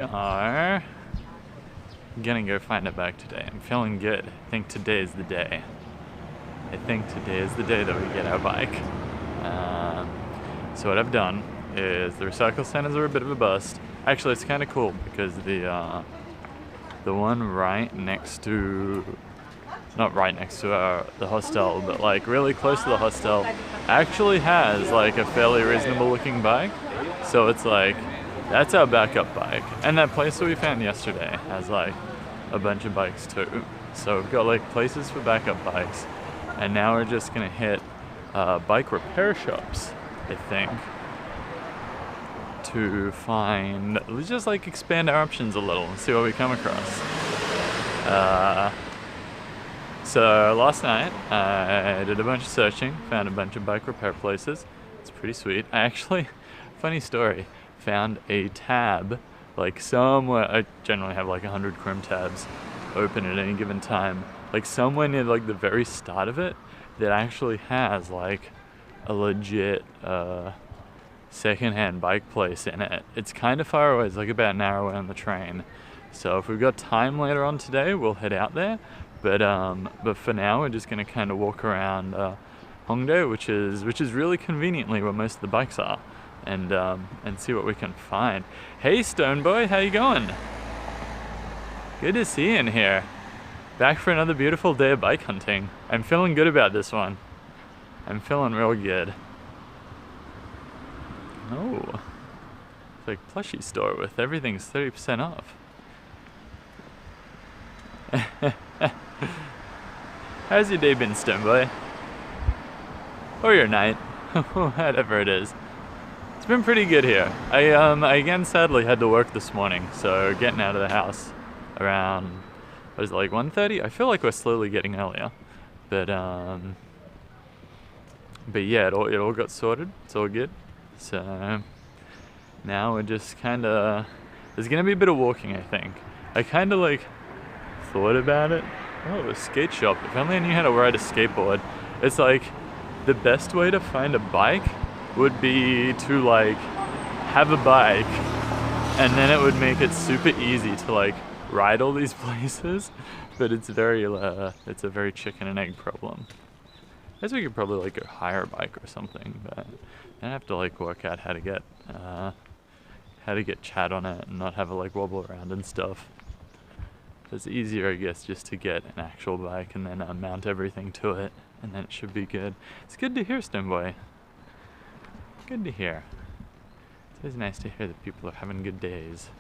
Are gonna go find a bike today. I'm feeling good. I think today is the day. I think today is the day that we get our bike. So what I've done is the recycle centers are a bit of a bust. Actually, it's kind of cool because the one right next to, not right next to the hostel, but like really close to the hostel, actually has like a fairly reasonable looking bike. So it's like, that's our backup bike. And that place that we found yesterday has like a bunch of bikes too. So we've got like places for backup bikes. And now we're just gonna hit bike repair shops, I think, to find, let's just like expand our options a little and see what we come across. So last night I did a bunch of searching, found a bunch of bike repair places. It's pretty sweet. I actually, funny story, found a tab like somewhere. I generally have like 100 Chrome tabs open at any given time, like somewhere near like the very start of it that actually has like a legit secondhand bike place in it. It's kind of far away. It's like about an hour away on the train, so if we've got time later on today we'll head out there, but for now we're just gonna kind of walk around Hongdae, which is really conveniently where most of the bikes are, and see what we can find. Hey Stoneboy, how you going? Good to see you in here. Back for another beautiful day of bike hunting. I'm feeling good about this one. I'm feeling real good. Oh, it's like plushie store with everything's 30% off. How's your day been, Stoneboy? Or your night, whatever it is. It's been pretty good here. I again sadly had to work this morning, so getting out of the house around, what is it, like 1:30? I feel like we're slowly getting earlier, but yeah, it all got sorted. It's all good. So now we're just kind of, there's gonna be a bit of walking, I think. I kind of like thought about it. Oh, a skate shop. If only I knew how to ride a skateboard. It's like the best way to find a bike would be to like have a bike, and then it would make it super easy to like ride all these places, but it's a very chicken and egg problem. I guess we could probably like go hire a bike or something, but I have to like work out how to get chat on it and not have it like wobble around and stuff. It's easier, I guess, just to get an actual bike and then mount everything to it, and then it should be good. It's good to hear, Stoneboy. Good to hear. It's always nice to hear that people are having good days.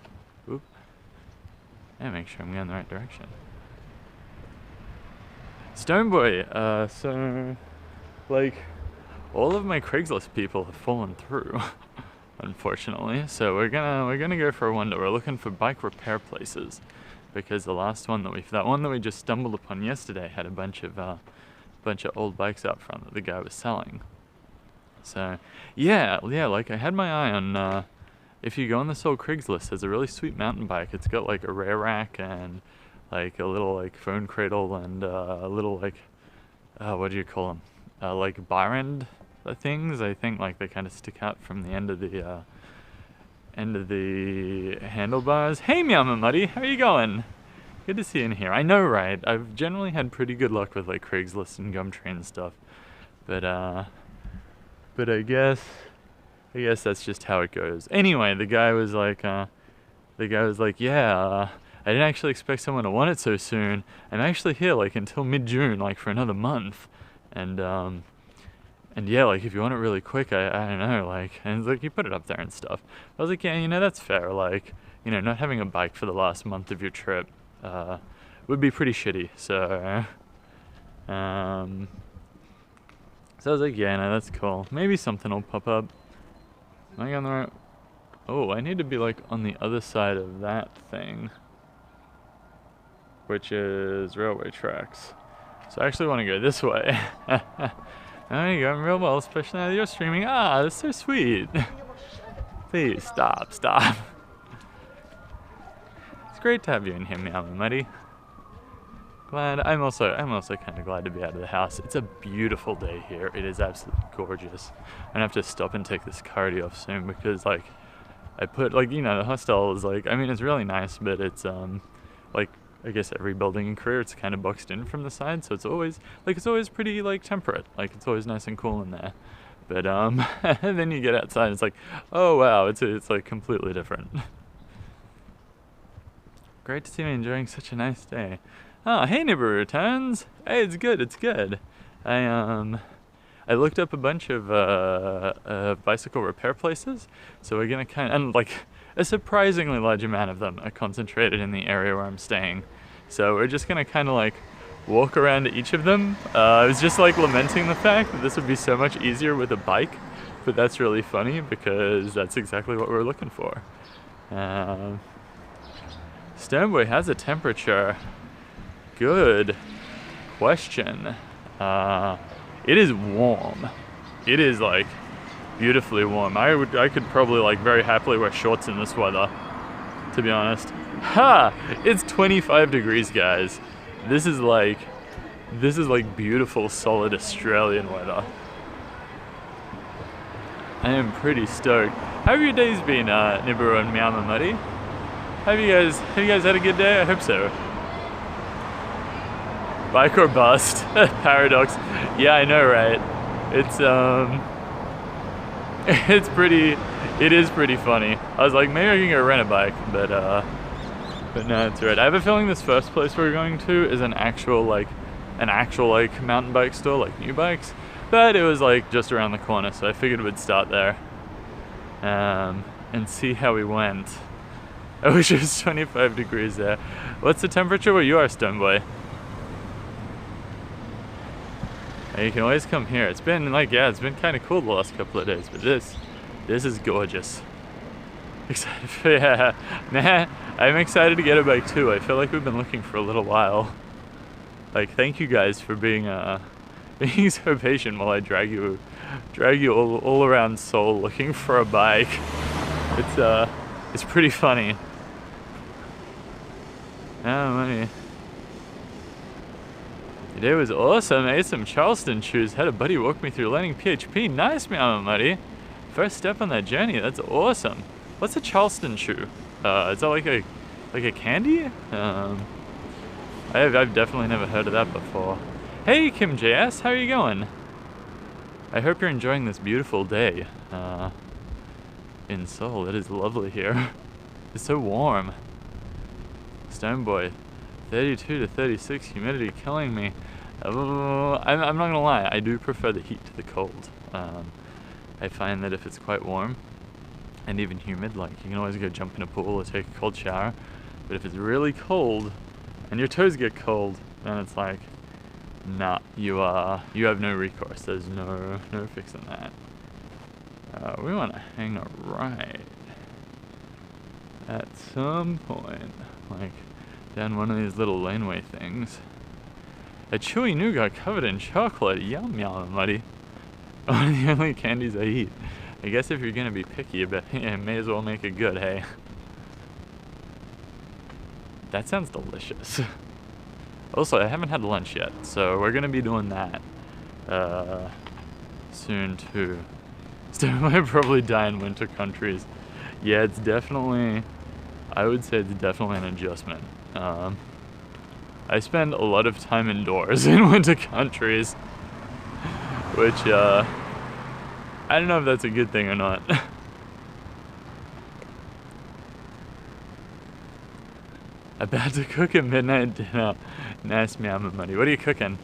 Oop. And make sure I'm going the right direction. Stoneboy, so like all of my Craigslist people have fallen through, unfortunately. So we're gonna go for a wander. We're looking for bike repair places because the last one that one that we just stumbled upon yesterday had a bunch of old bikes out front that the guy was selling. So yeah, like I had my eye on, if you go on this old Craigslist, there's a really sweet mountain bike. It's got like a rear rack and like a little like phone cradle and a little like, what do you call them? Like bar end things. I think like they kind of stick out from the end of the handlebars. Hey Meowma Muddy, how are you going? Good to see you in here. I know, right? I've generally had pretty good luck with like Craigslist and Gumtree and stuff, but I guess that's just how it goes. Anyway, the guy was like, yeah, I didn't actually expect someone to want it so soon. I'm actually here like until mid-June, like for another month, and yeah, like if you want it really quick, I don't know, like, and it's like you put it up there and stuff. I was like, yeah, that's fair. Like, not having a bike for the last month of your trip would be pretty shitty. So I was like, yeah, no, that's cool. Maybe something will pop up. Am I on the right? Oh, I need to be like on the other side of that thing, which is railway tracks. So I actually want to go this way. There you go, I'm real well, especially now that you're streaming. Ah, that's so sweet. Please, stop. It's great to have you in here, Meowma Muddy. I'm also kind of glad to be out of the house. It's a beautiful day here. It is absolutely gorgeous. I'm gonna have to stop and take this cardio off soon because like I put like, you know, the hostel is like, I mean, it's really nice, but it's like, I guess every building in Korea, it's kind of boxed in from the side, so it's always pretty like temperate, like it's always nice and cool in there. But and then you get outside and it's like, oh wow, it's like completely different. Great to see me enjoying such a nice day. Oh, hey, Nibiru returns. Hey, it's good, it's good. I looked up a bunch of bicycle repair places, so we're gonna and like a surprisingly large amount of them are concentrated in the area where I'm staying. So we're just gonna kind of like walk around to each of them. I was just like lamenting the fact that this would be so much easier with a bike, but that's really funny because that's exactly what we're looking for. Stoneboy has a temperature. Good question. It is warm. It is like beautifully warm. I could probably like very happily wear shorts in this weather, to be honest. Ha! It's 25 degrees, guys. This is like beautiful, solid Australian weather. I am pretty stoked. How have your days been, Nibiru and Meowma Muddy? Have you guys had a good day? I hope so. Bike or bust? Paradox. Yeah, I know, right? It is pretty funny. I was like, maybe I can go rent a bike, but no, it's right. I have a feeling this first place we're going to is an actual mountain bike store, like new bikes. But it was like just around the corner, so I figured we'd start there and see how we went. I wish it was 25 degrees there. What's the temperature where you are, Stoneboy? You can always come here. It's been like, yeah, it's been kind of cool the last couple of days, but this is gorgeous. Excited for, yeah, nah, I'm excited to get a bike too. I feel like we've been looking for a little while. Like, thank you guys for being so patient while I drag you all around Seoul looking for a bike. It's pretty funny. Oh, money. Today was awesome. I ate some Charleston chews. Had a buddy walk me through learning PHP. Nice, Meowma Muddy. First step on that journey. That's awesome. What's a Charleston chew? Is that like a candy? I've definitely never heard of that before. Hey, Kim JS, how are you going? I hope you're enjoying this beautiful day in Seoul. It is lovely here. It's so warm. Stoneboy, 32 to 36, humidity killing me. I'm not gonna lie, I do prefer the heat to the cold. I find that if it's quite warm and even humid, like you can always go jump in a pool or take a cold shower. But if it's really cold and your toes get cold, then it's like, nah, you have no recourse. There's no fixing that. We want to hang a right at some point, like down one of these little laneway things. A chewy nougat covered in chocolate. Yum, Meowma Muddy. One of the only candies I eat. I guess if you're gonna be picky, you may as well make it good, hey? That sounds delicious. Also, I haven't had lunch yet, so we're gonna be doing that soon too. Still might probably die in winter countries. Yeah, it's definitely, I would say it's definitely an adjustment. I spend a lot of time indoors in winter countries, which I don't know if that's a good thing or not. About to cook a midnight dinner. Nice, Meowma Muddy. What are you cooking?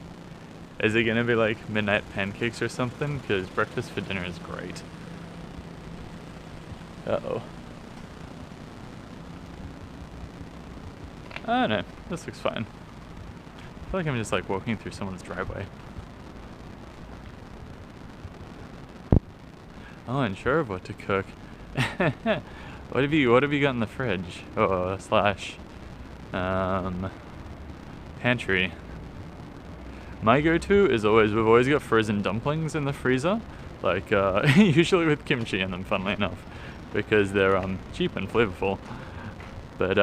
Is it gonna be like midnight pancakes or something? Because breakfast for dinner is great. Uh-oh. Oh no, this looks fine. I feel like I'm just like walking through someone's driveway. Oh, unsure of what to cook. What have you got in the fridge? Oh, slash pantry. My go-to is we've always got frozen dumplings in the freezer, like usually with kimchi in them, funnily enough, because they're cheap and flavorful. But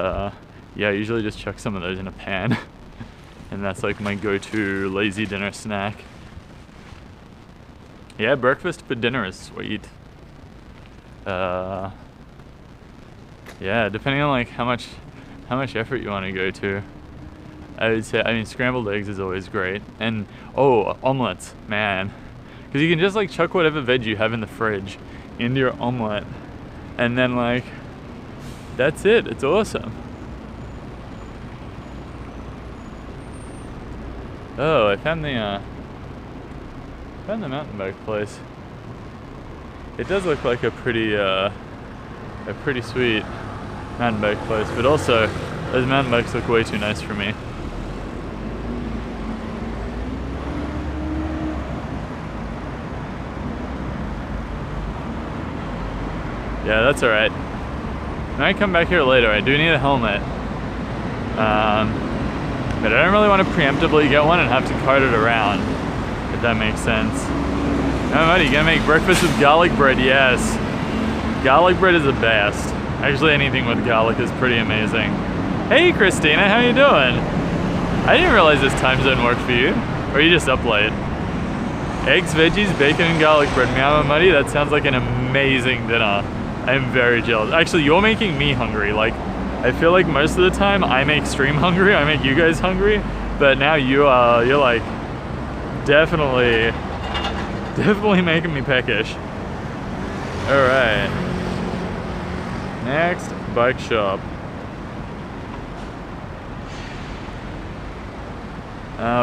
yeah, I usually just chuck some of those in a pan, and that's like my go-to lazy dinner snack. Yeah, breakfast for dinner is sweet. yeah, depending on like how much effort you want to go to. I would say, I mean, scrambled eggs is always great. And, oh, omelets, man. Because you can just like chuck whatever veg you have in the fridge into your omelet. And then like, that's it, it's awesome. Oh, I found the mountain bike place. It does look like a pretty sweet mountain bike place, but also those mountain bikes look way too nice for me. Yeah, that's alright. I might come back here later. I do need a helmet. But I don't really want to preemptively get one and have to cart it around, if that makes sense. Oh, buddy, you gonna make breakfast with garlic bread? Yes. Garlic bread is the best. Actually, anything with garlic is pretty amazing. Hey, Christina, how you doing? I didn't realize this time zone worked for you. Or are you just up late? Eggs, veggies, bacon, and garlic bread. Meow, buddy, that sounds like an amazing dinner. I'm very jealous. Actually, you're making me hungry. Like, I feel like most of the time I make stream hungry, I make you guys hungry, but now you're like definitely making me peckish. All right, next bike shop.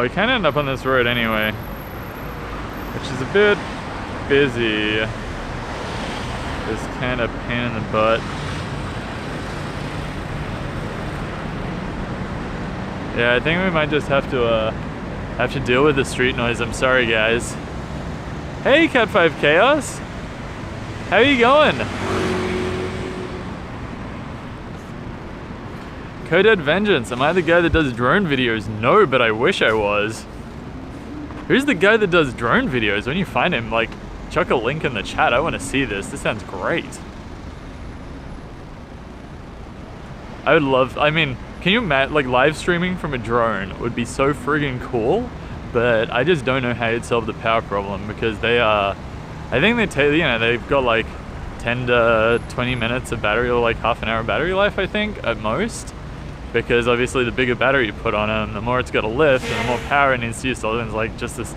We kind of end up on this road anyway, which is a bit busy. This kind of pain in the butt. Yeah, I think we might just have to deal with the street noise. I'm sorry, guys. Hey, Cat5 Chaos! How you going? Codead Vengeance, am I the guy that does drone videos? No, but I wish I was. Who's the guy that does drone videos? When you find him, like, chuck a link in the chat. I want to see this. This sounds great. I would love, I mean, can you imagine, like, live streaming from a drone would be so friggin' cool, but I just don't know how you'd solve the power problem, because they are, I think they take, you know, they've got like 10 to 20 minutes of battery, or like half an hour battery life, I think, at most, because obviously the bigger battery you put on them, the more it's got to lift, and the more power it needs to use, so it's like just this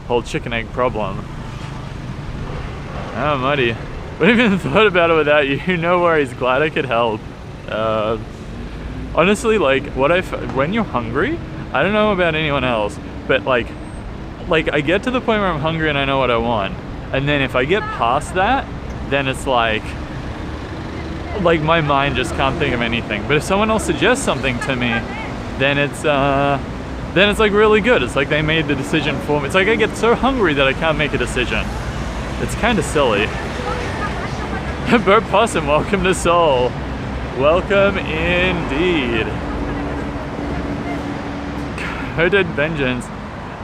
whole chicken egg problem. Oh, muddy. Wouldn't even thought about it without you. No worries, glad I could help. Honestly, like, when you're hungry, I don't know about anyone else, but like I get to the point where I'm hungry and I know what I want, and then if I get past that, then it's like my mind just can't think of anything. But if someone else suggests something to me, then it's like really good. It's like they made the decision for me. It's like I get so hungry that I can't make a decision. It's kind of silly. Bert Possum, welcome to Seoul. Welcome indeed. Coded Vengeance.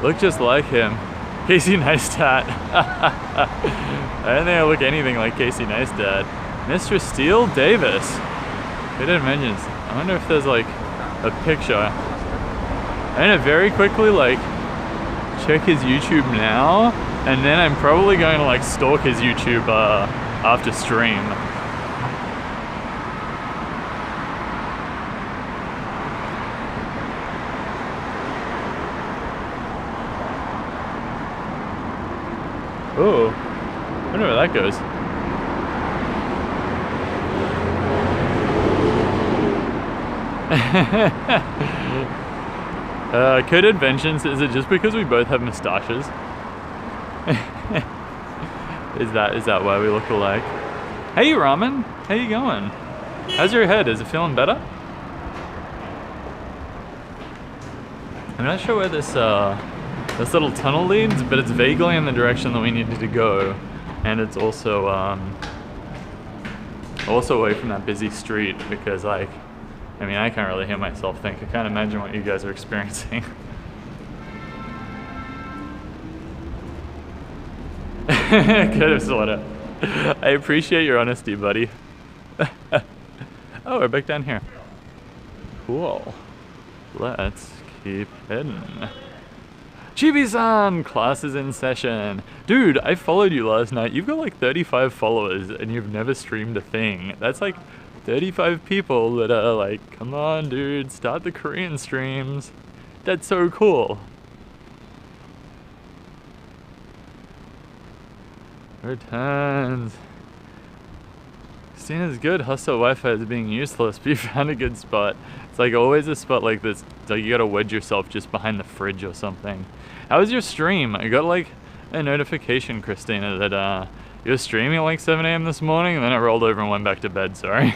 Look just like him. Casey Neistat. I don't think I look anything like Casey Neistat. Mr. Steele Davis. Coded Vengeance. I wonder if there's like a picture. I'm gonna very quickly like check his YouTube now, and then I'm probably going to like stalk his YouTube after stream. Oh, I wonder where that goes. Coded Vengeance, is it just because we both have moustaches? Is that why we look alike? Hey Ramen, how you going? How's your head? Is it feeling better? I'm not sure where this little tunnel leads, but it's vaguely in the direction that we needed to go, and it's also away from that busy street, because like, I mean, I can't really hear myself think. I can't imagine what you guys are experiencing. Could have sorta. I appreciate your honesty, buddy. Oh, we're back down here. Cool. Let's keep heading. Chibi-san, class is in session. Dude, I followed you last night. You've got like 35 followers and you've never streamed a thing. That's like 35 people that are like, come on dude, start the Korean streams. That's so cool. Returns. Christina's good. Hostile Wi-Fi is being useless, but you found a good spot. It's like always a spot like this. It's like you gotta wedge yourself just behind the fridge or something. How was your stream? I got like a notification, Christina, that you were streaming at like 7 a.m. this morning, and then I rolled over and went back to bed. Sorry.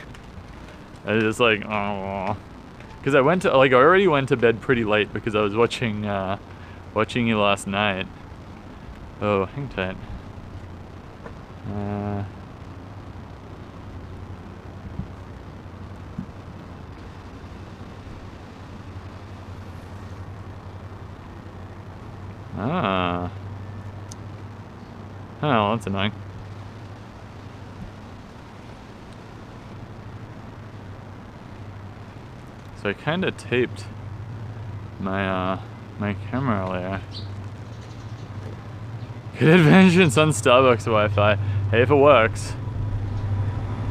I was just like, oh, because I already went to bed pretty late because I was watching you last night. Oh, hang tight. Oh, that's annoying. So I kind of taped my my camera earlier. Good vengeance on Starbucks Wi-Fi. Hey, if it works.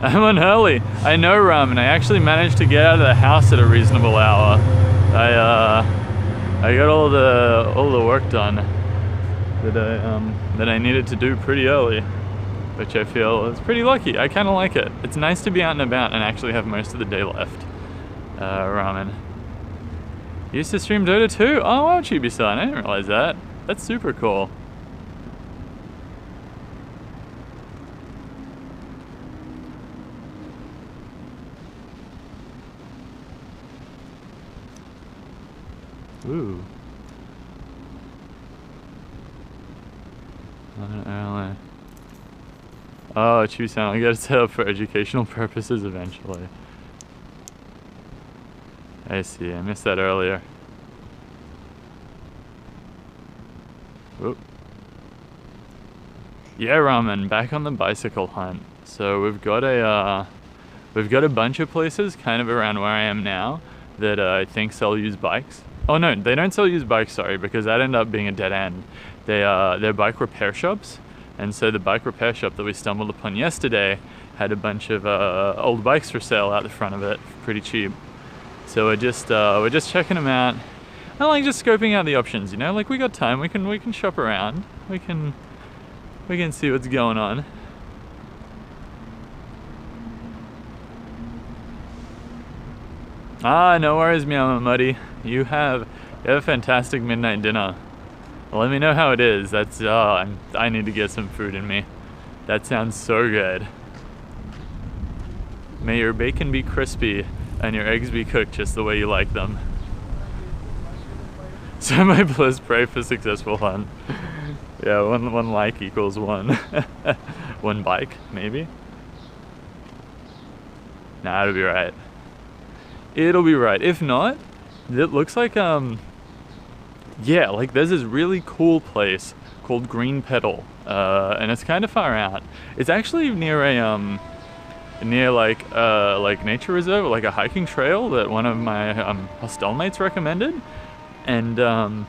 I'm on early. I know, Ramen. I actually managed to get out of the house at a reasonable hour. I got all the work done that I needed to do pretty early, which I feel is pretty lucky. I kind of like it. It's nice to be out and about and actually have most of the day left. Ramen. You used to stream Dota too? Oh, wow, Chibi-san. I didn't realize that. That's super cool. Ooh. Early. Oh, Chibi-san, I gotta set up for educational purposes eventually. I see, I missed that earlier. Whoop. Yeah, Ramen, back on the bicycle hunt. So we've got a bunch of places kind of around where I am now that I think sell used bikes. Oh no, they don't sell used bikes, sorry, because that ended up being a dead end. They're bike repair shops, and so the bike repair shop that we stumbled upon yesterday had a bunch of old bikes for sale out the front of it, pretty cheap. So we're just checking them out. I like just scoping out the options, you know. Like we got time, we can shop around, we can see what's going on. Ah, no worries, Meow Muddy. You have a fantastic midnight dinner. Let me know how it is. That's I need to get some food in me. That sounds so good. May your bacon be crispy and your eggs be cooked just the way you like them. So my bliss, pray for successful hunt. Yeah, one like equals one. One bike, maybe? Nah, it'll be right. It'll be right. If not, it looks like, yeah, like there's this really cool place called Green Pedal, and it's kind of far out. It's actually near a, near like nature reserve, like a hiking trail that one of my hostel mates recommended. And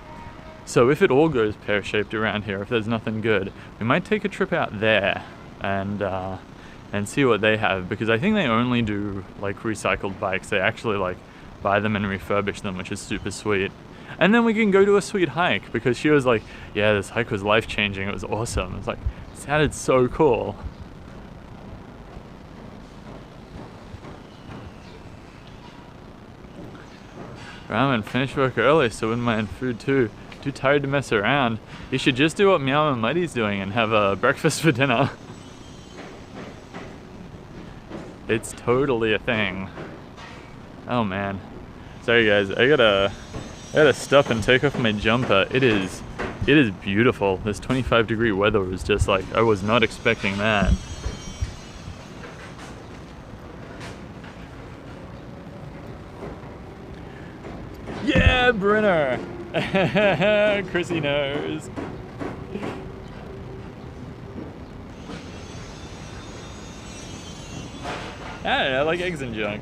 so if it all goes pear-shaped around here, if there's nothing good, we might take a trip out there and see what they have, because I think they only do like recycled bikes. They actually like buy them and refurbish them, which is super sweet. And then we can go to a sweet hike, because she was like, yeah, this hike was life-changing, it was awesome. It's like, it sounded so cool. Ramen, finish work early, so wouldn't mind food too. Too tired to mess around. You should just do what Meow and Muddy's doing and have a breakfast for dinner. It's totally a thing. Oh man. Sorry guys, I gotta stop and take off my jumper. It is beautiful. This 25-degree weather was just like, I was not expecting that. Yeah, Brenner! Chrissy knows. I like eggs and junk.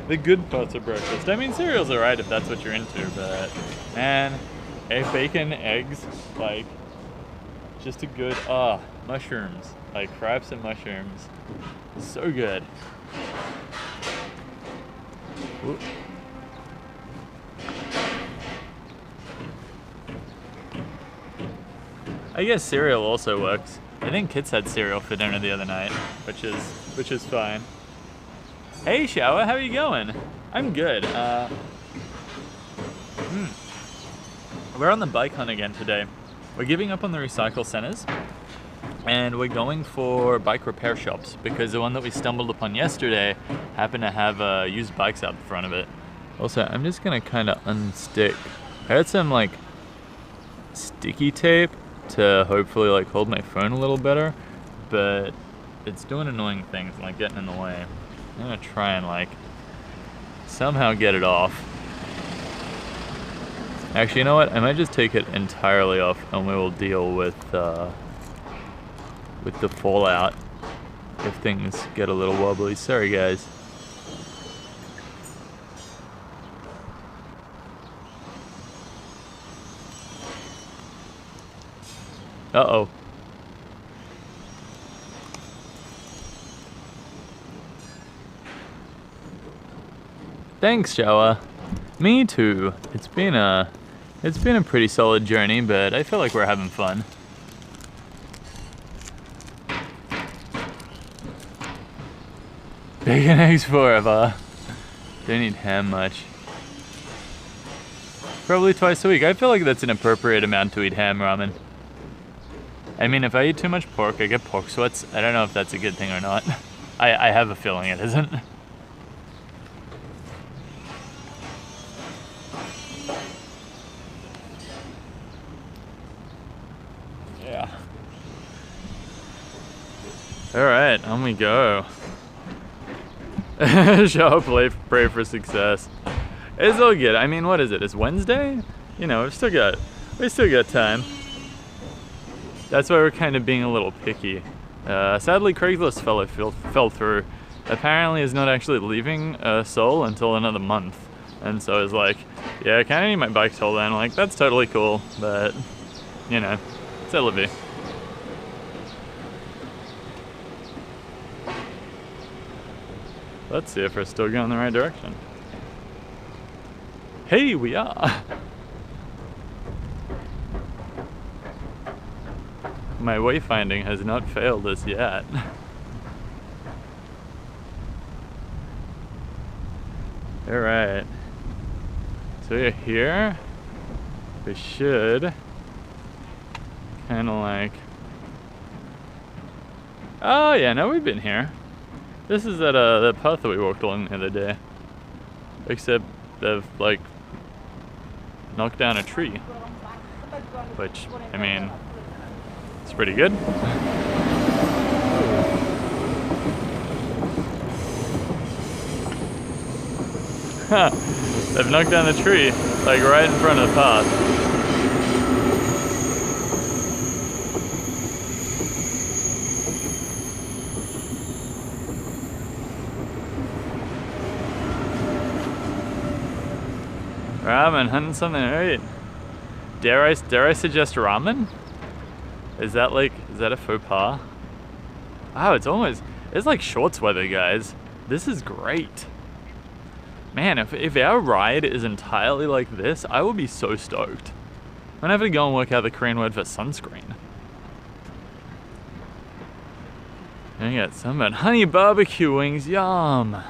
The good parts of breakfast. I mean, cereal's alright if that's what you're into, but man, bacon, eggs, like, just a good, mushrooms. Like crabs and mushrooms. So good. Ooh. I guess cereal also works. I think kids had cereal for dinner the other night, which is fine. Hey Shower, how are you going? I'm good. We're on the bike hunt again today. We're giving up on the recycle centers and we're going for bike repair shops because the one that we stumbled upon yesterday happened to have used bikes out the front of it. Also, I'm just gonna kind of unstick. I had some like sticky tape to hopefully like hold my phone a little better, but it's doing annoying things like getting in the way. I'm gonna try and like somehow get it off. Actually, you know what? I might just take it entirely off and we will deal with the fallout if things get a little wobbly. Sorry guys. Uh-oh. Thanks, Shower. Me too. It's been a pretty solid journey, but I feel like we're having fun. Bacon eggs forever. Don't eat ham much. Probably twice a week. I feel like that's an appropriate amount to eat ham ramen. I mean, if I eat too much pork, I get pork sweats. I don't know if that's a good thing or not. I have a feeling it isn't. Yeah. Alright, on we go. Show, pray for success. It's all good. I mean, what is it? It's Wednesday? You know, we still got time. That's why we're kind of being a little picky. Sadly, Craigslist fell through. Apparently, is not actually leaving Seoul until another month, and so I was like, yeah, I kind of need my bike till then. I'm like, that's totally cool, but you know, c'est la vie. Let's see if we're still going the right direction. Hey, we are. My wayfinding has not failed us yet. Alright. So we're here. We should kind of like... Oh yeah, no, we've been here. This is that path that we walked along the other day. Except they've like knocked down a tree. Which, I mean, it's pretty good. They've knocked down the tree, like right in front of the path. Ramen, hunting something to eat. Dare I suggest ramen? Is that a faux pas? Oh, it's like shorts weather, guys. This is great. Man, if our ride is entirely like this, I will be so stoked. I'm gonna have to go and work out the Korean word for sunscreen. I got some honey barbecue wings, yum.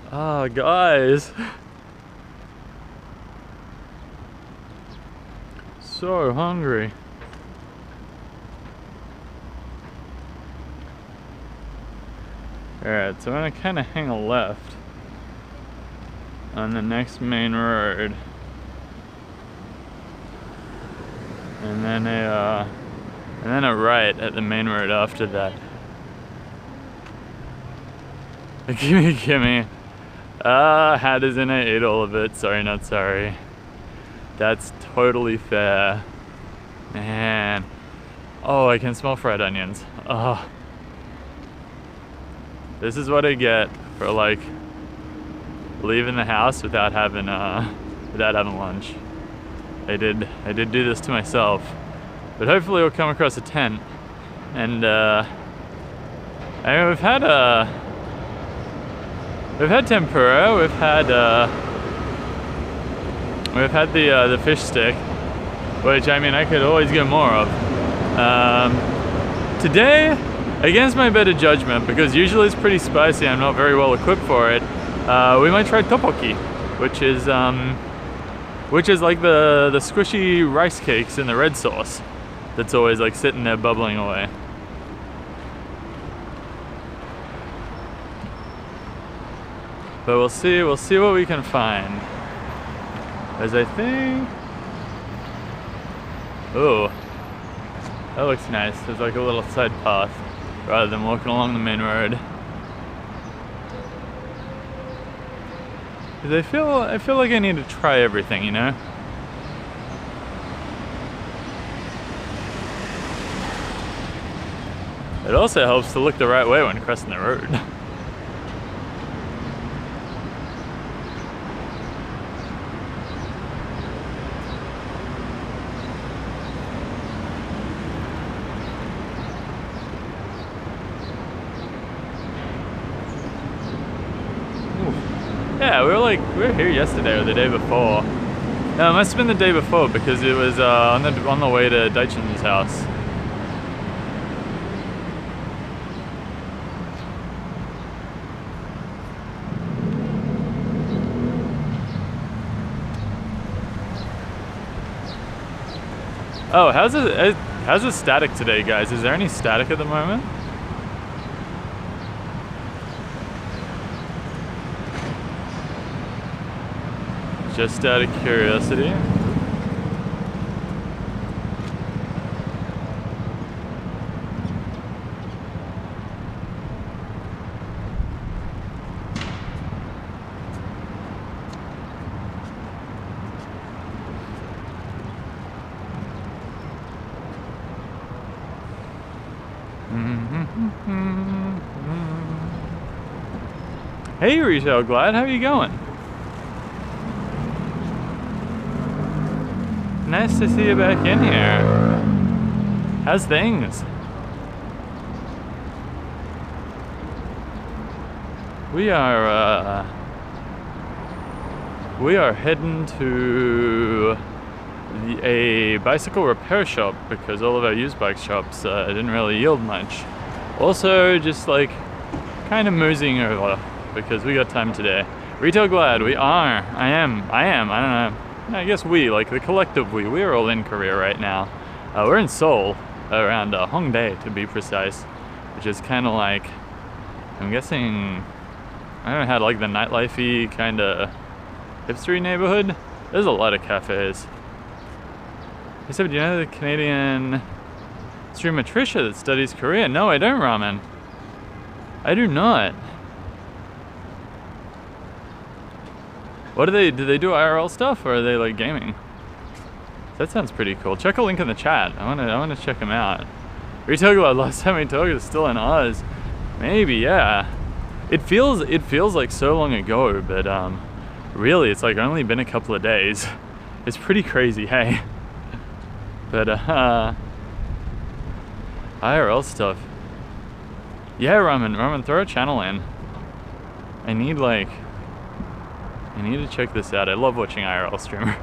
Oh, guys. So hungry. Alright, so I'm gonna kind of hang a left on the next main road, and then a right at the main road after that. Gimme. How doesn't I eat all of it? Sorry, not sorry. That's totally fair. Man. Oh, I can smell fried onions. Oh. This is what I get for like leaving the house without having lunch. I did do this to myself. But hopefully we'll come across a tent. And I mean, we've had we've had tempura, we've had the fish stick, which I mean I could always get more of. Today, against my better judgment, because usually it's pretty spicy, I'm not very well equipped for it. We might try tteokbokki, which is like the squishy rice cakes in the red sauce that's always like sitting there bubbling away. But we'll see what we can find. As I think, oh, that looks nice. There's like a little side path rather than walking along the main road. Cause I feel like I need to try everything, you know? It also helps to look the right way when crossing the road. Yeah, we were here yesterday or the day before. No, it must have been the day before because it was on the way to Daichin's house. Oh, how's the static today, guys? Is there any static at the moment? Just out of curiosity. Hey, Retail Glad, how you going? Nice to see you back in here. How's things? We are heading to a bicycle repair shop because all of our used bike shops didn't really yield much. Also, just like kind of moseying over because we got time today. Retail Glad, we are. I am. I don't know. I guess we, like the collective we are all in Korea right now. We're in Seoul, around Hongdae to be precise, which is kind of like, I'm guessing, I don't know how to like the nightlife-y kind of hipstery neighborhood. There's a lot of cafes. Except, do you know the Canadian streamer Trisha that studies Korean? No, I don't, Ramen. I do not. What do they do IRL stuff or are they like gaming? That sounds pretty cool. Check a link in the chat. I wanna check them out. Retail Glad, last time we talked is still in Oz. Maybe, yeah. It feels like so long ago, but really it's like only been a couple of days. It's pretty crazy, hey. But IRL stuff. Yeah, Ramen, throw a channel in. I need to check this out. I love watching IRL streamers.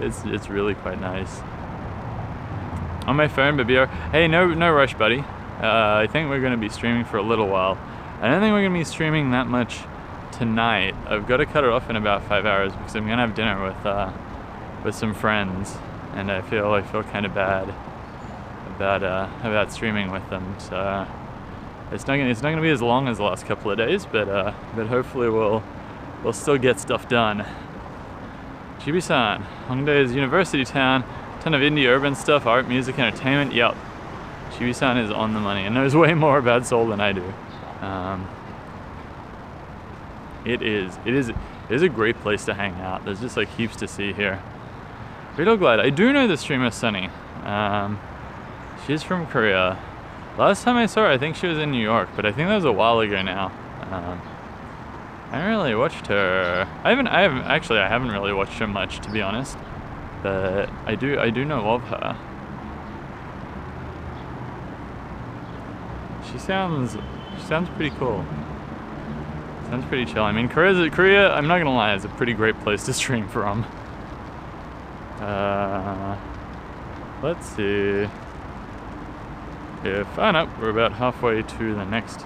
It's really quite nice. On my phone, Babir. Hey, no rush, buddy. I think we're gonna be streaming for a little while. I don't think we're gonna be streaming that much tonight. I've got to cut it off in about 5 hours because I'm gonna have dinner with some friends, and I feel kind of bad about streaming with them. So it's not gonna be as long as the last couple of days, but hopefully we'll still get stuff done. Chibi-san, Hongdae is university town, ton of indie urban stuff, art, music, entertainment. Yep, Chibi-san is on the money and knows way more about Seoul than I do. It is a great place to hang out. There's just like heaps to see here. Real glad. I do know the streamer Sunny. She's from Korea. Last time I saw her, I think she was in New York, but I think that was a while ago now. I haven't really watched her. I haven't really watched her much, to be honest. But I do know of her. She sounds pretty cool. Sounds pretty chill. I mean, Korea, I'm not gonna lie, is a pretty great place to stream from. Let's see. Oh no, we're about halfway to the next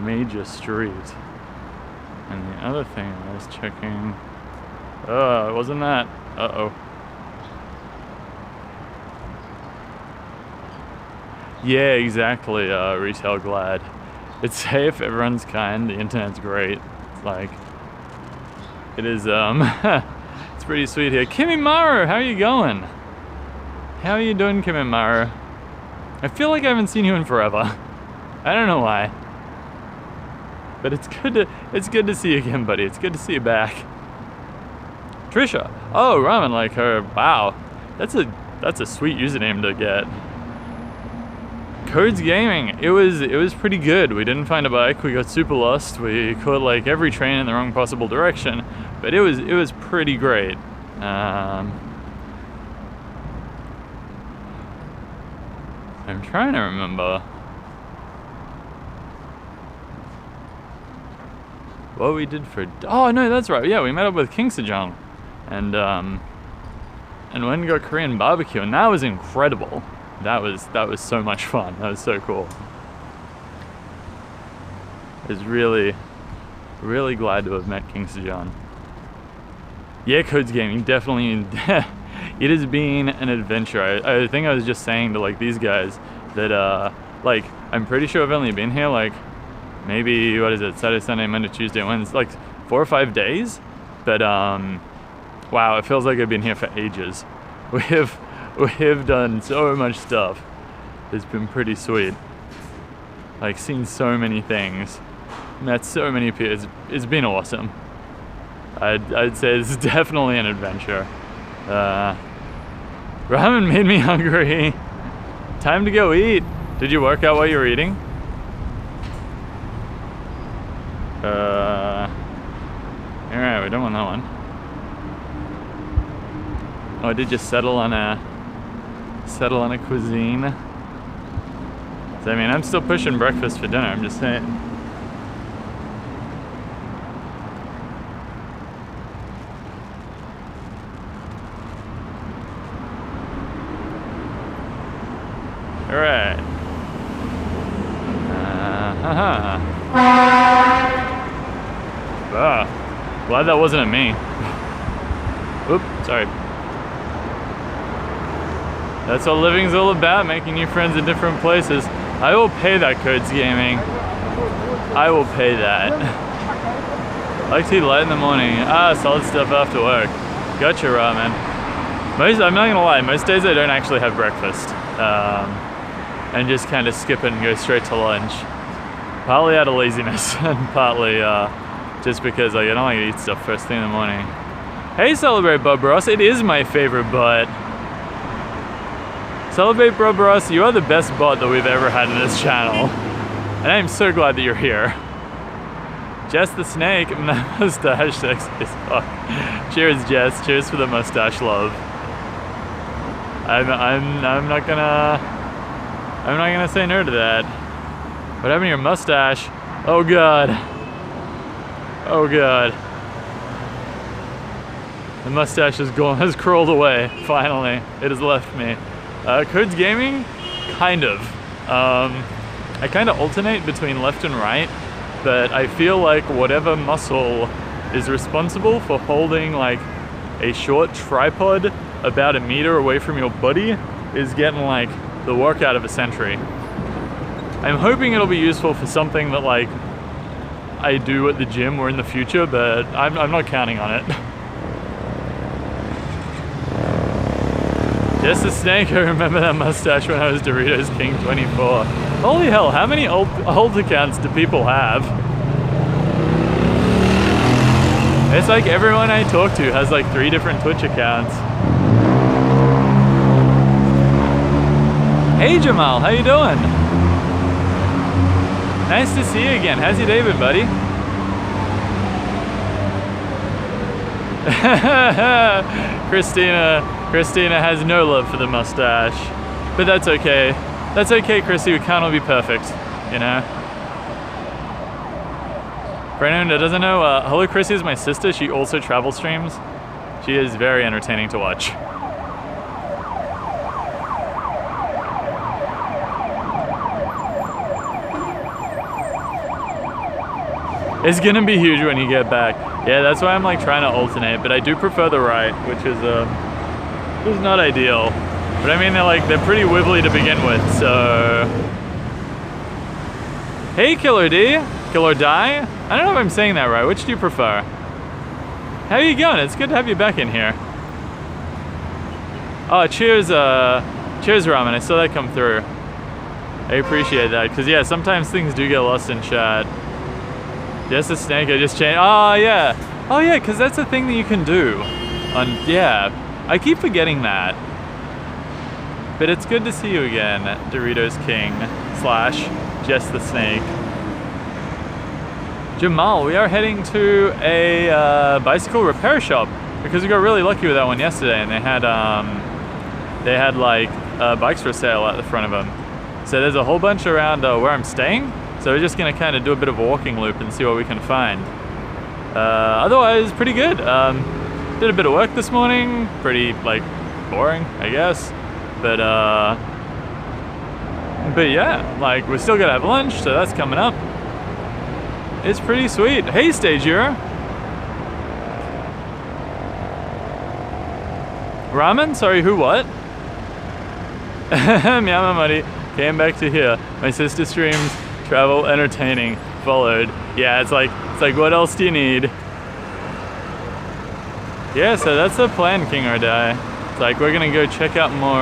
major street. And the other thing I was checking, it wasn't that. Uh-oh. Yeah, exactly, Retail Glad. It's safe, everyone's kind, the internet's great. It's like, it is, it's pretty sweet here. Kimmy Maru, how are you going? How are you doing, Kimmy Maru? I feel like I haven't seen you in forever. I don't know why. But it's good to see you again, buddy. It's good to see you back. Trisha. Oh, Ramen like her. Wow. That's a sweet username to get. Codes Gaming. It was pretty good. We didn't find a bike. We got super lost. We caught like every train in the wrong possible direction. But it was pretty great. I'm trying to remember what we did for. Oh no, that's right. Yeah, we met up with King Sejong, and went and got Korean barbecue, and that was incredible. That was so much fun. That was so cool. I was really glad to have met King Sejong. Yeah, Codes Gaming definitely. It has been an adventure. I think I was just saying to like these guys that like I'm pretty sure I've only been here like maybe what is it, Saturday, Sunday, Monday, Tuesday, Wednesday, like 4 or 5 days. But wow, it feels like I've been here for ages. We have done so much stuff. It's been pretty sweet. Like seen so many things, met so many people. It's been awesome. I'd say it's definitely an adventure. Ramen made me hungry. Time to go eat. Did you work out while you were eating? Alright, we don't want that one. Oh, I did just settle on a cuisine. So I mean, I'm still pushing breakfast for dinner, I'm just saying. Alright. Glad that wasn't at me. Oop, sorry. That's what living's all about, making new friends in different places. I will pay that, Codes Gaming. I will pay that. I like to eat light in the morning. Solid stuff after work. Gotcha, Ramen. I'm not gonna lie, most days I don't actually have breakfast. And just kind of skip it and go straight to lunch. Partly out of laziness and partly just because I don't like to eat stuff first thing in the morning. Hey, Celebrate Bob Ross, it is my favorite bot. Celebrate Bob Ross, you are the best bot that we've ever had in this channel. And I'm so glad that you're here. Jess the Snake, mustache sexy as fuck. Cheers, Jess, cheers for the mustache love. I'm not gonna say no to that. What happened to your mustache? Oh god. Oh god. The mustache has crawled away, finally. It has left me. Codes Gaming? Kind of. I kind of alternate between left and right, but I feel like whatever muscle is responsible for holding like a short tripod about a meter away from your body is getting like the workout of a century. I'm hoping it'll be useful for something that like I do at the gym or in the future, but I'm not counting on it. Just a snake, I remember that mustache when I was Doritos King 24. Holy hell, how many old accounts do people have? It's like everyone I talk to has like 3 different Twitch accounts. Hey Jamal, how you doing? Nice to see you again. How's your day been, buddy? Christina has no love for the mustache. But that's okay. That's okay, Chrissy. We can't all be perfect, you know? For anyone that doesn't know, Hello Chrissy is my sister. She also travel streams. She is very entertaining to watch. It's gonna be huge when you get back. Yeah, that's why I'm like trying to alternate, but I do prefer the right, which is not ideal. But I mean, they're pretty wibbly to begin with, so. Hey, Killer D, Killer Die. I don't know if I'm saying that right. Which do you prefer? How are you going? It's good to have you back in here. Oh, cheers, cheers, Ramen. I saw that come through. I appreciate that, because yeah, sometimes things do get lost in chat. Yes, the snake, I just changed. Oh, yeah. Oh, yeah, because that's a thing that you can do. Yeah, I keep forgetting that. But it's good to see you again, Doritos King / Jess the Snake. Jamal, we are heading to a bicycle repair shop because we got really lucky with that one yesterday, and they had like bikes for sale at the front of them. So there's a whole bunch around where I'm staying. So we're just gonna kind of do a bit of a walking loop and see what we can find. Otherwise, pretty good. Did a bit of work this morning. Pretty like boring, I guess. But yeah, like we're still gonna have lunch, so that's coming up. It's pretty sweet. Hey, Stagier. Ramen? Sorry, who what? Miyama Muddy came back to here. My sister streams, travel, entertaining, followed. Yeah, it's like what else do you need? Yeah, so that's the plan, King or Die. It's like we're gonna go check out more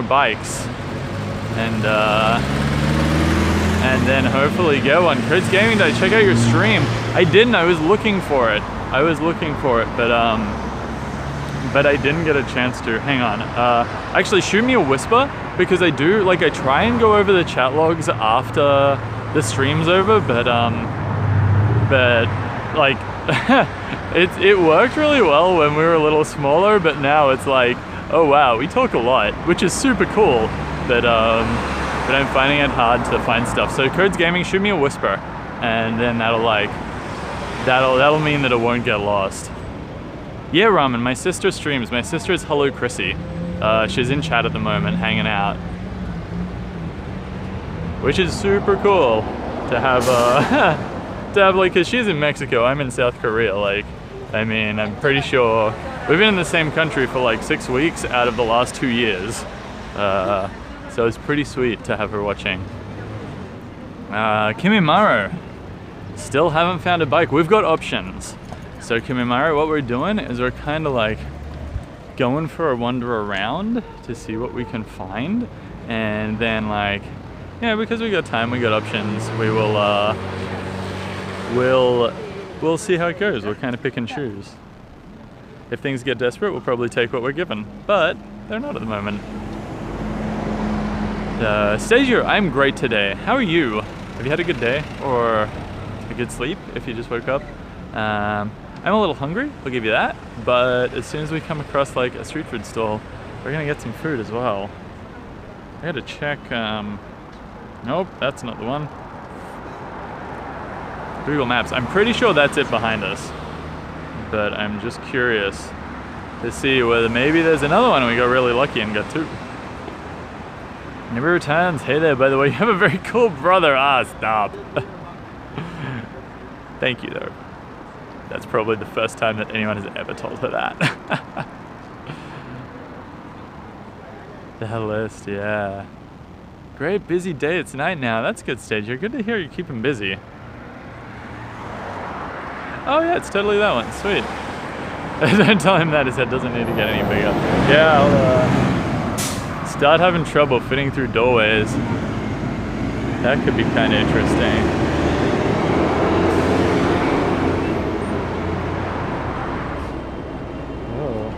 bikes. And then hopefully get one. Chris Gaming Day, check out your stream. I didn't, I was looking for it, but I didn't get a chance to. Hang on. Actually, shoot me a whisper, because I do, like, I try and go over the chat logs after the stream's over, but like, it worked really well when we were a little smaller, but now it's like, oh wow, we talk a lot, which is super cool, but I'm finding it hard to find stuff. So Codes Gaming, shoot me a whisper, and then that'll mean that it won't get lost. Yeah, Ramen, my sister streams. My sister is Hello Chrissy. She's in chat at the moment, hanging out. Which is super cool to have, like, cause she's in Mexico, I'm in South Korea, like, I mean, I'm pretty sure we've been in the same country for like 6 weeks out of the last 2 years. So it's pretty sweet to have her watching. Kimimaro, still haven't found a bike. We've got options. So Kimimaro, what we're doing is we're kind of like going for a wander around to see what we can find, and then like, yeah, because we got time, we got options. We will, we'll see how it goes. We'll kind of pick and choose. If things get desperate, we'll probably take what we're given, but they're not at the moment. Stagier, I'm great today. How are you? Have you had a good day or a good sleep if you just woke up? I'm a little hungry, I'll give you that, but as soon as we come across like a street food stall, we're gonna get some food as well. I gotta check, nope, that's not the one. Google Maps, I'm pretty sure that's it behind us, but I'm just curious to see whether maybe there's another one and we got really lucky and got two. Never returns. Hey there, by the way, you have a very cool brother. Ah, stop. Thank you, though. That's probably the first time that anyone has ever told her that. The list, yeah. Great, busy day. It's night now. That's good, Stagier. Good to hear you're keeping busy. Oh, yeah, it's totally that one. Sweet. Don't tell him that. His head doesn't need to get any bigger. Yeah, I'll, start having trouble fitting through doorways. That could be kind of interesting. Oh.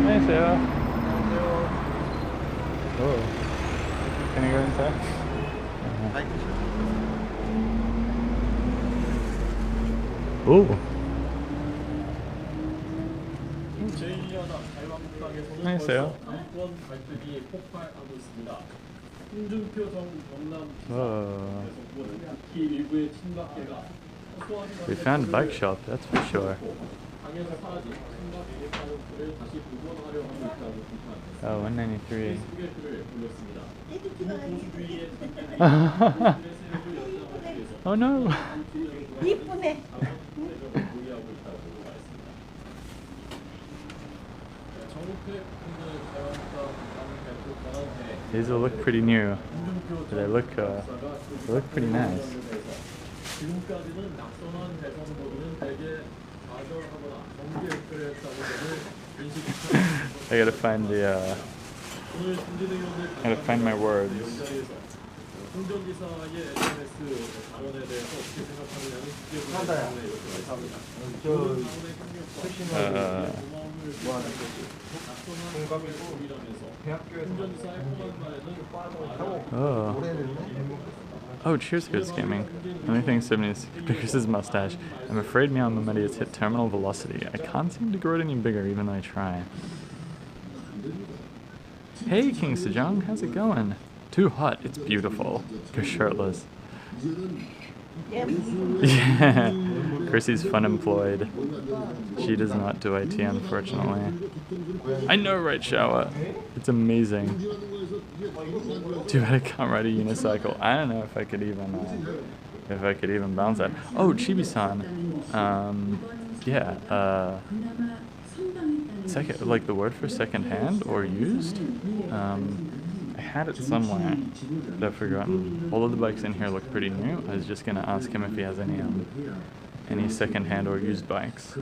Hey, Sarah. Oh. Can you go inside? Ooh. 안녕하세요. We found a bike shop, that's for sure. Oh, 193. Oh no! These will look pretty new. They look pretty nice. I gotta find the I gotta find my words. Oh, cheers, good scamming. Only thing 76 because his mustache. I'm afraid Meow Mamedi has hit terminal velocity. I can't seem to grow it any bigger even though I try. Hey, King Sejong, how's it going? Too hot, it's beautiful. Go shirtless. Yeah, Chrissy's fun employed. She does not do IT, unfortunately. I know, right, Shower? It's amazing. Too bad I can't ride a unicycle. I don't know if I could even bounce that. Oh, Chibi-san. Yeah. Second, like the word for second-hand or used. I had it somewhere, but I've forgotten. All of the bikes in here look pretty new. I was just gonna ask him if he has any second-hand or used bikes.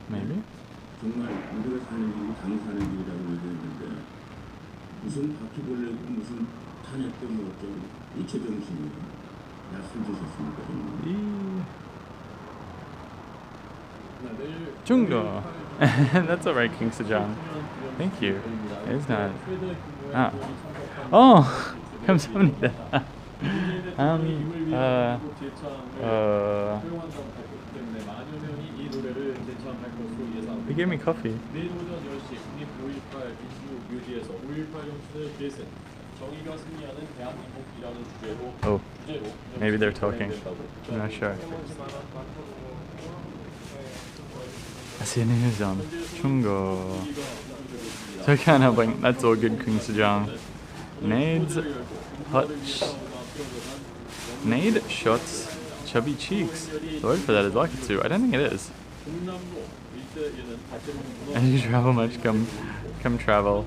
Maybe? Jungdo! That's alright, King Sejong. Thank you. It's not. Ah. Oh! 감사합니다. He gave me coffee. Oh, maybe they're talking. I'm not sure. I see a news on Chungo. So I can't help it. That's all good, King Sejong. Nades, Hutch. Nade shots, chubby cheeks. The word for that is Wakatsu. I don't think it is. As you travel much, come travel.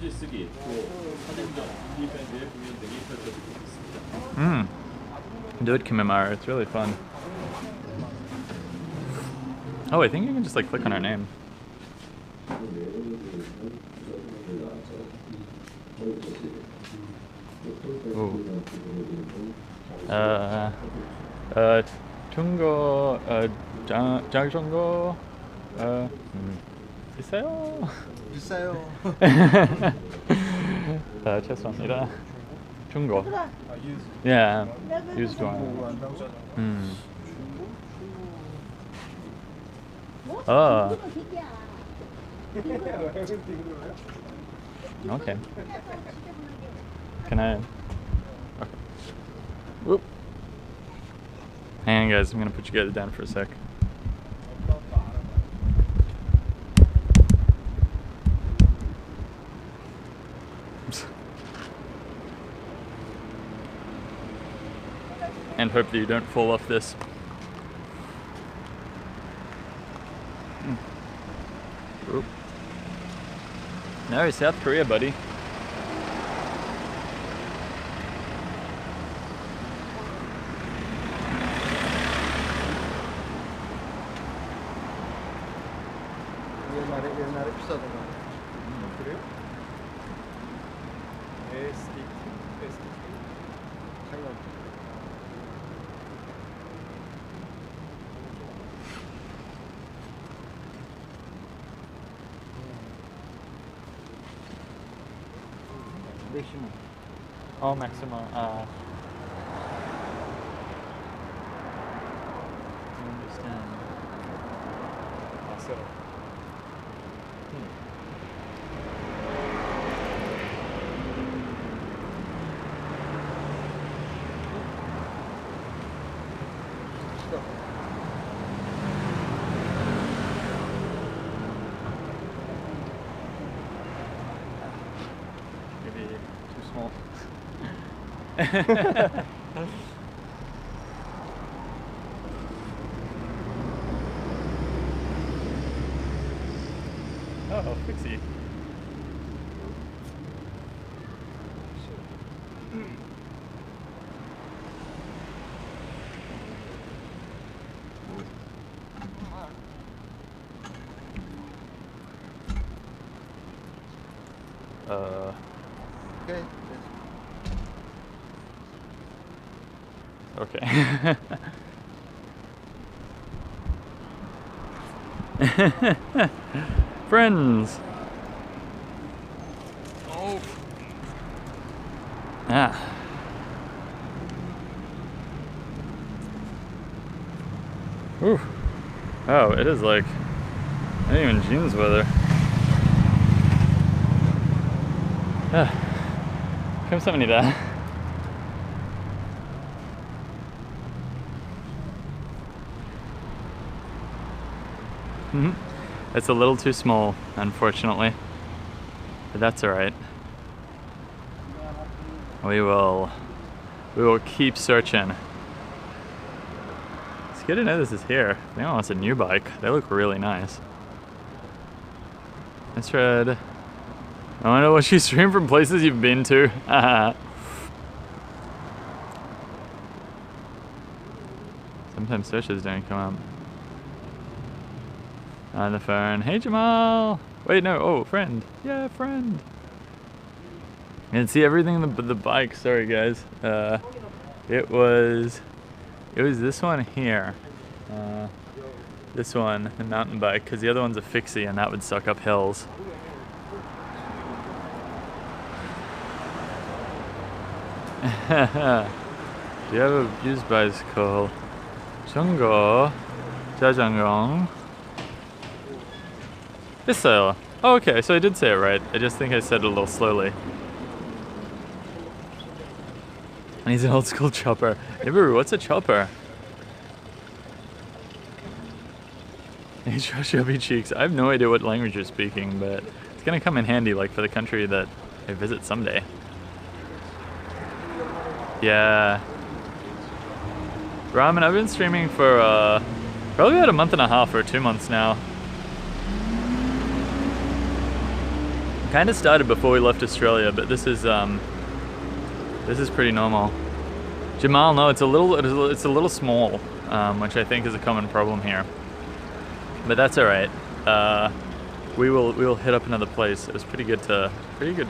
Do it, Kimimara. It's really fun. Oh, I think you can just like click on her name. Oh. Tungo, Jagjongo, 비싸요. 죄송합니다. 중고. Yeah, used one. Oh. Okay. Can I? Okay. Whoop. Hang on, guys. I'm gonna put you guys down for a sec. And hope that you don't fall off this. Oop. No, South Korea, buddy. 옛날에 비싸더만. 그래요? Oh, maximum. I understand. Also. Maybe too small. Oh, fixie. Okay. Friends. Oh. Ah. Ooh. Oh, it is like not even jeans weather. Ah. 감사합니다. It's a little too small, unfortunately, but that's all right. We will keep searching. It's good to know this is here. If anyone wants a new bike, they look really nice. Let's red. I want to watch you stream from places you've been to. Sometimes searches don't come up. On the phone. Hey Jamal! Wait, no. Oh, friend. Yeah, friend. And see everything the bike. Sorry, guys. It was this one here. This one, the mountain bike, because the other one's a fixie, and that would suck up hills. Do you have a used bicycle? 정거, 자전거. 있어요. Oh, okay, so I did say it right. I just think I said it a little slowly. And he's an old school chopper. Ibaru, what's a chopper? Hey, chubby cheeks. I have no idea what language you're speaking, but it's gonna come in handy, like for the country that I visit someday. Yeah. Ramen, I've been streaming for probably about a month and a half or 2 months now. Kind of started before we left Australia, but this is pretty normal. Jamal, no, it's a little small, which I think is a common problem here. But that's all right. We will hit up another place. It was pretty good to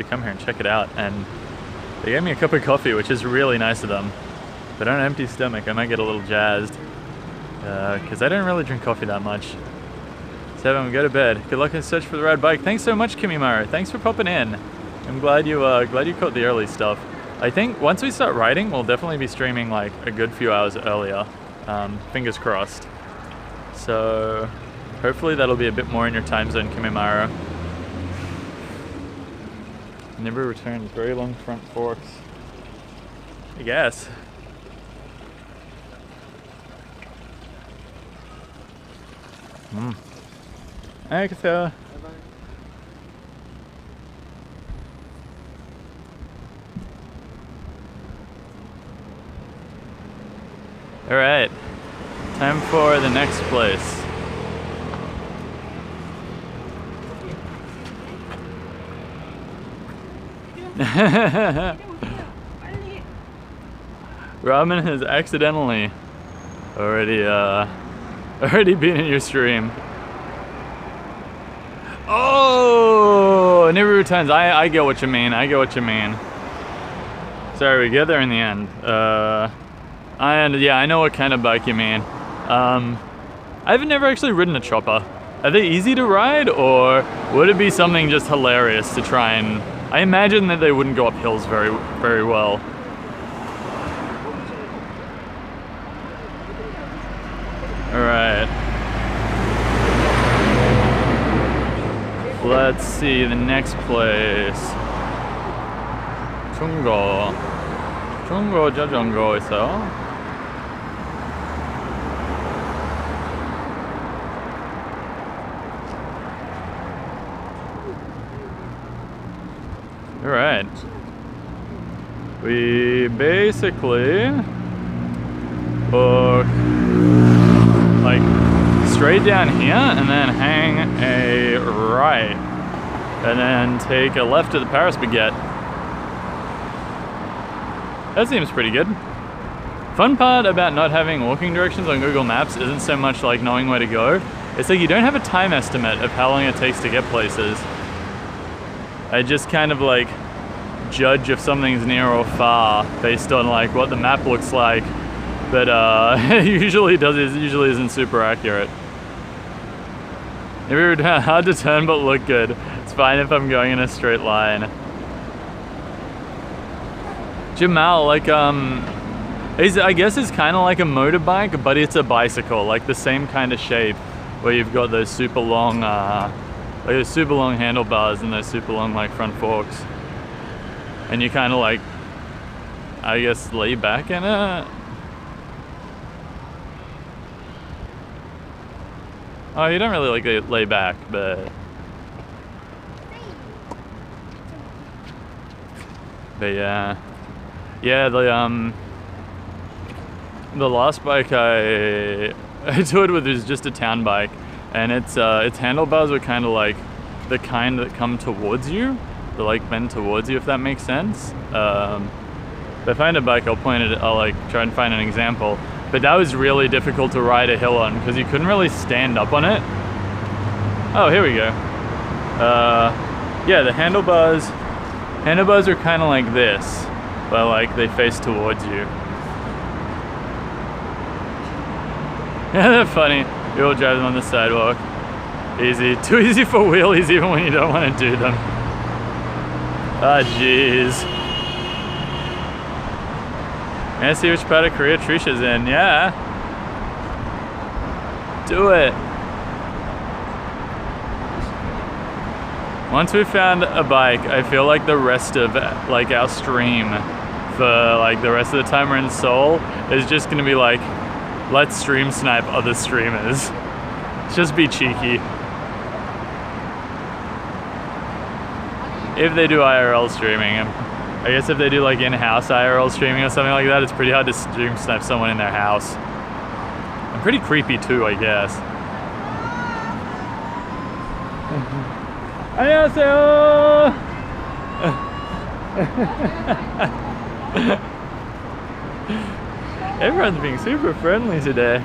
come here and check it out. And they gave me a cup of coffee, which is really nice of them. But on an empty stomach, I might get a little jazzed, because I don't really drink coffee that much. 7, go to bed. Good luck in search for the rad bike. Thanks so much, Kimimaro. Thanks for popping in. I'm glad you caught the early stuff. I think once we start riding, we'll definitely be streaming like a good few hours earlier. Fingers crossed. So hopefully that'll be a bit more in your time zone, Kimimaro. Never returns. Very long front forks. I guess. Hi, Katha. All right, time for the next place. Robin has accidentally already been in your stream. Oh, Nibiru times. I get what you mean. I get what you mean. Sorry, we get there in the end. Yeah, I know what kind of bike you mean. I've never actually ridden a chopper. Are they easy to ride, or would it be something just hilarious to try and I imagine that they wouldn't go up hills very, very well. Alright. Let's see the next place. 중고. 중고 자전거 있어요. Alright. We basically book like straight down here and then hang a right and then take a left to the Paris Baguette. That seems pretty good. Fun part about not having walking directions on Google Maps isn't so much like knowing where to go. It's like you don't have a time estimate of how long it takes to get places. I just kind of like judge if something's near or far based on like what the map looks like, but it usually isn't super accurate. Maybe it's hard to turn but look good. It's fine if I'm going in a straight line. Jamal, like I guess it's kind of like a motorbike, but it's a bicycle, like the same kind of shape, where you've got those super long handlebars and those super long like front forks, and you kind of like, I guess, lay back in it. Oh, you don't really like lay back, but yeah, the last bike I toured with was just a town bike, and its handlebars were kind of like the kind that come towards you. They're like bend towards you, if that makes sense. If I find a bike, I'll like try and find an example. But that was really difficult to ride a hill on because you couldn't really stand up on it. Oh, here we go. Yeah, the handlebars are kind of like this, but like they face towards you. Yeah, they're funny. You're all driving on the sidewalk. Easy. Too easy for wheelies even when you don't want to do them. Ah, jeez. Gonna see which part of Korea Trisha's in. Yeah. Do it. Once we found a bike, I feel like the rest of like our stream for like the rest of the time we're in Seoul is just gonna be like, let's stream snipe other streamers. Just be cheeky. If they do IRL streaming, I guess if they do like in-house IRL streaming or something like that, it's pretty hard to stream snipe someone in their house. And pretty creepy too, I guess. 안녕하세요. Everyone's being super friendly today.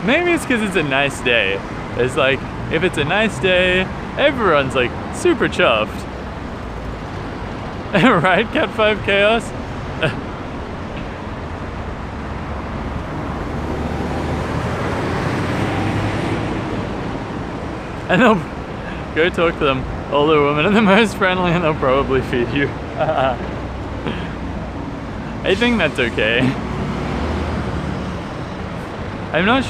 Maybe it's because it's a nice day. It's like, if it's a nice day, everyone's like super chuffed. Right, Cat 5 Chaos? And they'll go talk to them. Older women are the most friendly and they'll probably feed you. I think that's okay. I'm not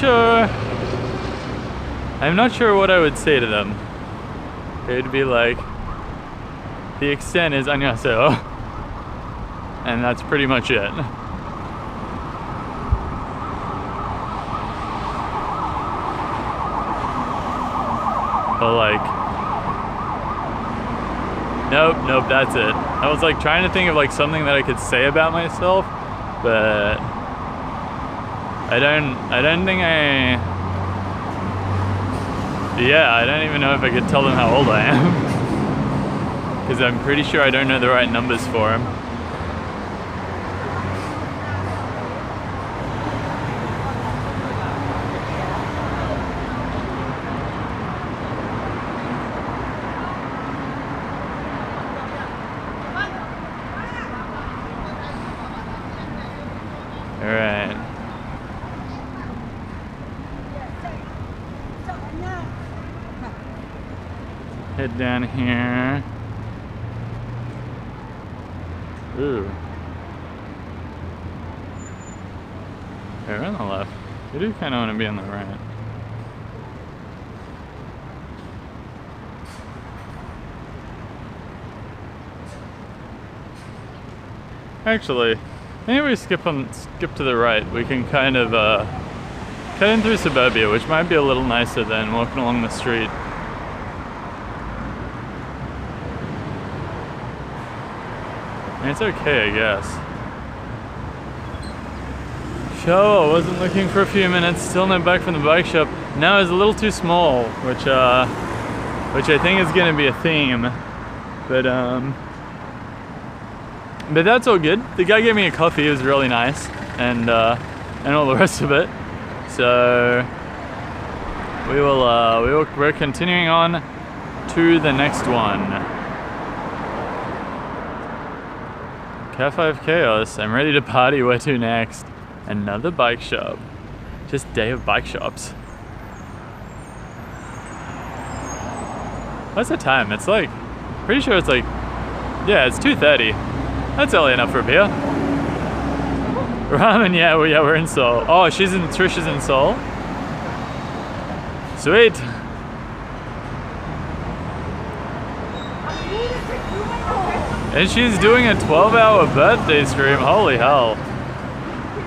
sure what I would say to them. It'd be like, the extent is 안녕하세요. And that's pretty much it. But like, nope, that's it. I was like trying to think of like something that I could say about myself, but I don't even know if I could tell them how old I am. Because I'm pretty sure I don't know the right numbers for them. Head down here. Ooh. Okay, we're on the left. We do kind of want to be on the right. Actually, maybe we skip to the right. We can kind of cut in through suburbia, which might be a little nicer than walking along the street. I mean, it's okay, I guess. So, I wasn't looking for a few minutes, still no bike from the bike shop. Now it's a little too small, which I think is gonna be a theme. But that's all good. The guy gave me a coffee, it was really nice, and all the rest of it. So we're continuing on to the next one. Cat 5 Chaos, I'm ready to party, where to next? Another bike shop. Just day of bike shops. What's the time? It's like, pretty sure it's like, yeah, it's 2:30. That's early enough for a beer. Ramen, yeah, we're in Seoul. Oh, Trish is in Seoul? Sweet. And she's doing a 12-hour birthday stream, holy hell.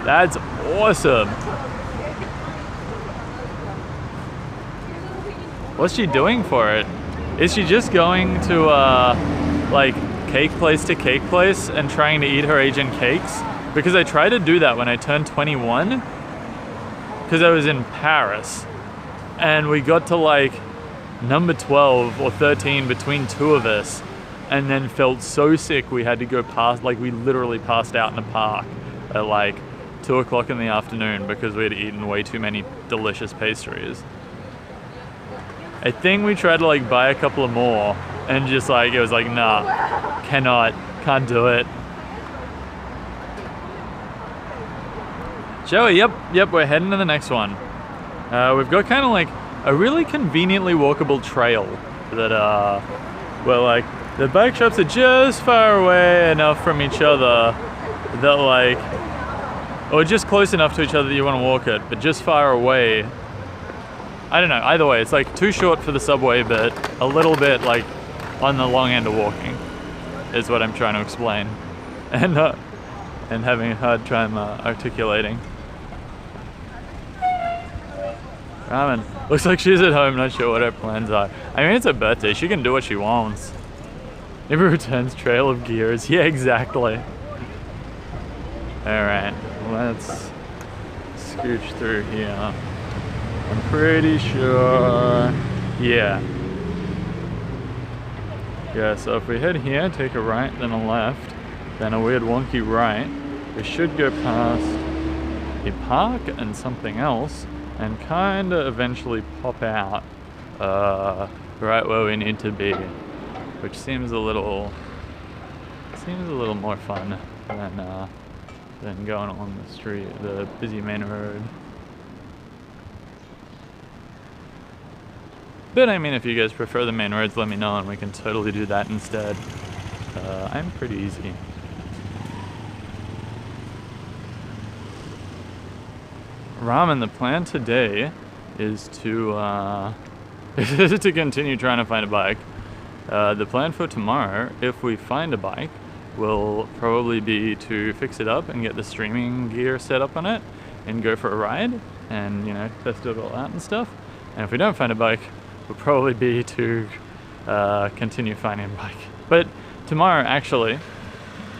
That's awesome. What's she doing for it? Is she just going to like cake place to cake place and trying to eat her Asian cakes? Because I tried to do that when I turned 21, because I was in Paris, and we got to like number 12 or 13 between two of us, and then felt so sick we had to go past, like we literally passed out in a park at like 2 o'clock in the afternoon because we had eaten way too many delicious pastries. I think we tried to like buy a couple of more, and just like, it was like, nah, can't do it. Joey, yep, we're heading to the next one. We've got kind of like a really conveniently walkable trail that, where like, the bike shops are just far away enough from each other that like, or just close enough to each other that you want to walk it, but just far away. I don't know, either way, it's like too short for the subway, but a little bit like on the long end of walking is what I'm trying to explain, and having a hard time articulating. Ramen, looks like she's at home, not sure what her plans are. I mean, it's her birthday, she can do what she wants. Never returns trail of gears, yeah, exactly. Alright, let's scooch through here. I'm pretty sure, yeah, so if we head here, take a right, then a left, then a weird wonky right, we should go past a park and something else, and kinda eventually pop out right where we need to be, which seems a little more fun than going along the street, the busy main road. But I mean, if you guys prefer the main roads, let me know and we can totally do that instead. I'm pretty easy. Ramen, the plan today is to to continue trying to find a bike. The plan for tomorrow, if we find a bike, will probably be to fix it up and get the streaming gear set up on it and go for a ride and, you know, test it all out and stuff. And if we don't find a bike, will probably be to continue finding a bike. But tomorrow, actually,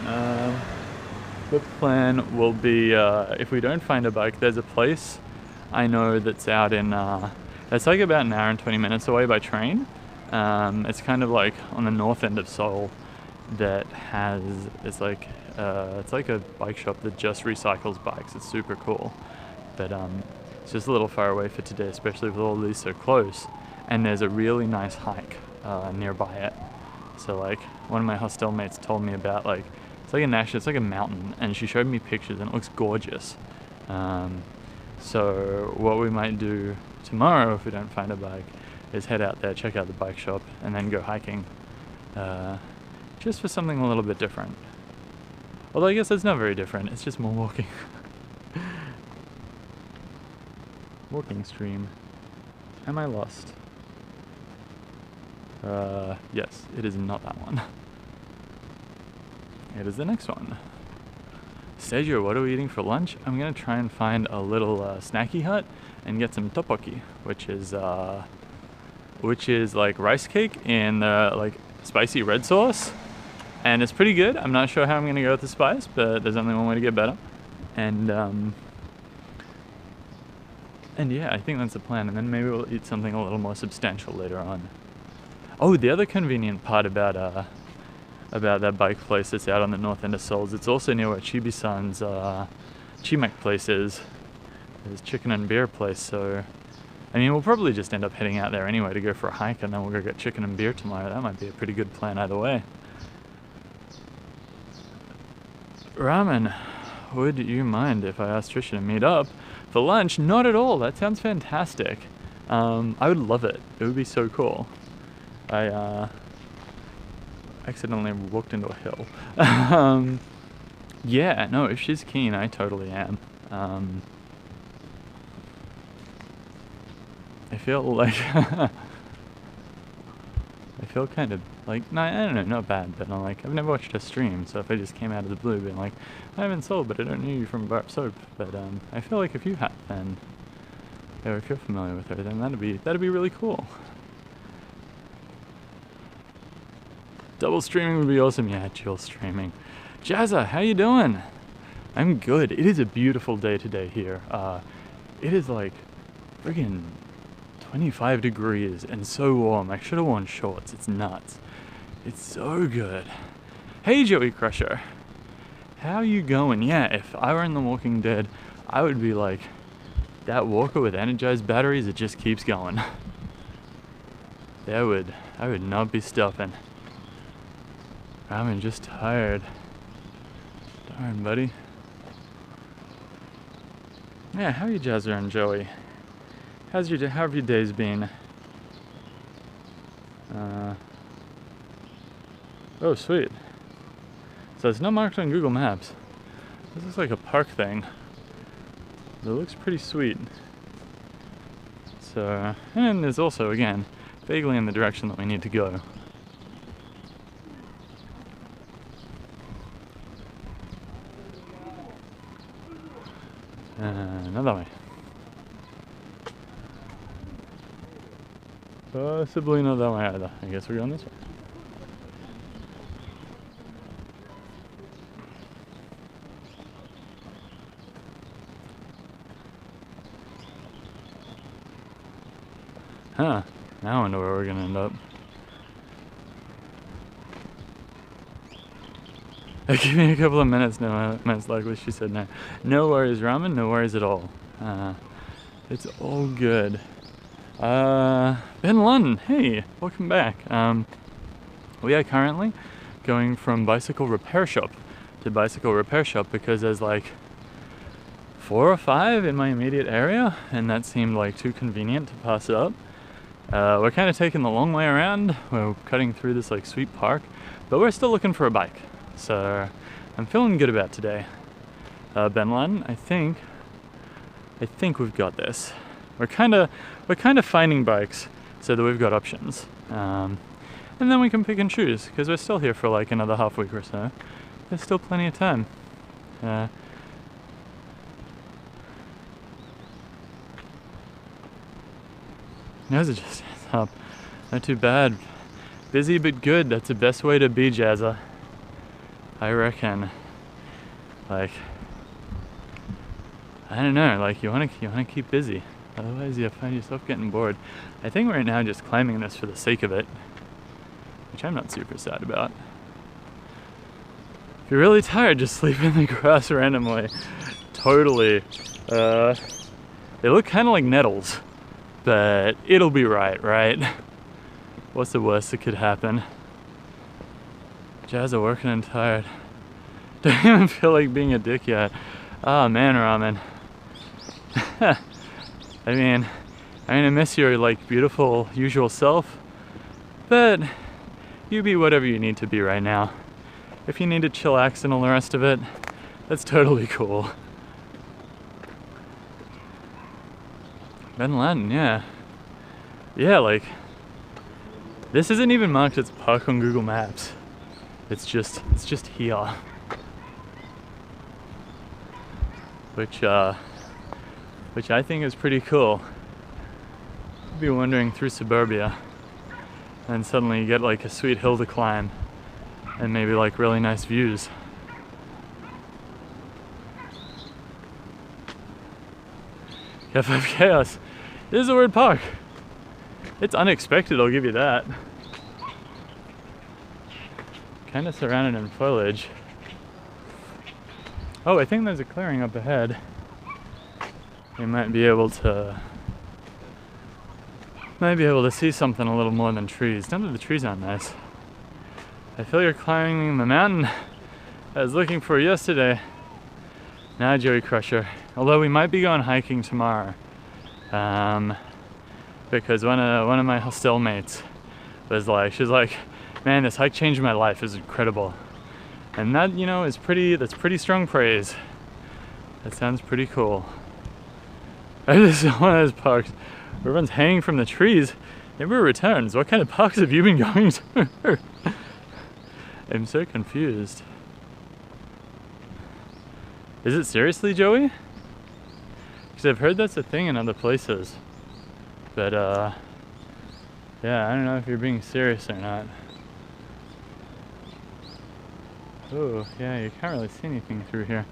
the plan will be, if we don't find a bike, there's a place I know that's out in, it's like about an hour and 20 minutes away by train. It's kind of like on the north end of Seoul that has, it's like a bike shop that just recycles bikes. It's super cool. But it's just a little far away for today, especially with all these so close. And there's a really nice hike nearby it. So like, one of my hostel mates told me about, like, it's like a mountain, and she showed me pictures and it looks gorgeous. So what we might do tomorrow if we don't find a bike is head out there, check out the bike shop, and then go hiking. Just for something a little bit different. Although I guess it's not very different, it's just more walking. Walking stream. Am I lost? Yes, it is not that one. It is the next one. Sergio, what are we eating for lunch? I'm gonna try and find a little snacky hut and get some tteokbokki, which is like rice cake in like spicy red sauce, and it's pretty good. I'm not sure how I'm gonna go with the spice, but there's only one way to get better. And yeah, I think that's the plan, and then maybe we'll eat something a little more substantial later on. Oh, the other convenient part about that bike place that's out on the north end of Seoul is it's also near where Chibi-san's Chimek place is. There's chicken and beer place, so I mean we'll probably just end up heading out there anyway to go for a hike, and then we'll go get chicken and beer tomorrow. That might be a pretty good plan either way. Ramen, would you mind if I asked Trisha to meet up for lunch? Not at all. That sounds fantastic. I would love it. It would be so cool. I accidentally walked into a hill. Yeah, no, if she's keen, I totally am. I feel like I feel kind of like, no, I don't know, not bad, but I'm like, I've never watched her stream, so if I just came out of the blue being like, I'm in Seoul, but I don't know you from Bar Soap, but I feel like if you have, then, or if you're familiar with her, then that'd be really cool. Double streaming would be awesome. Yeah, dual streaming. Jazza, how you doing? I'm good. It is a beautiful day today here. It is like friggin' 25 degrees and so warm. I should have worn shorts. It's nuts. It's so good. Hey, Joey Crusher. How you going? Yeah, if I were in The Walking Dead, I would be like that walker with energized batteries that just keeps going. I would not be stopping. I'm just tired. Darn, buddy. Yeah, how are you, Jazzer and Joey? How have your days been? Oh, sweet. So it's not marked on Google Maps. This looks like a park thing. It looks pretty sweet. So, and there's also, again, vaguely in the direction that we need to go. Another way. Possibly not that way either. I guess we're going this way. Huh. Now I wonder where we're gonna end up. Give me a couple of minutes, no, most likely, she said no. No worries, Ramen, no worries at all. It's all good. Ben Lund, hey, welcome back. We are currently going from bicycle repair shop to bicycle repair shop because there's like 4 or 5 in my immediate area, and that seemed like too convenient to pass up. We're kind of taking the long way around. We're cutting through this like sweet park, but we're still looking for a bike. So I'm feeling good about today. Ben Lund, I think we've got this. We're kind of finding bikes so that we've got options, and then we can pick and choose because we're still here for like another half week or so. There's still plenty of time. Nose just stands up. Not too bad. Busy but good. That's the best way to be, Jazza. I reckon. Like, I don't know. Like you wanna keep busy. Otherwise, you find yourself getting bored. I think right now, just claiming this for the sake of it, which I'm not super sad about. If you're really tired, just sleep in the grass randomly. Totally. They look kind of like nettles, but it'll be right? What's the worst that could happen? Jazz are working and tired. Don't even feel like being a dick yet. Oh man, Ramen. I mean, I mean, I miss your like beautiful usual self, but you be whatever you need to be right now. If you need to chillax and all the rest of it, that's totally cool. Ben Laden, yeah. Yeah, like, this isn't even marked as park on Google Maps. It's just here. Which I think is pretty cool. You'd be wandering through suburbia, and suddenly you get like a sweet hill to climb, and maybe like really nice views. F5 Chaos. This is a weird park. It's unexpected, I'll give you that. Kind of surrounded in foliage. Oh, I think there's a clearing up ahead. You might be able to see something a little more than trees. None of the trees aren't nice. I feel you're climbing the mountain I was looking for yesterday. Nah, Joey Crusher. Although we might be going hiking tomorrow. Because one of my hostel mates was like, she's like, man, this hike changed my life. It's incredible. And that, you know, that's pretty strong praise. That sounds pretty cool. This is one of those parks where everyone's hanging from the trees, never returns. What kind of parks have you been going to? I'm so confused. Is it seriously, Joey? Because I've heard that's a thing in other places. But, yeah, I don't know if you're being serious or not. Oh, yeah, you can't really see anything through here.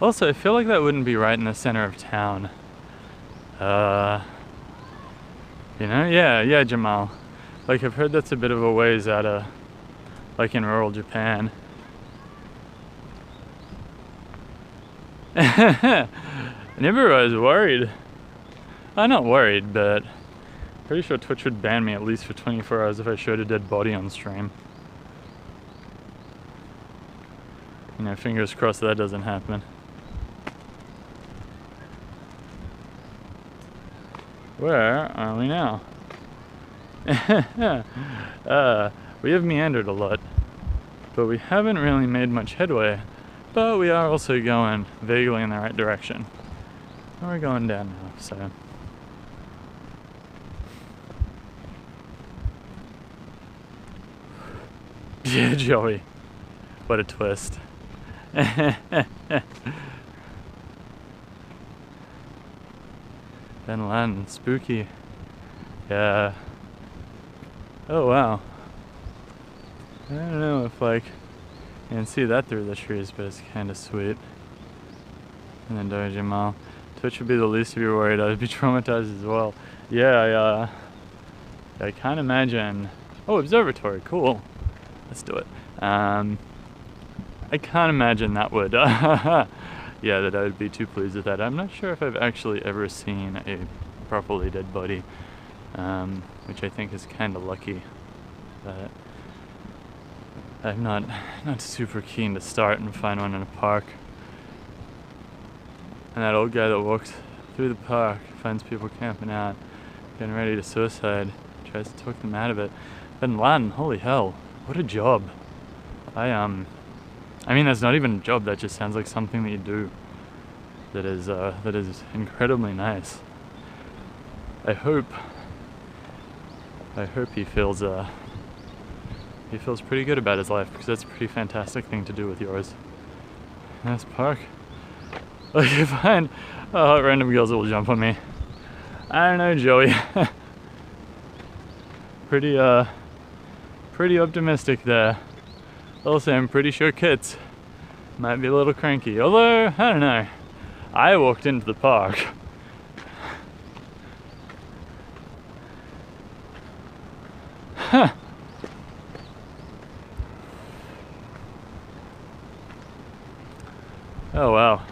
Also, I feel like that wouldn't be right in the center of town. You know? Yeah, Jamal. Like, I've heard that's a bit of a ways out of, like in rural Japan. Never was worried. I'm not worried, but pretty sure Twitch would ban me at least for 24 hours if I showed a dead body on stream. You know, fingers crossed that doesn't happen. Where are we now? We have meandered a lot, but we haven't really made much headway. But we are also going vaguely in the right direction. And we're going down now, so. Yeah, Joey. What a twist. Ben Laden, spooky. Yeah. Oh wow. I don't know if like you can see that through the trees, but it's kind of sweet. And then Doja Jamal. Twitch would be the least of your worried. I'd be traumatized as well. Yeah, I can't imagine. Oh, observatory, cool. Let's do it. I can't imagine that would. Yeah, that I would be too pleased with that. I'm not sure if I've actually ever seen a properly dead body, which I think is kind of lucky. But I'm not super keen to start and find one in a park. And that old guy that walks through the park finds people camping out, getting ready to suicide, tries to talk them out of it. Ben Laden, holy hell, what a job. I mean, that's not even a job, that just sounds like something that you do. That is incredibly nice. I hope he feels pretty good about his life, because that's a pretty fantastic thing to do with yours. Nice park. Like, you find random girls that will jump on me. I don't know, Joey. Pretty optimistic there. Also, I'm pretty sure kids might be a little cranky. Although, I don't know. I walked into the park. Huh. Oh wow.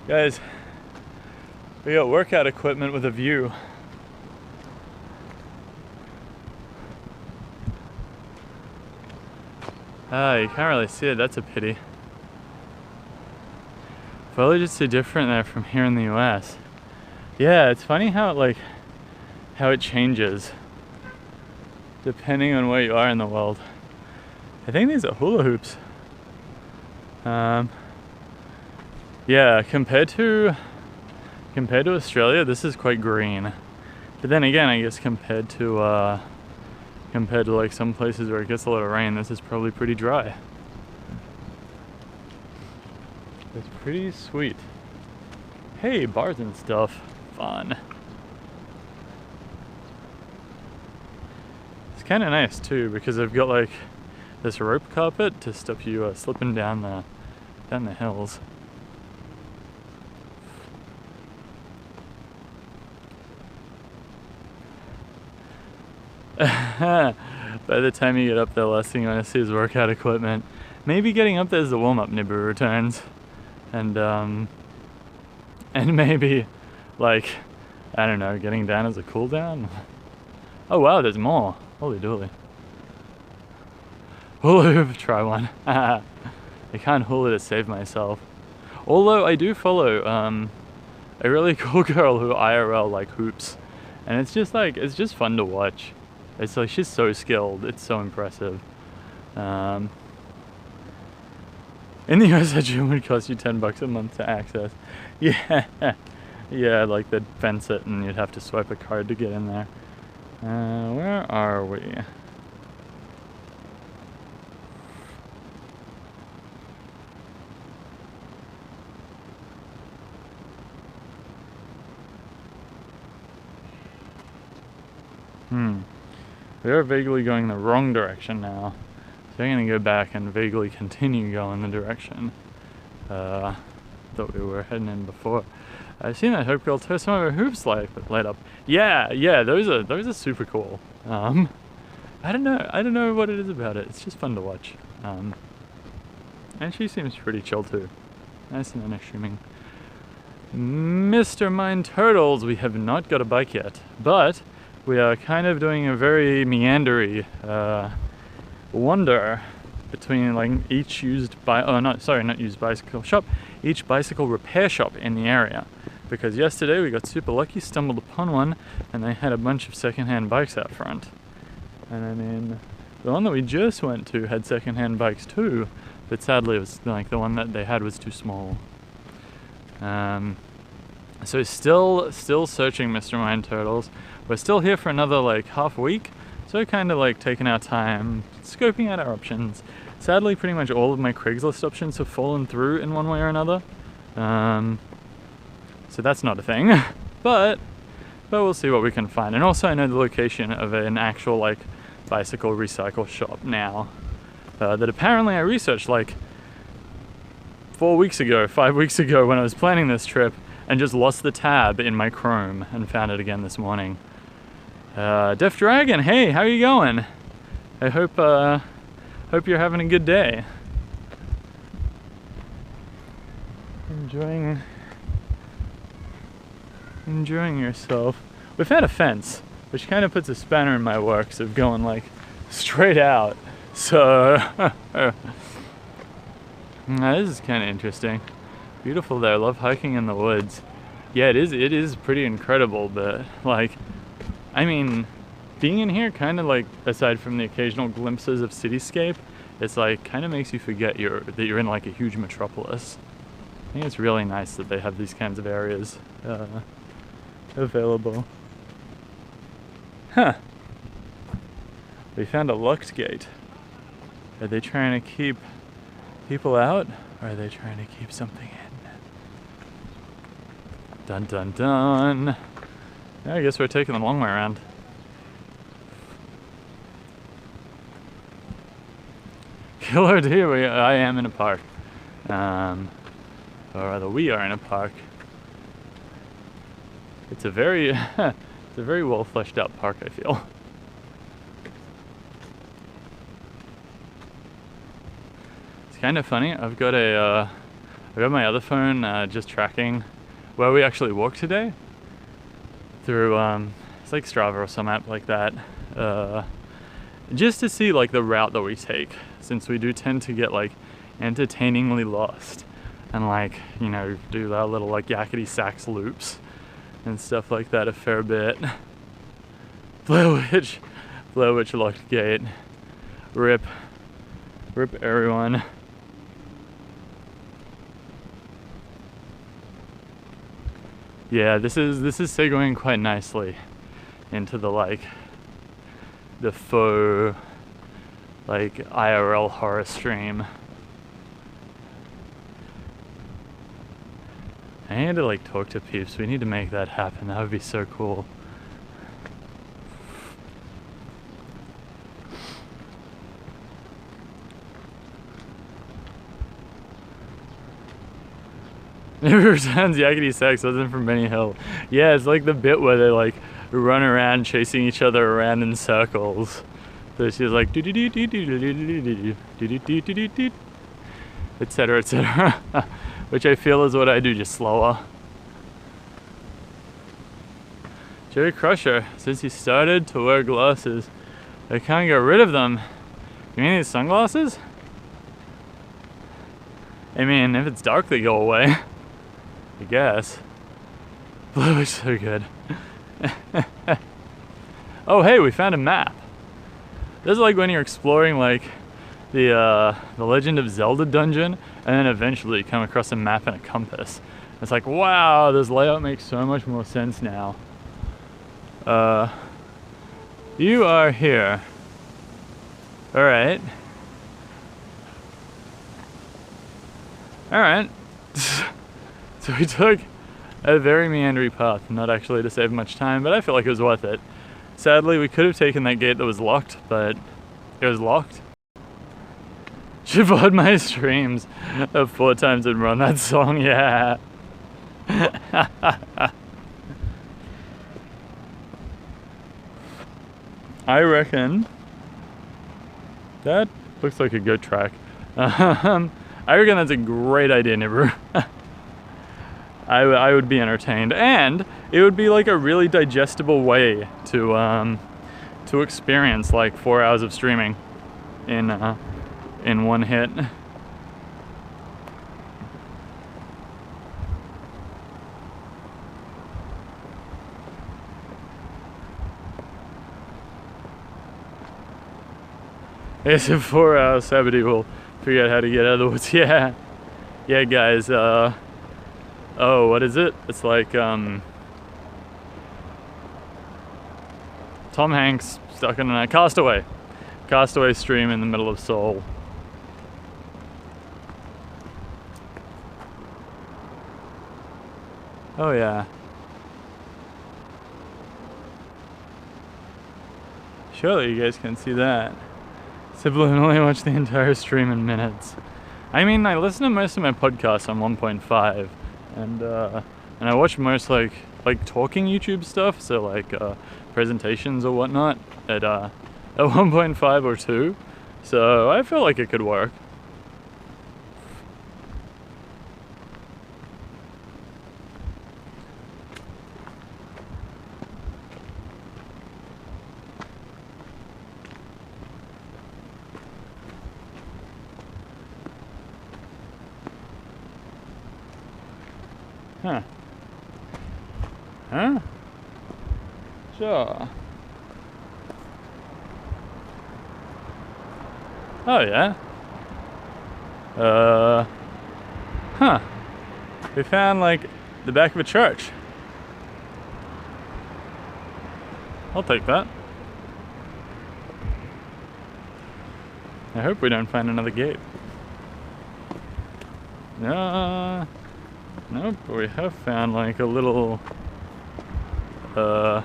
Guys, we got workout equipment with a view. You can't really see it, that's a pity. Foliages are different there from here in the US. Yeah, it's funny how it changes depending on where you are in the world. I think these are hula hoops. Yeah, compared to Australia, this is quite green. But then again, I guess compared to like some places where it gets a lot of rain, this is probably pretty dry. It's pretty sweet. Hey, bars and stuff. Fun. It's kind of nice too because they've got like this rope carpet to stop you slipping down the hills. By the time you get up there, last thing you want to see is workout equipment. Maybe getting up there is the warm-up Nibiru returns. And maybe, like, I don't know, getting down as a cool down. Oh wow, there's more. Holy dooly. Hula hoop, try one. I can't hula to save myself. Although I do follow a really cool girl who IRL like hoops. And it's just fun to watch. It's like, she's so skilled, it's so impressive. In the US, a gym would cost you $10 a month to access. Yeah, yeah, like they'd fence it and you'd have to swipe a card to get in there. Where are we? We are vaguely going the wrong direction now. So I'm gonna go back and vaguely continue going the direction that we were heading in before. I've seen that Hope Girl tear some of her hoops light up. Yeah, those are super cool. I don't know what it is about it. It's just fun to watch. And she seems pretty chill too. Nice and unassuming. Mr. Mine Turtles, we have not got a bike yet, but we are kind of doing a very meandery wander between like each each bicycle repair shop in the area. Because yesterday we got super lucky, stumbled upon one, and they had a bunch of secondhand bikes out front. And I mean, the one that we just went to had secondhand bikes too, but sadly it was like the one that they had was too small. So still searching Mr. Mine Turtles. We're still here for another like half a week, so kind of like taking our time, scoping out our options. Sadly, pretty much all of my Craigslist options have fallen through in one way or another. So that's not a thing, but we'll see what we can find. And also I know the location of an actual like bicycle recycle shop now, that apparently I researched like 5 weeks ago when I was planning this trip, and just lost the tab in my Chrome and found it again this morning. Def Dragon, hey, how you going? I hope you're having a good day. Enjoying yourself. We found a fence, which kind of puts a spanner in my works of going like straight out. So this is kind of interesting. Beautiful there. Love hiking in the woods. Yeah, it is pretty incredible, but like, I mean, being in here kind of like, aside from the occasional glimpses of cityscape, it's like kind of makes you forget that you're in like a huge metropolis. I think it's really nice that they have these kinds of areas available. Huh. We found a locked gate. Are they trying to keep people out, or are they trying to keep something in? Dun dun dun. Yeah, I guess we're taking the long way around. Killer deer, I am in a park. Or rather, we are in a park. It's a very, it's a very well fleshed out park, I feel. It's kind of funny. I've got my other phone just tracking where we actually walked today through it's like Strava or some app like that, just to see like the route that we take. since we do tend to get like entertainingly lost and like, you know, do our little like yakety sax loops and stuff like that a fair bit. Blair Witch locked gate. Rip everyone. Yeah, this is segueing quite nicely into the like the faux like IRL horror stream. I need to like talk to peeps. We need to make that happen. That would be so cool. Never returns yakety sax wasn't from Benny Hill. Yeah, it's like the bit where they like run around chasing each other around in circles. So she's like etc, etc. Which I feel is what I do, just slower. Jerry Crusher, since he started to wear glasses, I can't get rid of them. You mean these sunglasses? I mean, if it's dark they go away. I guess. Blue is so good. Oh hey, we found a map. This is like when you're exploring like the Legend of Zelda dungeon, and then eventually you come across a map and a compass. It's like, wow, this layout makes so much more sense now. You are here. Alright. Alright. So we took a very meandering path, not actually to save much time, but I feel like it was worth it. Sadly, we could have taken that gate that was locked, but it was locked. Should VOD my streams of 4 times and run that song, yeah. I reckon that looks like a good track. I reckon that's a great idea, Nibiru. I would be entertained, and it would be like a really digestible way to experience like 4 hours of streaming in one hit. It's a 4-hour Sabbaty will figure out how to get out of the woods. Yeah, yeah, guys. Oh, what is it? It's like Tom Hanks stuck in a Castaway stream in the middle of Seoul. Oh yeah. Surely you guys can see that. Subliminally watch the entire stream in minutes. I mean, I listen to most of my podcasts on 1.5, and I watch most like talking YouTube stuff, so like presentations or whatnot at 1.5 or 2. So I feel like it could work. Huh. Huh? Sure. Oh yeah. Huh. We found like the back of a church. I'll take that. I hope we don't find another gate. Nope, but we have found like a little, I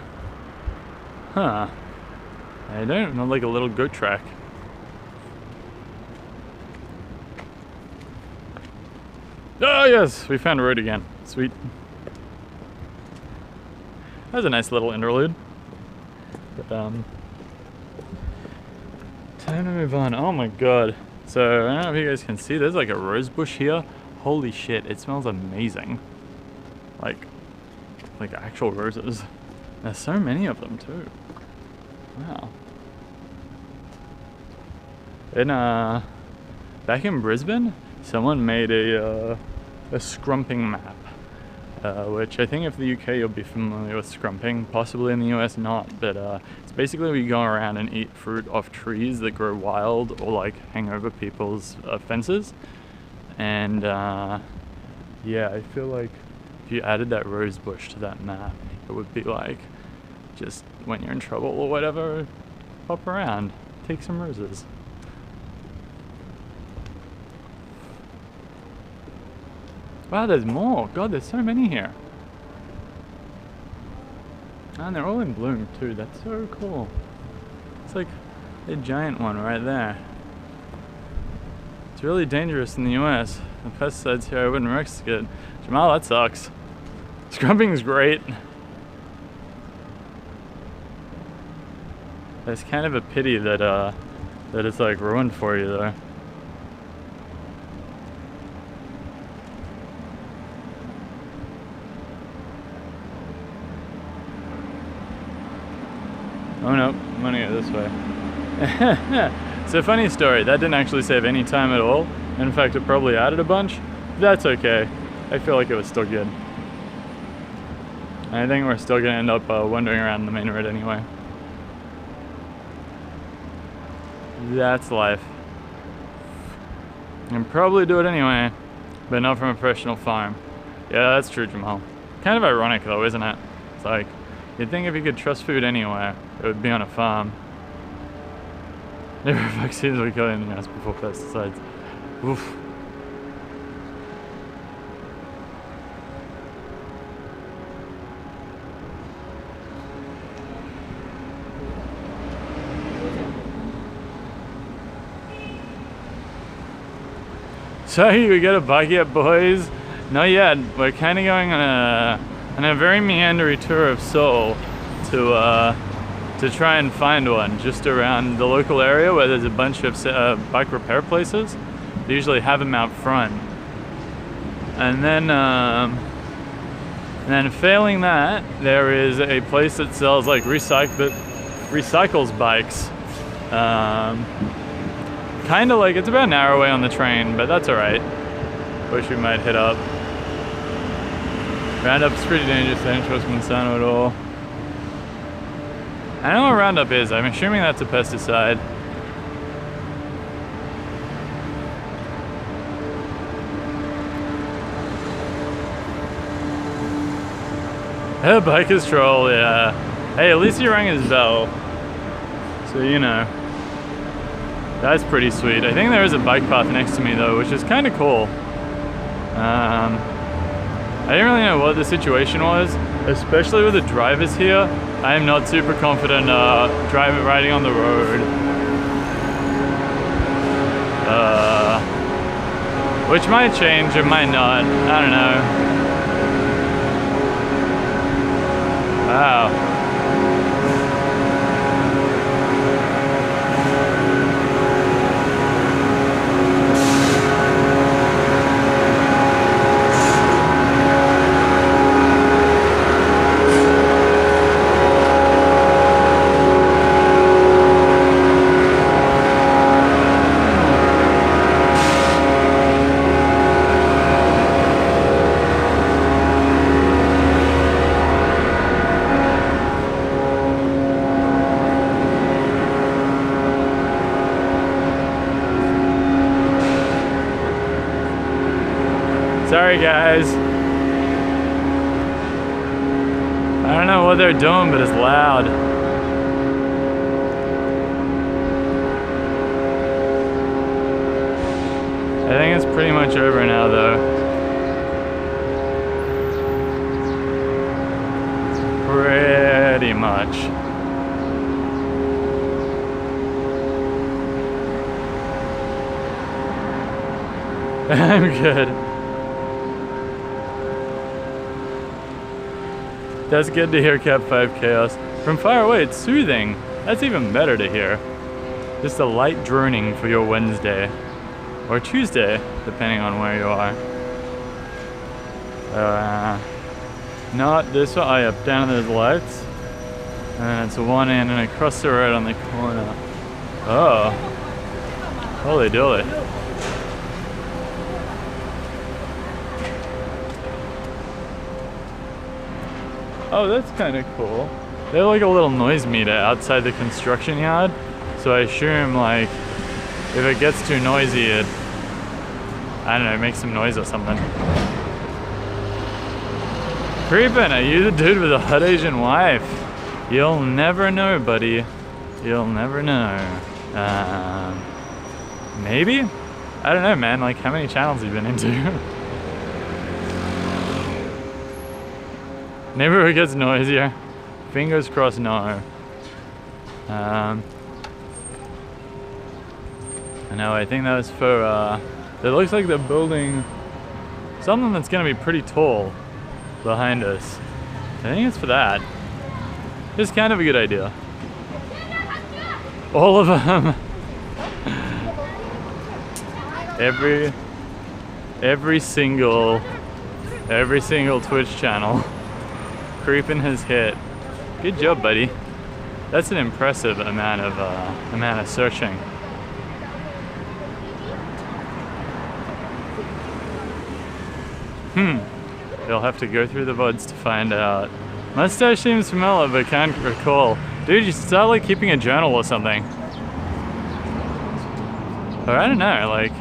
don't know, like a little goat track. Oh yes, we found a road again. Sweet. That was a nice little interlude. But, time to move on. Oh my god. So, I don't know if you guys can see, there's like a rose bush here. Holy shit, it smells amazing. Like actual roses. There's so many of them too. Wow. In back in Brisbane, someone made a scrumping map, which I think if the UK you'll be familiar with scrumping, possibly in the US not, but it's basically we go around and eat fruit off trees that grow wild or like hang over people's fences. And yeah, I feel like if you added that rose bush to that map, it would be like, just when you're in trouble or whatever, pop around, take some roses. Wow, there's more. God, there's so many here. And they're all in bloom too. That's so cool. It's like a giant one right there. It's really dangerous in the US. The pesticides here, I wouldn't risk it. Jamal, that sucks. Scrumping's great. It's kind of a pity that it's like ruined for you though. Oh no, I'm gonna go this way. It's a funny story. That didn't actually save any time at all. In fact, it probably added a bunch. That's okay. I feel like it was still good. And I think we're still gonna end up wandering around the main road anyway. That's life. And probably do it anyway, but not from a professional farm. Yeah, that's true, Jamal. Kind of ironic though, isn't it? It's like, you'd think if you could trust food anywhere, it would be on a farm. Never vaccines were killing the US before pesticides. Oof. So we got a bike yet, boys? Not yet. We're kind of going on a very meandering tour of Seoul to try and find one just around the local area where there's a bunch of bike repair places. They usually have them out front. And then failing that, there is a place that sells like recycles bikes. Kind of like, it's about an hour away on the train, but that's alright. Wish we might hit up. Roundup's pretty dangerous, I don't trust Monsanto at all. I don't know what Roundup is, I'm assuming that's a pesticide. Oh, biker's troll, yeah. Hey, at least he rang his bell. So you know. That's pretty sweet. I think there is a bike path next to me though, which is kind of cool. I didn't really know what the situation was, especially with the drivers here. I am not super confident riding on the road. Which might change, it might not. I don't know. Wow. Sorry guys. I don't know what they're doing, but it's loud. I think it's pretty much over now though. Pretty much. I'm good. That's good to hear, Cap 5 Chaos. From far away, it's soothing. That's even better to hear. Just a light droning for your Wednesday. Or Tuesday, depending on where you are. Not this way. Oh, up down those lights. And then it's one in and across the road on the corner. Oh. Holy dooly. Oh, that's kind of cool. They have like a little noise meter outside the construction yard. So I assume like if it gets too noisy, it, I don't know, makes some noise or something. Creepin', are you the dude with a hot Asian wife? You'll never know, buddy. You'll never know. Maybe? I don't know, man. Like, how many channels have you been into? Neighborhood gets noisier. Fingers crossed, no. I know, I think that was for, it looks like they're building something that's gonna be pretty tall behind us. I think it's for that. It's kind of a good idea. All of them. Every single Twitch channel Creepin' has hit. Good job, buddy. That's an impressive amount of searching. You'll have to go through the VODs to find out. Mustache seems familiar, but can't recall. Dude, you should start like keeping a journal or something. Or I don't know, like,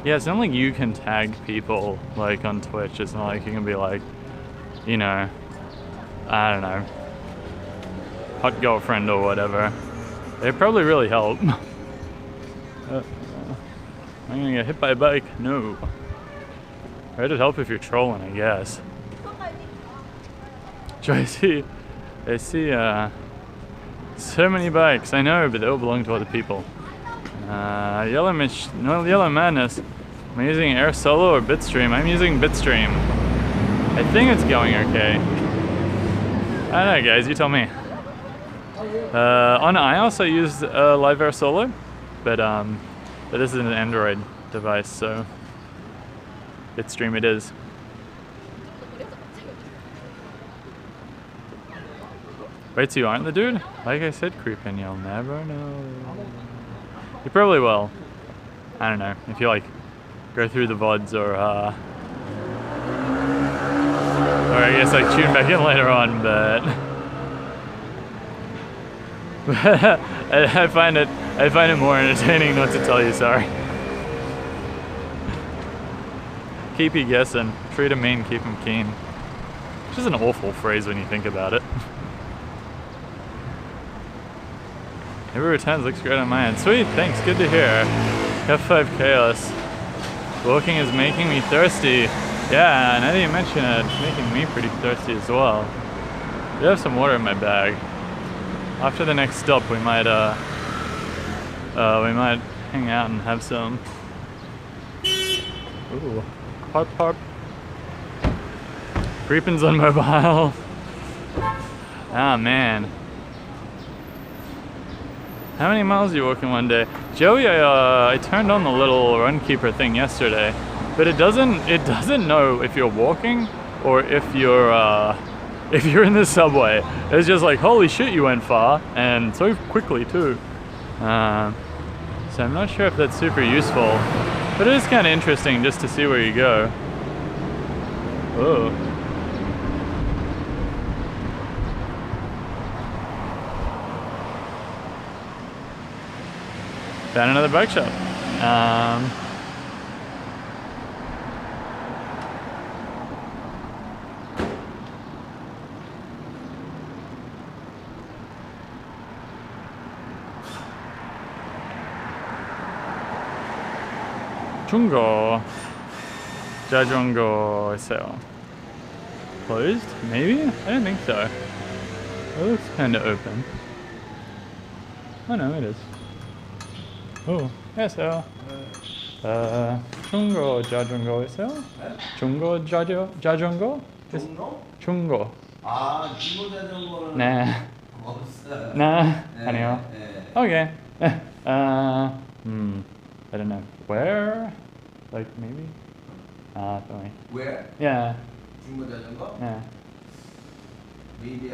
yeah, it's not like you can tag people like on Twitch. It's not like you can be like, you know, I don't know, hot girlfriend or whatever. They probably really help. I'm gonna get hit by a bike. No. It'd help if you're trolling, I guess. I see so many bikes. I know, but they all belong to other people. Yellow Madness. Am I using Air Solo or Bitstream? I'm using Bitstream. I think it's going okay. I don't know, guys. You tell me. On iOS, I used Live Air Solo, but this is an Android device, so Bitstream it is. Wait, so you aren't the dude? Like I said, Creepin', you'll never know. You probably will. I don't know, if you like go through the VODs or I guess like tune back in later on, but I find it more entertaining not to tell you sorry. Keep you guessing. Treat 'em mean, keep 'em keen. Which is an awful phrase when you think about it. Every returns looks great on my end. Sweet, thanks, good to hear. F5 Chaos. Walking is making me thirsty. Yeah, now that you mention it, it's making me pretty thirsty as well. I do have some water in my bag. After the next stop, we might hang out and have some. Ooh, pop. Creepin's on mobile. Ah, man. How many miles are you walking one day? Joey, I turned on the little Runkeeper thing yesterday, but it doesn't know if you're walking or if you're in the subway. It's just like, holy shit, you went far, and so quickly too. So I'm not sure if that's super useful, but it is kind of interesting just to see where you go. Oh. Found another bike shop. 중고 자전거 sale. Closed? Maybe? I don't think so. It looks kind of open. Oh no, it is. Oh, 있어요. 중고 자전거 있어요? 중고 자전거? 중고. 아, 중고 자전거는 네. 없어요. 네, 아니요. Okay. I don't know. Where? Like maybe? Sorry. Where? Yeah. 중고 자전거? Yeah. maybe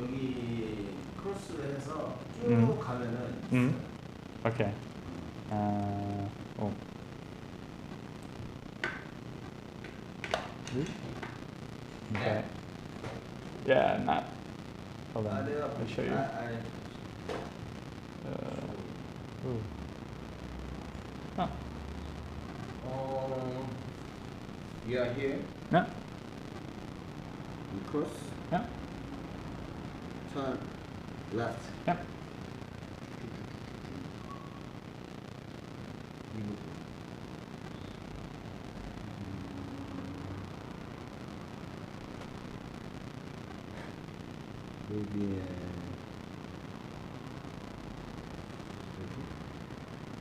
여기 크로스로 해서 쭉 가면은 Okay. Oh. Okay. Yeah, not. Hold on. I'll show you. Ooh. Oh. You are here. No. You cross. No. Turn left. No. Maybe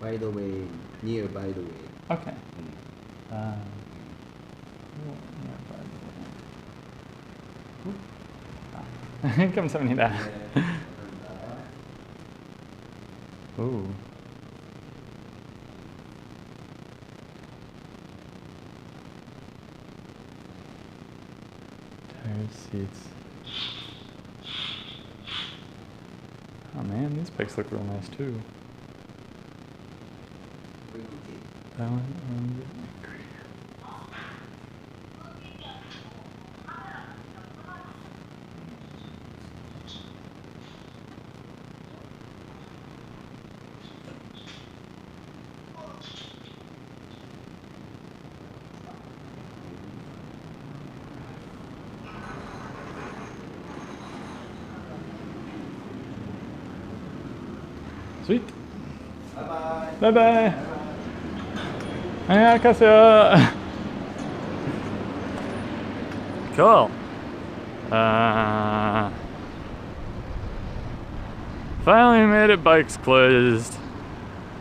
by the way, near by the way. Okay. 감사합니다. Ooh. Tire seats. Oh man, these pics look real nice too. That one, Sweet. Bye bye. Bye bye. 안녕히 가세요. Cool. Finally made it. Bike's closed.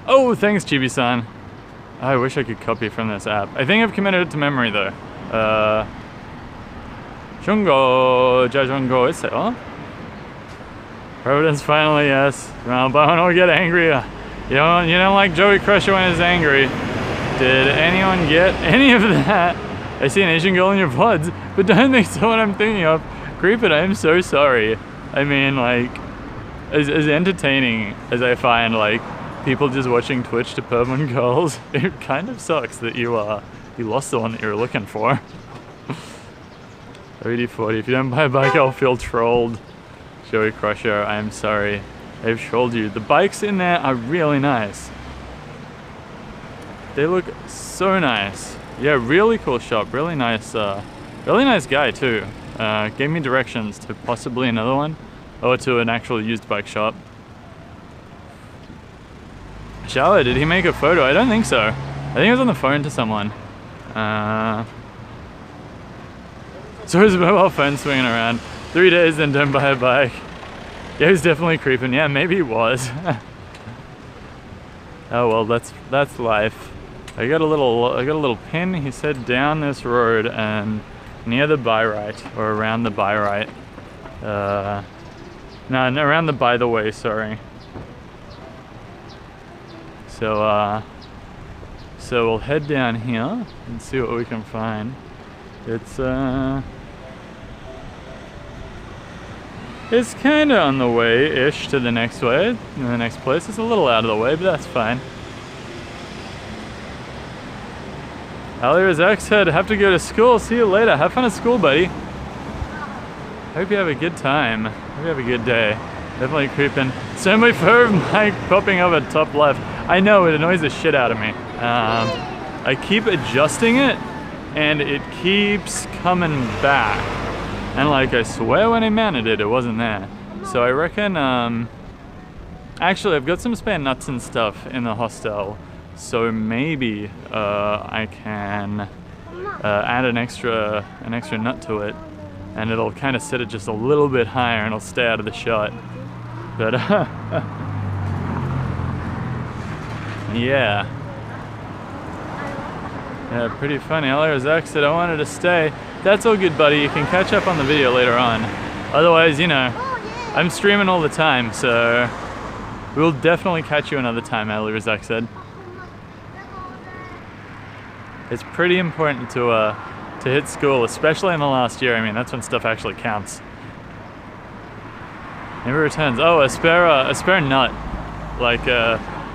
Oh, thanks, Chibi-san. I wish I could copy from this app. I think I've committed it to memory though. 중고 자전거 있어요? Providence finally, yes. Well, but don't get angry. You don't like Joey Crusher when he's angry. Did anyone get any of that? I see an Asian girl in your pods, but don't think so what I'm thinking of. Creep it, I am so sorry. I mean, like, as entertaining as I find, like, people just watching Twitch to permanent girls, it kind of sucks that you lost the one that you were looking for. 80-40, if you don't buy a bike, I'll feel trolled. Joey Crusher, I am sorry. I've trolled you. The bikes in there are really nice. They look so nice. Yeah, really cool shop. Really nice guy too. Gave me directions to possibly another one, or to an actual used bike shop. Shala, did he make a photo? I don't think so. I think he was on the phone to someone. So his mobile phone swinging around. 3 days, then don't buy a bike. Yeah, he's definitely creeping. Yeah, maybe he was. Oh well, that's life. I got a little pin. He said down this road and near the by right, or around the by right. No, around the by the way. Sorry. So we'll head down here and see what we can find. It's kind of on the way-ish to the next way, the next place. It's a little out of the way, but that's fine. Ali Razak said, have to go to school. See you later. Have fun at school, buddy. Hope you have a good time. Hope you have a good day. Definitely creeping. So my phone mic popping up at top left. I know, it annoys the shit out of me. I keep adjusting it, and it keeps coming back. And like, I swear when I mounted it, it wasn't there. So I reckon, actually I've got some spare nuts and stuff in the hostel. So maybe I can add an extra nut to it, and it'll kind of set it just a little bit higher and it'll stay out of the shot. But yeah. Yeah, pretty funny. Ali Razak said I wanted to stay. That's all good, buddy. You can catch up on the video later on. Otherwise, you know, I'm streaming all the time, so we'll definitely catch you another time, Ali Razak said. It's pretty important to hit school, especially in the last year. I mean, that's when stuff actually counts. Never returns. Oh, a spare nut. Like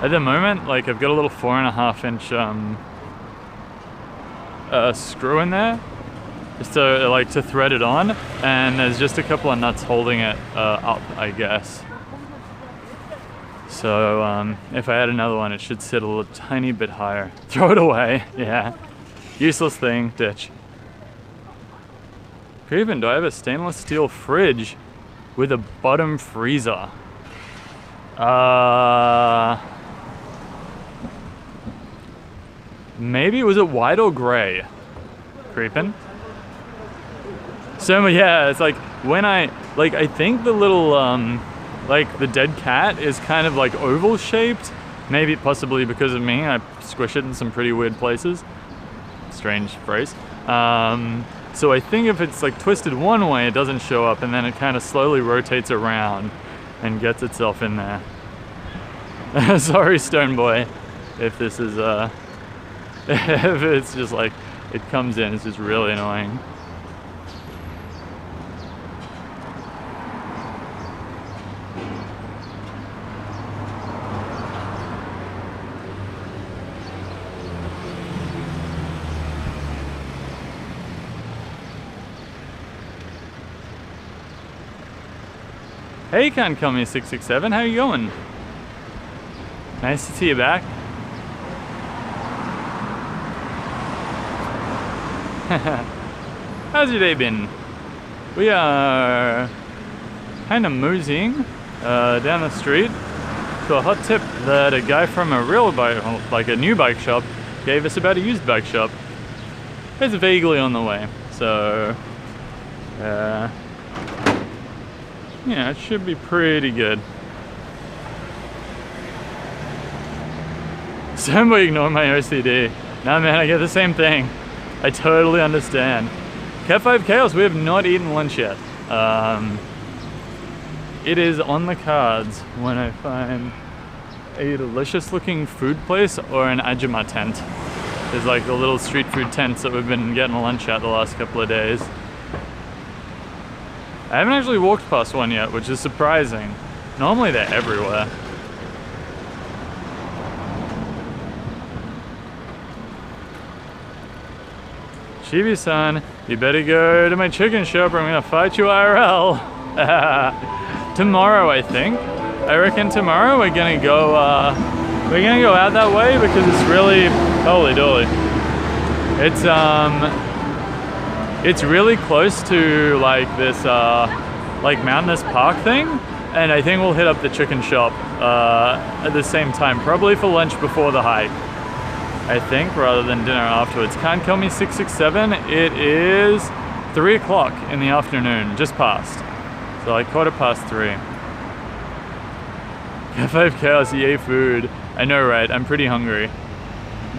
At the moment, like I've got a little 4.5-inch screw in there, just to thread it on, and there's just a couple of nuts holding it up, I guess. So if I add another one, it should sit a little tiny bit higher. Throw it away, yeah. Useless thing, ditch. Creepin', do I have a stainless steel fridge with a bottom freezer? Maybe, was it white or gray? Creepin'. So yeah, it's like when I think the little like the dead cat is kind of like oval shaped. Maybe possibly because of me, I squish it in some pretty weird places. Strange phrase. So I think if it's like twisted one way, it doesn't show up, and then it kind of slowly rotates around and gets itself in there. Sorry, Stone Boy, if this is if it's just like it comes in, it's just really annoying. Hey, you can't call me 667. How you going? Nice to see you back. How's your day been? We are kind of moseying down the street to a hot tip that a guy from a real bike, like a new bike shop, gave us about a used bike shop. It's vaguely on the way, so yeah, it should be pretty good. Somebody ignore my OCD. Nah, man, I get the same thing. I totally understand. Cat 5 Chaos, we have not eaten lunch yet. It is on the cards when I find a delicious looking food place or an ajima tent. There's like the little street food tents that we've been getting lunch at the last couple of days. I haven't actually walked past one yet, which is surprising. Normally they're everywhere. Chibi-san, you better go to my chicken shop or I'm gonna fight you IRL. Tomorrow, I think. I reckon tomorrow we're gonna go out that way because it's really, holy dolly. It's really close to like this like mountainous park thing, and I think we'll hit up the chicken shop at the same time, probably for lunch before the hike, I think, rather than dinner afterwards. Can't kill me 667. It is 3 o'clock in the afternoon, just past, so like 3:15. Cat5 Chaos, yay food. I know, right? I'm pretty hungry,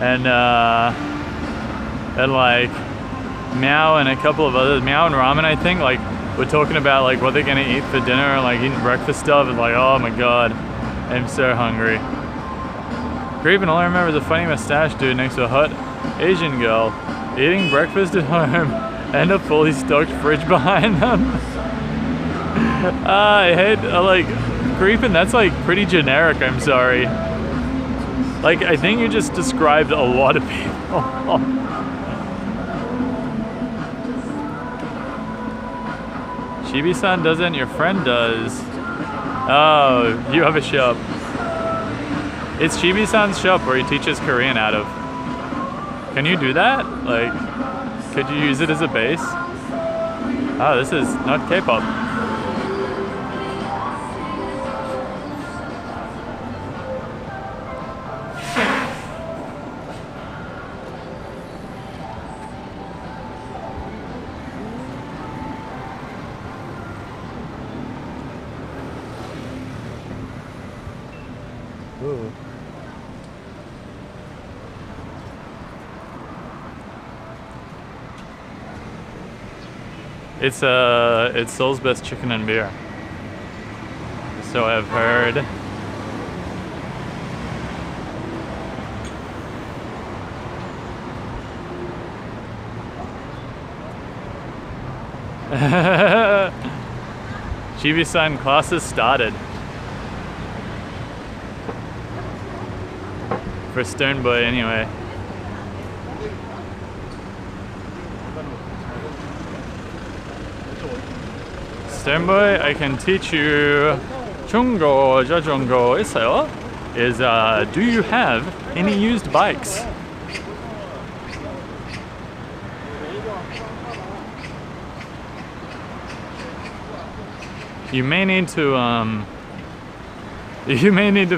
and like Meow and a couple of others, Meow and Ramen, I think, like we're talking about like what they're gonna eat for dinner and like eating breakfast stuff, and like, oh my god, I'm so hungry. Creepin', all I remember is a funny mustache dude next to a hot Asian girl eating breakfast at home and a fully stocked fridge behind them. I hate, like, Creepin', that's like pretty generic, I'm sorry. Like, I think you just described a lot of people. Chibi-san doesn't, your friend does. Oh, you have a shop. It's Chibi-san's shop where he teaches Korean out of. Can you do that? Like, could you use it as a base? Oh, this is not K-pop. Ooh. It's Seoul's best chicken and beer. So I've heard. Chibi-san, classes started. for Stone Boy anyway. Stone Boy, I can teach you 중고 자전거 있어요? Is do you have any used bikes? You may need to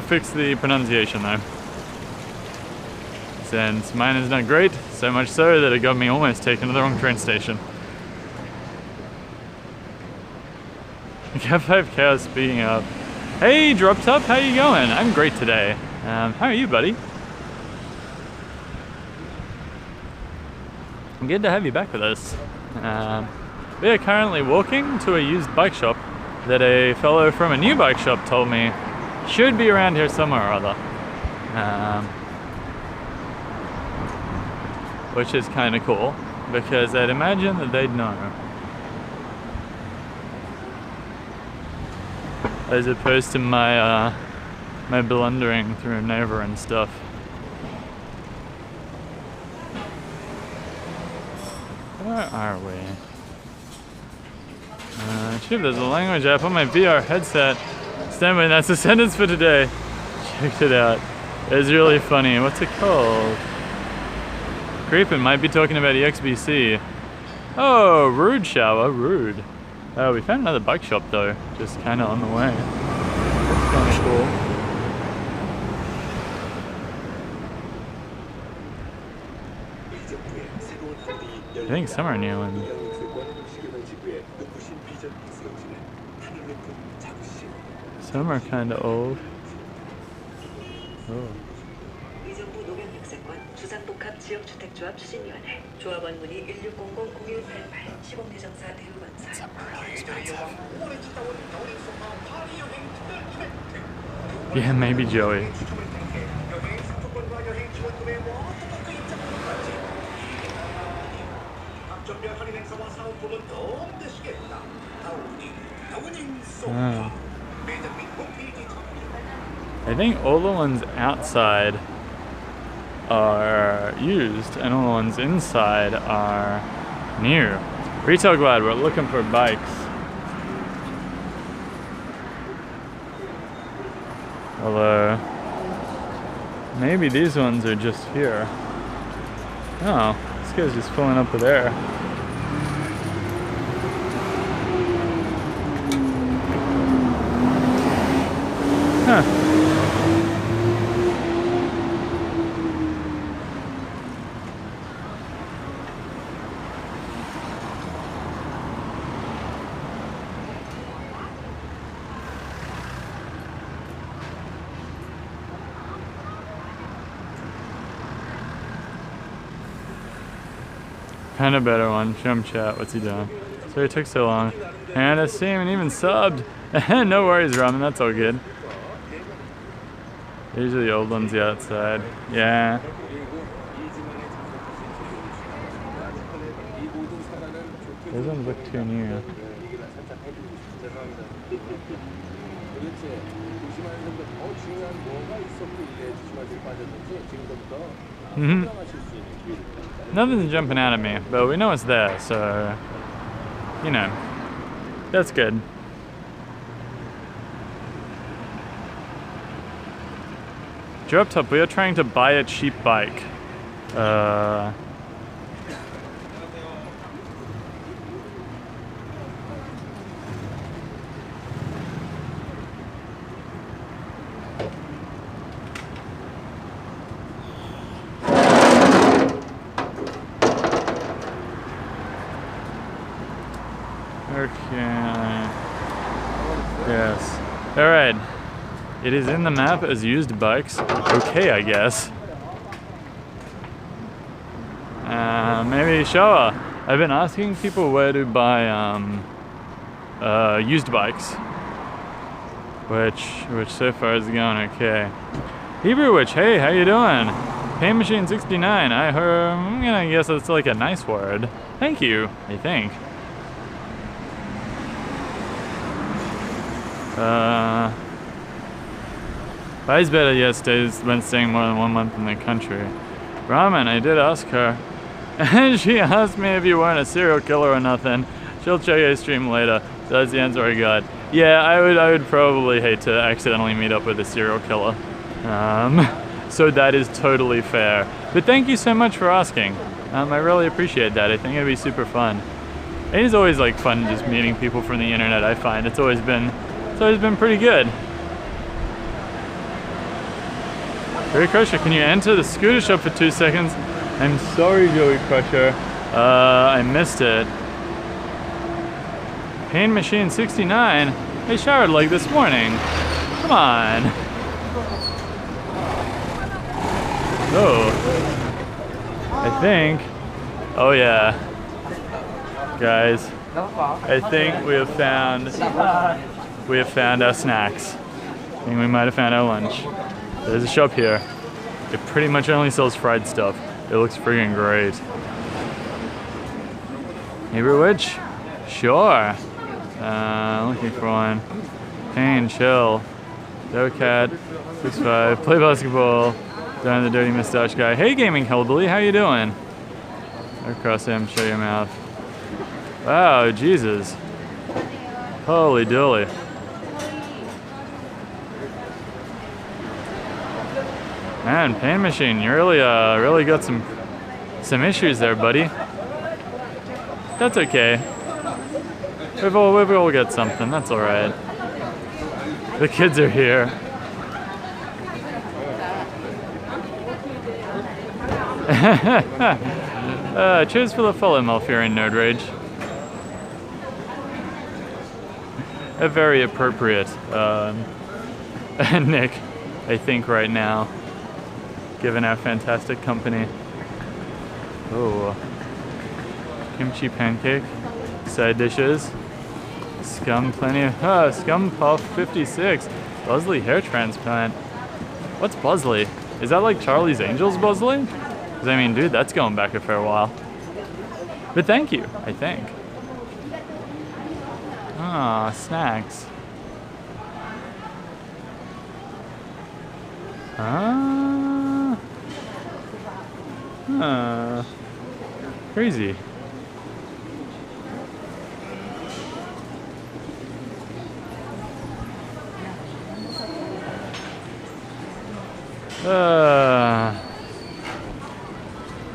fix the pronunciation though, since mine is not great, so much so that it got me almost taken to the wrong train station. Cat 5 Chaos speaking up. Hey Drop Top, how you going? I'm great today. How are you, buddy? Good to have you back with us. We are currently walking to a used bike shop that a fellow from a new bike shop told me should be around here somewhere or other. Which is kind of cool, because I'd imagine that they'd know. As opposed to my my blundering through Nova and stuff. Where are we? Shoot, there's a language app on my VR headset. Stand by, that's the sentence for today. Checked it out. It's really funny. What's it called? Creepin' might be talking about EXBC. Oh, rude shower, rude. We found another bike shop though, just kind of on the way. That's kind of cool. I think somewhere near one. Some are kind of old. Oh. Yeah, maybe Joey. Oh. I think all the ones outside are used and all the ones inside are new. Retail Glad, we're looking for bikes. Although, maybe these ones are just here. Oh, this guy's just filling up with air. Huh. Kind of better one. Jump chat. What's he doing? Sorry it took so long. And I see him and even subbed. No worries, Ramen. That's all good. Usually the old ones the outside. Yeah. Those ones look too new. Mm-hmm. Nothing's jumping out at me, but we know it's there, so you know, that's good. Drop Top, we are trying to buy a cheap bike. Okay. Yes. Alright. It is in the map as used bikes. Okay, I guess. Maybe Showa. I've been asking people where to buy used bikes. Which so far is going okay. Hebrew Witch, hey, how you doing? Pain Machine 69, I heard, I'm gonna guess it's like a nice word. Thank you, I think. Buys better, yes, stays when staying more than 1 month in the country. Ramen, I did ask her. And she asked me if you weren't a serial killer or nothing. She'll check a stream later. So that's the answer I got. Yeah, I would probably hate to accidentally meet up with a serial killer. So that is totally fair. But thank you so much for asking. I really appreciate that. I think it'd be super fun. It is always like fun just meeting people from the internet, I find. It's always been pretty good. Joey Crusher, can you enter the scooter shop for 2 seconds? I'm sorry, Joey Crusher. I missed it. Pain Machine 69. I showered like this morning. Come on. Oh. I think. Oh yeah. Guys. I think we have found our snacks. I think we might have found our lunch. There's a shop here. It pretty much only sells fried stuff. It looks freaking great. Neighbor Witch? Sure. Looking for one. Pain, chill. Cat, 6'5", play basketball. Down the dirty mustache guy. Hey, gaming hillbilly, how you doing? Across him, show your mouth. Wow, Jesus. Holy dooly. Man, Pain Machine, you really got some issues there, buddy. That's okay. We've all got something. That's all right. The kids are here. Cheers for the follow, Malfurion Nerd Rage. A very appropriate Nick, I think, right now, given our fantastic company. Oh, kimchi pancake, side dishes, scum plenty of, scum puff 56, Buzzley hair transplant. What's Buzzley? Is that like Charlie's Angels Buzzley? Because I mean, dude, that's going back a fair while. But thank you, I think. Ah, snacks. Crazy.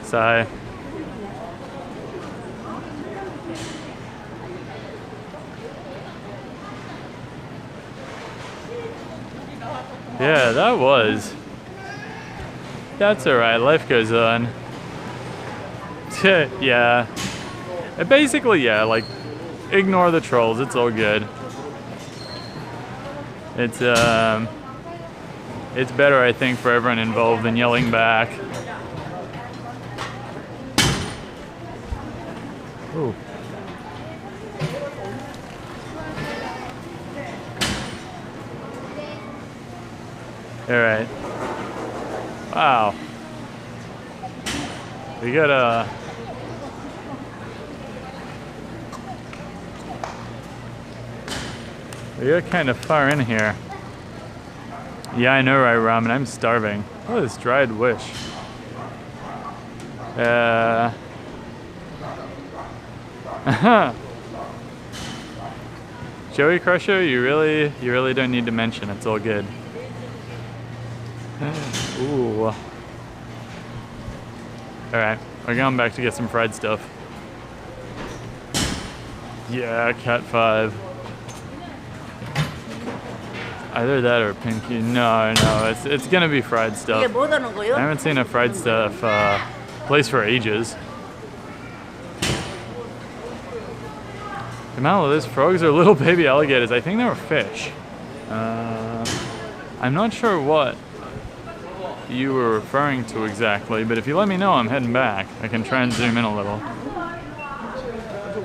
Sigh. Yeah, that was. That's alright, life goes on. Yeah. Basically, yeah, like, ignore the trolls, it's all good. It's better, I think, for everyone involved than yelling back. Ooh. All right. Wow. We got kind of far in here. Yeah, I know, right, Ramen? I'm starving. Oh, this dried wish. Joey Crusher, you really don't need to mention. It's all good. Ooh. All right, we're going back to get some fried stuff. Yeah, Cat 5. Either that or Pinky. No, it's gonna be fried stuff. I haven't seen a fried stuff place for ages. Kamala, those frogs are little baby alligators. I think they were fish. I'm not sure what you were referring to exactly, but if you let me know, I'm heading back. I can try and zoom in a little.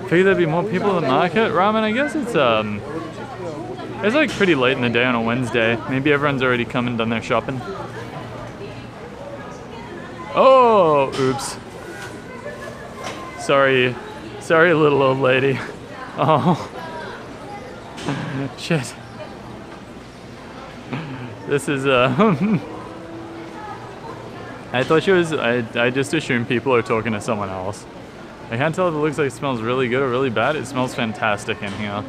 Figure there'd be more people in the market. Ramen, I guess it's like pretty late in the day on a Wednesday. Maybe everyone's already come and done their shopping. Oh, oops. Sorry, little old lady. Oh, shit. This is I thought she was. I just assumed people are talking to someone else. I can't tell if it looks like it smells really good or really bad. It smells fantastic in here.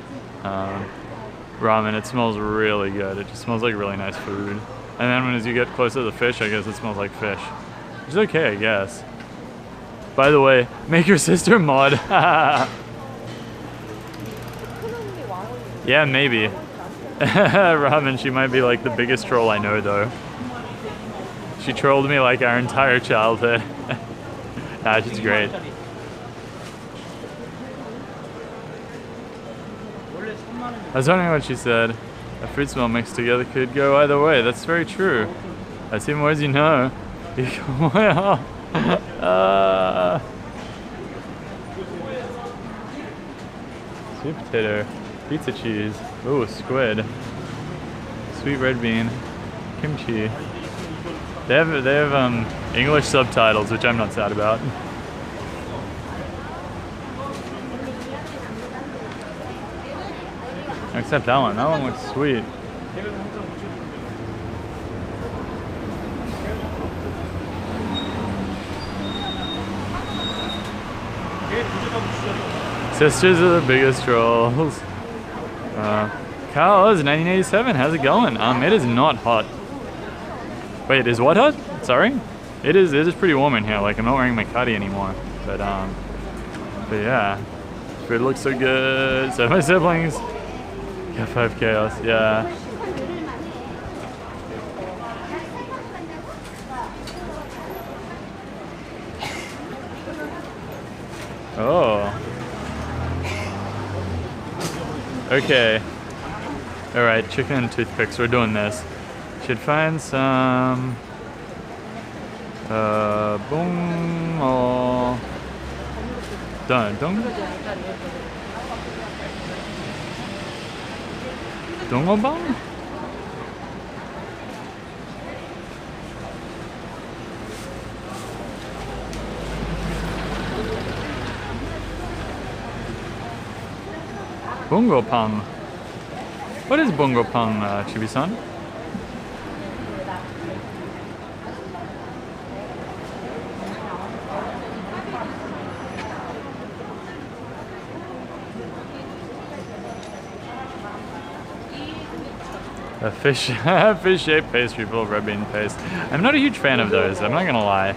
Ramen. It smells really good. It just smells like really nice food. And then as you get closer to the fish, I guess it smells like fish. Which is okay, I guess. By the way, make your sister mod. Yeah, maybe. Ramen, she might be like the biggest troll I know though. She trolled me like our entire childhood. Nah, she's great. I was wondering what she said. A fruit smell mixed together could go either way. That's very true. I see more as you know. Sweet potato, pizza cheese, ooh, squid, sweet red bean, kimchi. They have English subtitles, which I'm not sad about. Except that one. That one looks sweet. Sisters are the biggest trolls. Carl, it's 1987. How's it going? It is not hot. Wait, is what hot? Sorry? It is pretty warm in here. Like, I'm not wearing my cardi anymore. But yeah. Food looks so good. So my siblings. Yeah, 5 chaos. Yeah. Oh. Okay. Alright, chicken and toothpicks. We're doing this. Should find some boom or dun Dongobang? Bungopang. What is Bungopang, Chibi-san? A fish-shaped pastry full of red bean paste. I'm not a huge fan of those, I'm not gonna lie.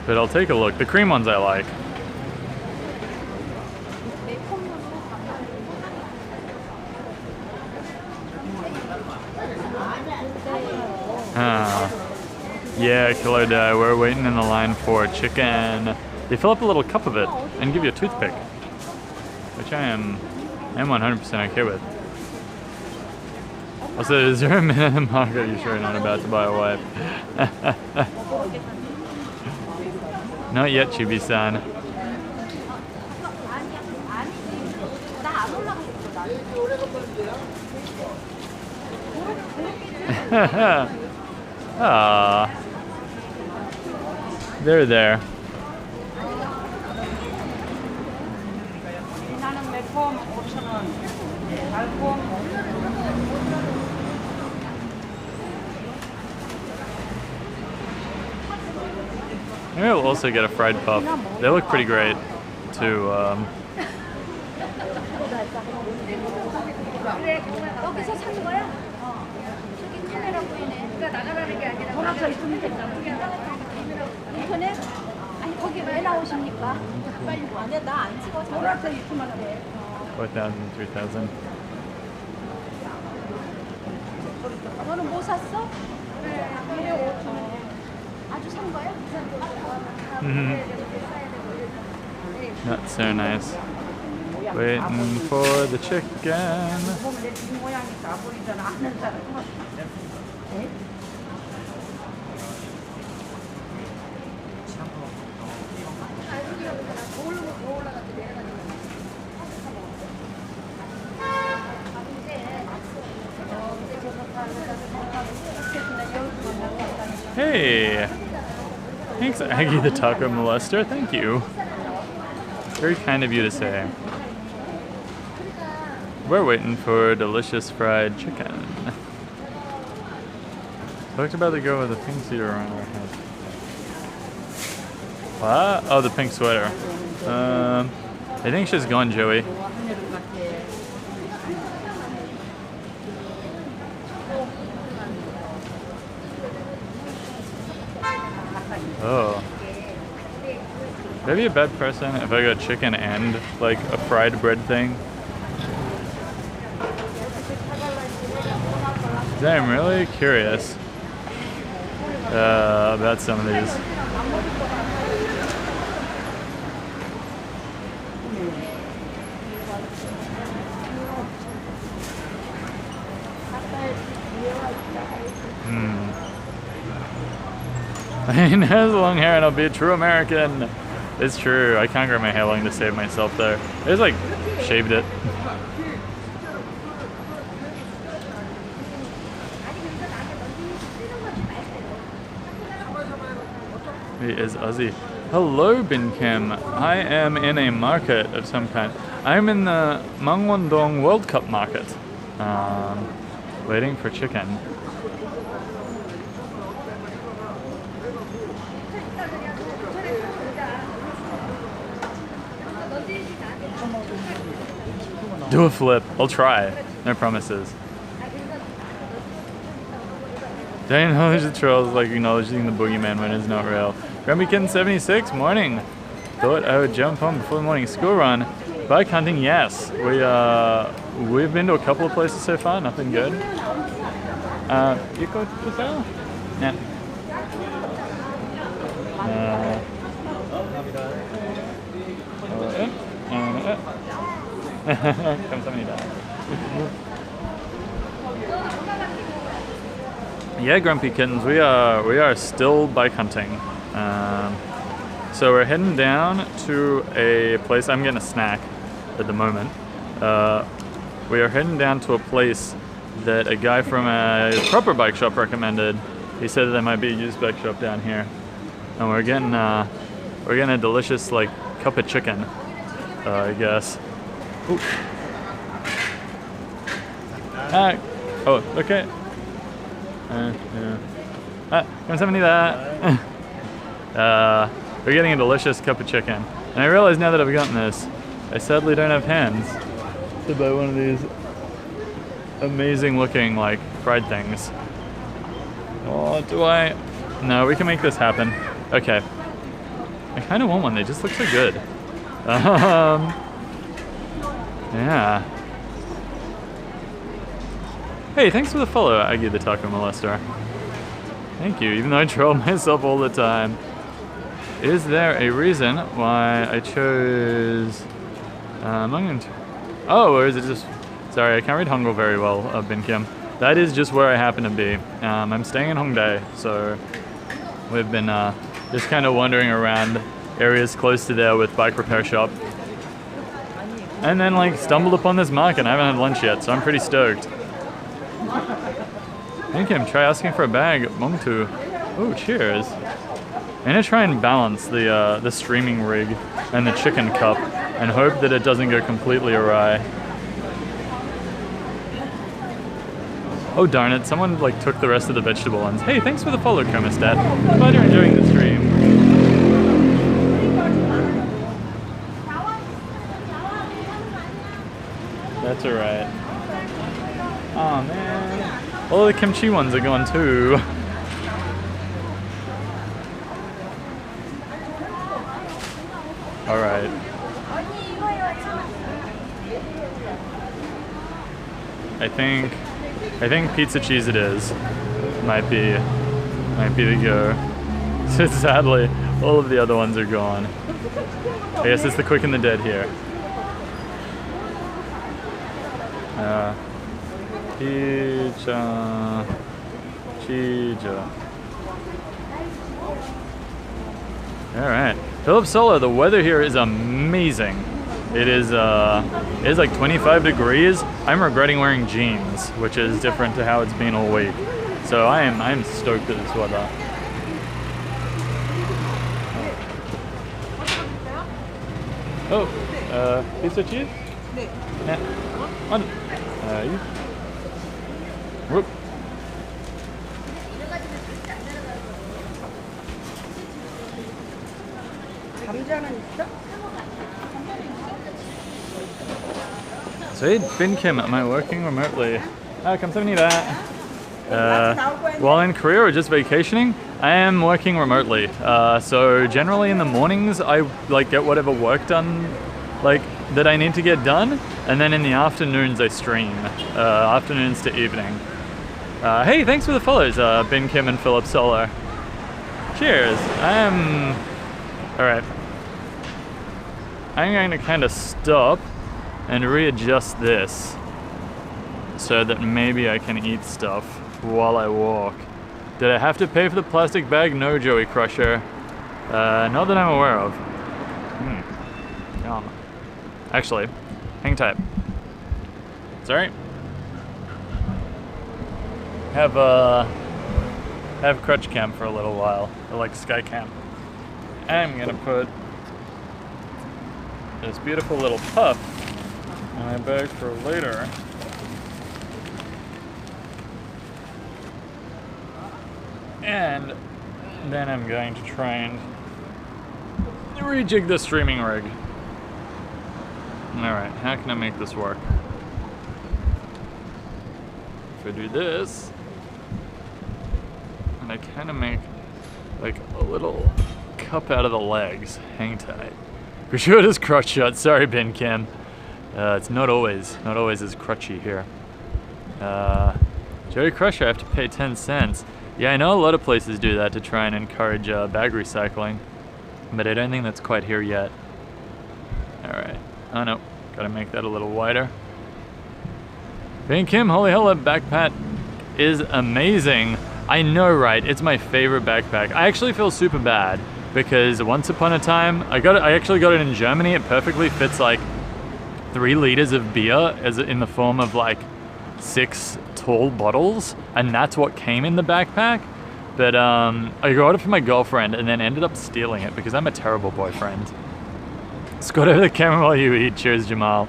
But I'll take a look. The cream ones I like. Yeah, Killer Day, we're waiting in the line for chicken. They fill up a little cup of it and give you a toothpick, which I am 100% okay with. Also, is there a minute in the market you sure you're not about to buy a wife? Not yet, Chibi-san. Ah, they're there. Maybe I'll also get a fried puff. They look pretty great, too. 거기 왜 나오십니까? 빨리 와. 나안 찍어. 돌아서 입구만 해. 4,000, 3,000. 너는 뭐 샀어? 네. 5,000원. 아주 산 거야? That's so nice. Waiting for the chicken. Hey! Thanks, Aggie the Taco Molester. Thank you. Very kind of you to say. We're waiting for delicious fried chicken. Talked about the girl with the pink cedar around her head. What? Oh, the pink sweater. I think she's gone, Joey. Oh. Would I be a bad person if I got chicken and like a fried bread thing? I'm really curious about some of these. He has long hair and I'll be a true American. It's true. I can't grow my hair long to save myself though. I just like shaved it. He is Ozzy. Hello, Bin Kim. I am in a market of some kind. I'm in the Mangwon-dong World Cup market. Waiting for chicken. Do a flip. I'll try. No promises. Do I acknowledge the trolls like acknowledging the boogeyman when it's not real? Grumpy Kitten 76, morning. Thought I would jump on before the morning school run. Bike hunting, yes. We've been to a couple of places so far, nothing good. You go to sale? Yeah. Yeah, Grumpy Kittens, we are still bike hunting. So we're heading down to a place. I'm getting a snack at the moment. We are heading down to a place that a guy from a proper bike shop recommended. He said that there might be a used bike shop down here, and we're getting a delicious like cup of chicken, I guess. Ooh. Oh, okay. Yeah. 감사합니다. We're getting a delicious cup of chicken. And I realize now that I've gotten this, I sadly don't have hands to buy one of these amazing looking like fried things. Oh, do I? No, we can make this happen. Okay. I kind of want one, they just look so good. Yeah. Hey, thanks for the follow, Aggie the Taco Molester. Thank you, even though I troll myself all the time. Is there a reason why I chose... Oh, or is it just... Sorry, I can't read Hangul very well, Bin Kim. That is just where I happen to be. I'm staying in Hongdae, so we've been just kind of wandering around areas close to there with bike repair shop. And then like stumbled upon this market. I haven't had lunch yet, so I'm pretty stoked. Bin Kim, try asking for a bag. Mongtu. Oh, cheers. I'm gonna try and balance the streaming rig and the chicken cup and hope that it doesn't go completely awry. Oh darn it, someone like took the rest of the vegetable ones. Hey, thanks for the follow, Kermistat. Glad you're enjoying the stream. That's alright. Oh man. All the kimchi ones are gone too. Alright. I think pizza cheese it is. Might be the go. Sadly, all of the other ones are gone. I guess it's the quick and the dead here. Pizza. Alright. Philip Solo, the weather here is amazing. It is like 25 degrees. I'm regretting wearing jeans, which is different to how it's been all week. So I'm stoked at this weather. Oh, pizza cheese? 네. 네. One. Whoop. 감자는 있어? Sweet. Bin Kim, am I working remotely? 감사합니다. While in Korea or just vacationing, I am working remotely. So generally in the mornings, I like get whatever work done, like that I need to get done, and then in the afternoons I stream, afternoons to evening. Hey, thanks for the follows, Bin Kim and Philip Solar. Cheers. All right. I'm going to kind of stop and readjust this so that maybe I can eat stuff while I walk. Did I have to pay for the plastic bag? No, Joey Crusher. Not that I'm aware of. Yum. Actually, hang tight. Sorry. Have crutch cam for a little while, or like sky cam. I'm gonna put this beautiful little puff in my bag for later. And then I'm going to try and rejig the streaming rig. Alright, how can I make this work? If I do this, and I kind of make like a little cup out of the legs, hang tight. Gratuitous crotch shot, sorry Bin Kim. It's not always as crutchy here. Joey Crusher, I have to pay 10 cents. Yeah, I know a lot of places do that to try and encourage bag recycling, but I don't think that's quite here yet. Alright, oh no, gotta make that a little wider. Bin Kim, holy hell, that backpack is amazing. I know, right? It's my favorite backpack. I actually feel super bad because once upon a time, I actually got it in Germany. It perfectly fits like 3 liters of beer in the form of like 6 tall bottles, and that's what came in the backpack. But I got it for my girlfriend and then ended up stealing it because I'm a terrible boyfriend. Squat over the camera while you eat. Cheers, Jamal.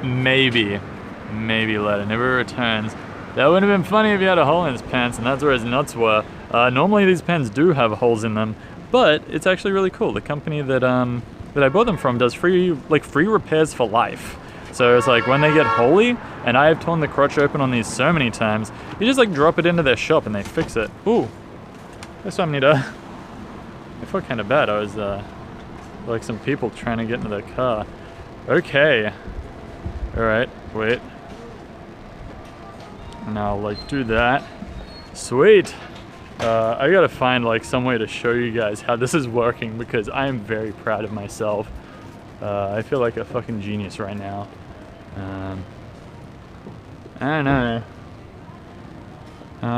Maybe later. Never returns. That would have been funny if he had a hole in his pants, and that's where his nuts were. Normally these pens do have holes in them, but it's actually really cool. The company that I bought them from does free repairs for life. So it's like when they get holy, and I have torn the crotch open on these so many times, you just like drop it into their shop and they fix it. Ooh, this time I felt kind of bad. I was like some people trying to get into the car. Okay. All right, wait. Now like do that. Sweet. I gotta find like some way to show you guys how this is working because I am very proud of myself. I feel like a fucking genius right now. I don't know.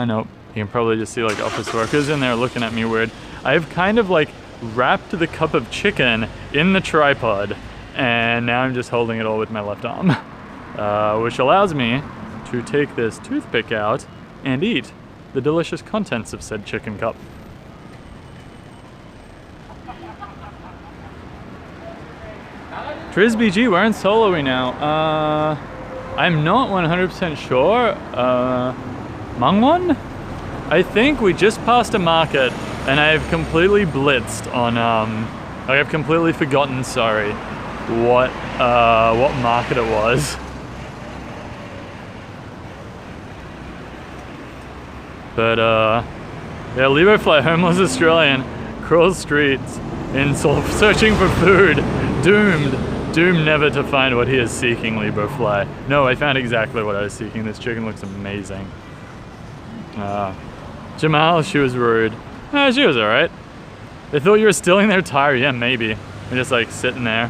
Nope. You can probably just see like office workers in there looking at me weird. I've kind of like wrapped the cup of chicken in the tripod, and now I'm just holding it all with my left arm, which allows me to take this toothpick out and eat the delicious contents of said chicken cup. TrizBG, we're in solo-y now. I'm not 100% sure. Mangwon? I think we just passed a market and I've completely blitzed on, I've completely forgotten, sorry, what market it was. But yeah, Libofly, homeless Australian, crawls streets in Seoul searching for food, doomed never to find what he is seeking, Libofly. No, I found exactly what I was seeking. This chicken looks amazing. Jamal, she was rude. She was alright. They thought you were stealing their tire. Yeah, maybe. We're just like sitting there.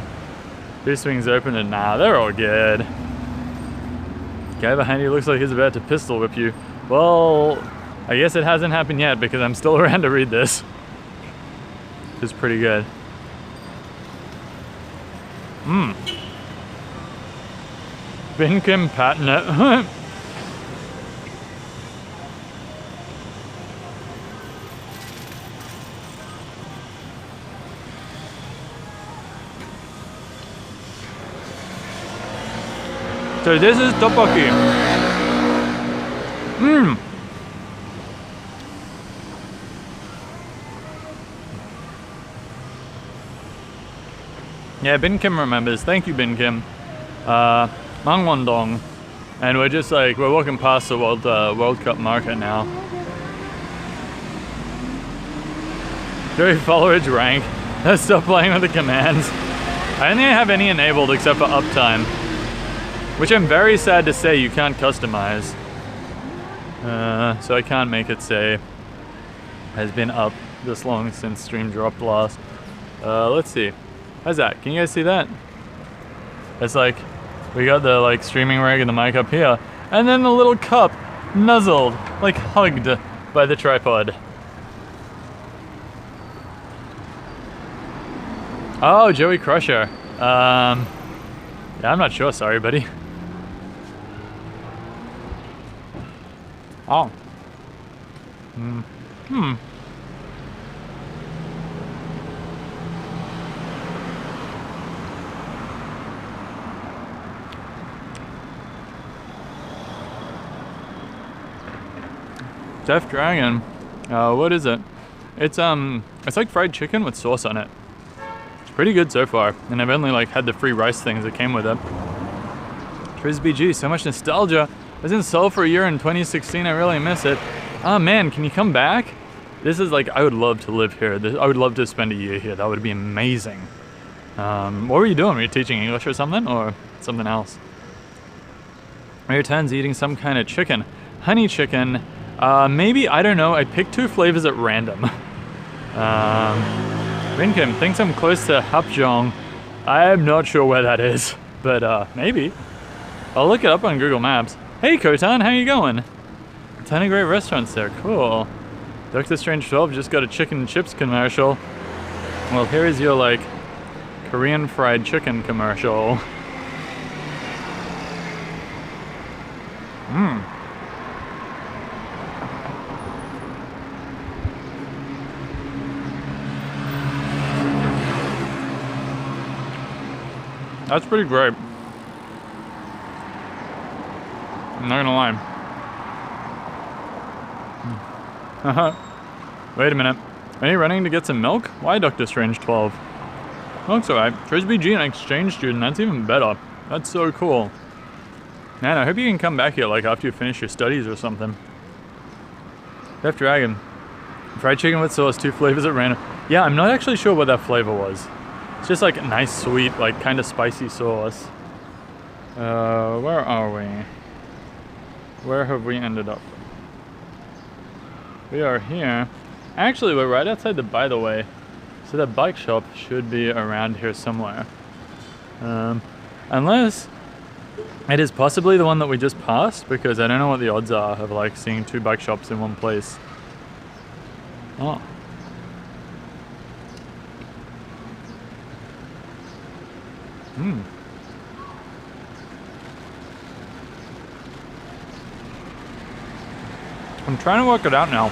Two swings open and nah, they're all good. Guy behind you looks like he's about to pistol whip you. Well, I guess it hasn't happened yet because I'm still around to read this. It's pretty good. Bin Kim Patnet. So this is tteokbokki. Mmm. Yeah, Bin Kim remembers. Thank you, Bin Kim. Mangwon-dong. And we're just like, we're walking past the World Cup market now. Joey Followerage rank. Let's stop playing with the commands. I don't think I have any enabled except for uptime. Which I'm very sad to say you can't customize. So I can't make it say has been up this long since stream dropped last. Let's see. How's that? Can you guys see that? It's like, we got the like streaming rig and the mic up here, and then the little cup nuzzled, like hugged by the tripod. Oh, Joey Crusher. Yeah, I'm not sure, sorry buddy. Oh. Deaf Dragon. What is it? It's like fried chicken with sauce on it. It's pretty good so far, and I've only like had the free rice things that came with it. TrizBG, so much nostalgia. I was in Seoul for a year in 2016. I really miss it. Oh man, can you come back? This is like, I would love to live here. I would love to spend a year here. That would be amazing. What were you doing? Were you teaching English or something, or something else? Mayor 10's eating some kind of chicken. Honey chicken. Maybe, I don't know, I picked 2 flavors at random. Rinkim thinks I'm close to Hapjeong. I'm not sure where that is, but maybe. I'll look it up on Google Maps. Hey Kotan, how you going? A ton of great restaurants there, cool. Doctor Strange 12 just got a chicken and chips commercial. Well, here is your like, Korean fried chicken commercial. Mmm. That's pretty great. I'm not gonna lie. Wait a minute. Are you running to get some milk? Why Dr. Strange 12? Milk's alright. TrizBG, an exchange student, that's even better. That's so cool. Man, I hope you can come back here like after you finish your studies or something. Deaf Dragon. Fried chicken with sauce, 2 flavors at random. Yeah, I'm not actually sure what that flavor was. It's just like a nice, sweet, like kind of spicy sauce. Where are we? Where have we ended up? We are here. Actually, we're right outside the By the Way. So that bike shop should be around here somewhere. Unless it is possibly the one that we just passed, because I don't know what the odds are of like seeing 2 bike shops in one place. Oh. Hmm. I'm trying to work it out now.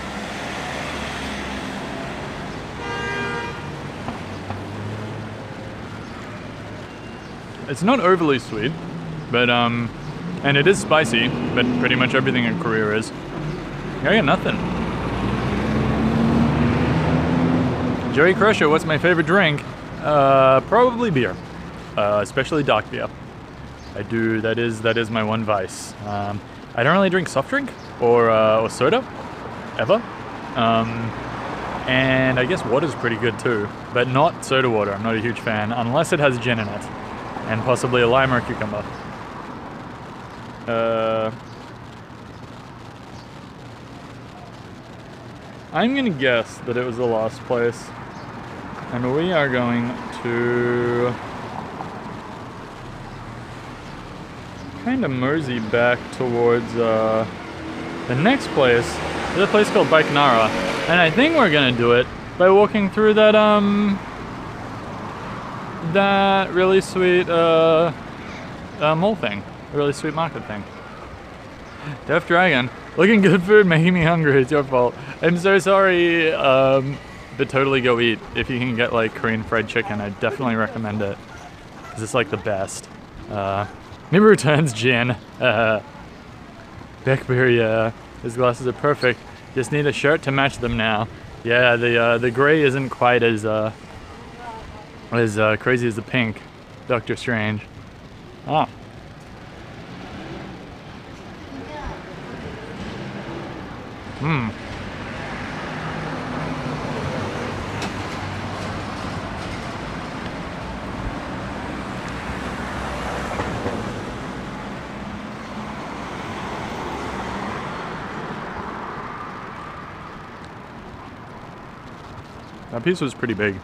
It's not overly sweet, but and it is spicy, but pretty much everything in Korea is. I got nothing. Joey Crusher, what's my favorite drink? Probably beer. Especially dark beer. That is my one vice. I don't really drink soft drink or soda, ever. And I guess water's pretty good too, but not soda water. I'm not a huge fan, unless it has gin in it, and possibly a lime or cucumber. I'm gonna guess that it was the last place, and we are going to kind of mosey back towards the next place. There's a place called Baikonara, and I think we're gonna do it by walking through that that really sweet mall thing, a really sweet market thing. Deaf Dragon, looking good food, making me hungry. It's your fault. I'm so sorry, but totally go eat. If you can get like Korean fried chicken, I definitely recommend it, because it's like the best. Maybe returns gin. Beckberry, his glasses are perfect. Just need a shirt to match them now. Yeah, the gray isn't quite as crazy as the pink. Doctor Strange. Ah. Hmm. That piece was pretty big.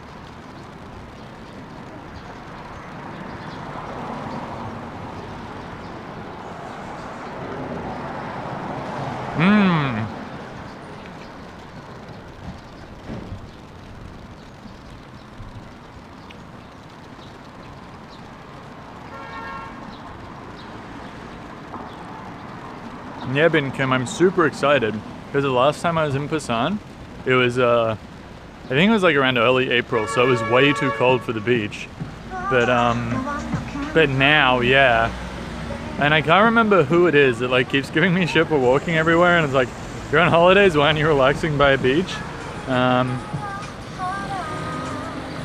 Mmm. Yeah, Ben Kim, I'm super excited because the last time I was in Busan, it was I think it was like around early April, so it was way too cold for the beach. But now, yeah. And I can't remember who it is that like keeps giving me shit for walking everywhere, and it's like, you're on holidays, why aren't you relaxing by a beach?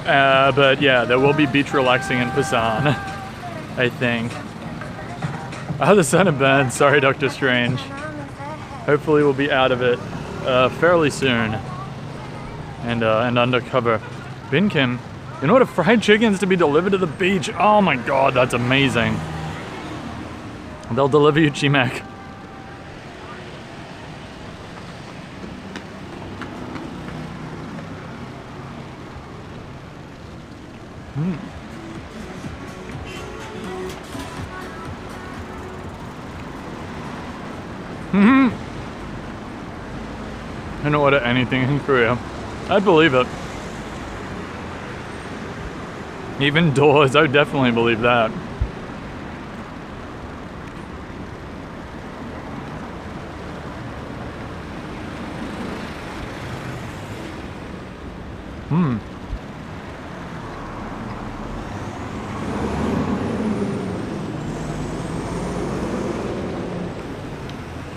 But yeah, there will be beach relaxing in Busan, I think. Oh, the sun had burned. Sorry, Doctor Strange. Hopefully we'll be out of it fairly soon. And undercover. Bin Kim, you know what? Fried chicken's to be delivered to the beach. Oh my god, that's amazing. They'll deliver you chimek. I don't order anything in Korea. I'd believe it. Even doors, I would definitely believe that.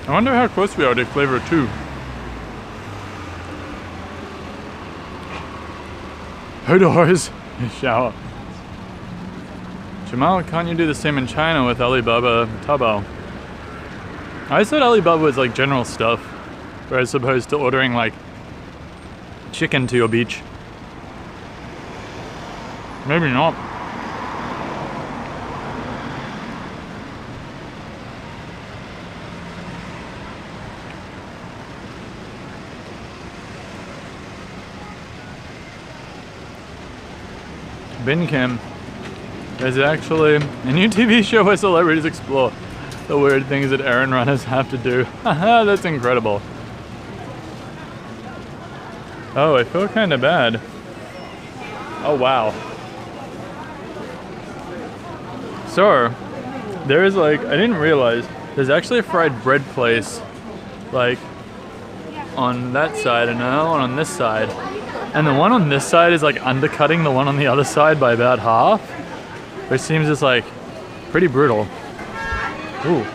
I wonder how close we are to flavor 2. Hodos! Shower. Jamal, can't you do the same in China with Alibaba Taobao? I said Alibaba was like general stuff, as opposed to ordering like chicken to your beach. Maybe not. Bin Kim. There's actually a new TV show where celebrities explore the weird things that errand runners have to do. Haha, that's incredible. Oh, I feel kind of bad. Oh, wow. So, there's like, I didn't realize, there's actually a fried bread place, like, on that side and another one on this side. And the one on this side is like undercutting the one on the other side by about half, which seems just like pretty brutal. Ooh.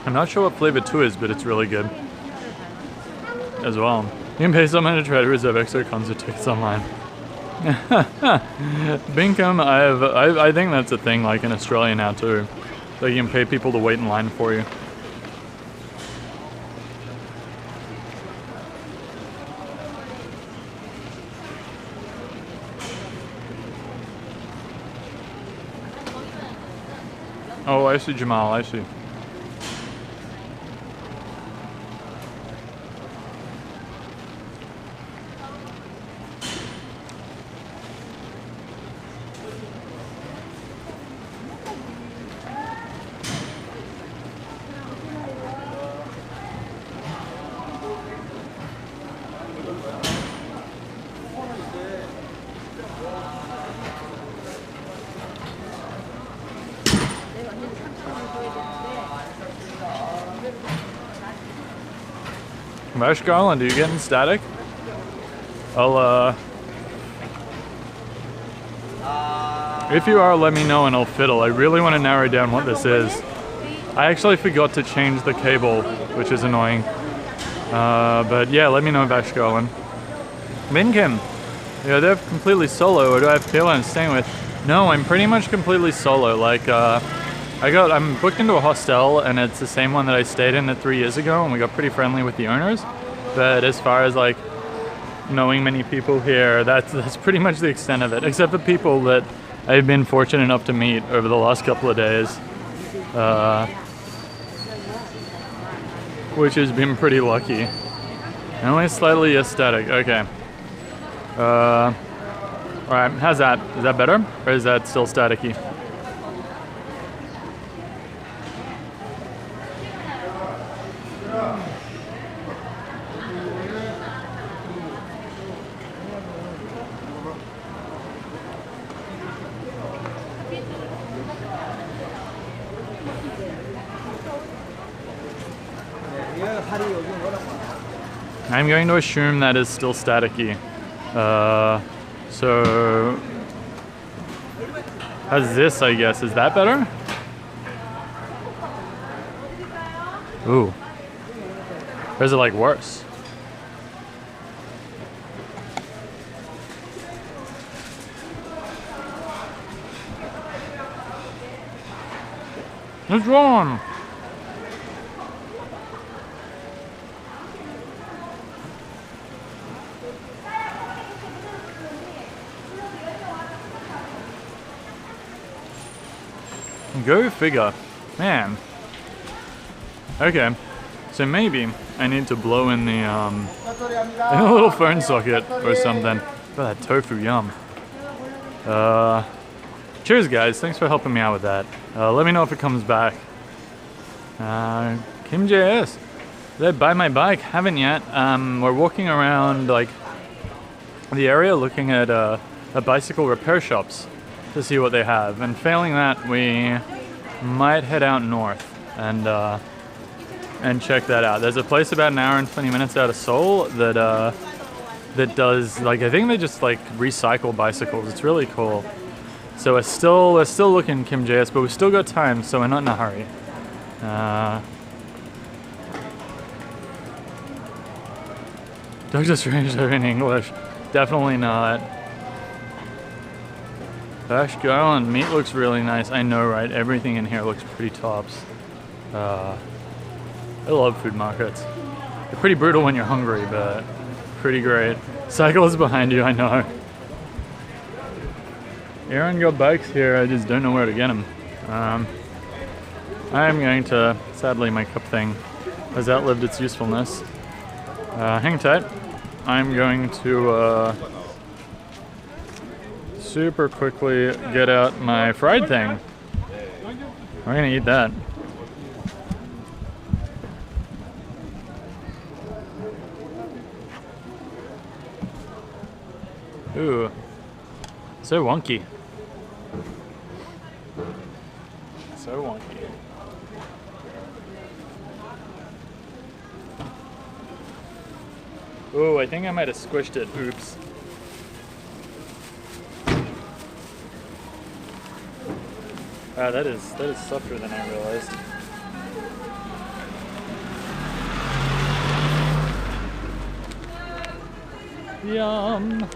I'm not sure what flavor 2 is, but it's really good as well. You can pay someone to try to reserve extra concert tickets online. Binkum, I think that's a thing like in Australia now too. So you can pay people to wait in line for you. Oh, I see, Jamal, I see. Vash Garland, are you getting static? I'll, if you are, let me know and I'll fiddle. I really want to narrow down what this is. I actually forgot to change the cable, which is annoying. But yeah, let me know, Vash Garland. Minkim, yeah, they're completely solo, or do I have people I'm staying with? No, I'm pretty much completely solo. Like, I'm booked into a hostel, and it's the same one that I stayed in 3 years ago, and we got pretty friendly with the owners. But as far as like knowing many people here, that's pretty much the extent of it, except for people that I've been fortunate enough to meet over the last couple of days, which has been pretty lucky. Only slightly aesthetic. Okay. All right. How's that? Is that better, or is that still staticky? I'm going to assume that is still staticky. So how's this, I guess? Is that better? Ooh. Or is it like worse? What's wrong? Go figure. Man. Okay. So maybe I need to blow in the in a little phone socket or something. Oh, that tofu, yum. Cheers guys, thanks for helping me out with that. Let me know if it comes back. Kim JS. Did I buy my bike? Haven't yet. We're walking around like the area looking at bicycle repair shops to see what they have, and failing that we might head out north and check that out. There's a place about an hour and 20 minutes out of Seoul that does, like, I think they just like recycle bicycles. It's really cool. So we're still looking, Kim JS, but we've still got time, so we're not in a hurry. Doctor Strange in English, definitely not. Vash Garland, meat looks really nice. I know, right? Everything in here looks pretty tops. I love food markets. They're pretty brutal when you're hungry, but pretty great. Cyclists behind you, I know. Aaron got bikes here, I just don't know where to get them. I'm going to, sadly my cup thing has outlived its usefulness. Hang tight. I'm going to super quickly get out my fried thing. We're gonna eat that. Ooh, so wonky. So wonky. Ooh, I think I might have squished it. Oops. That is softer than I realized. Yum.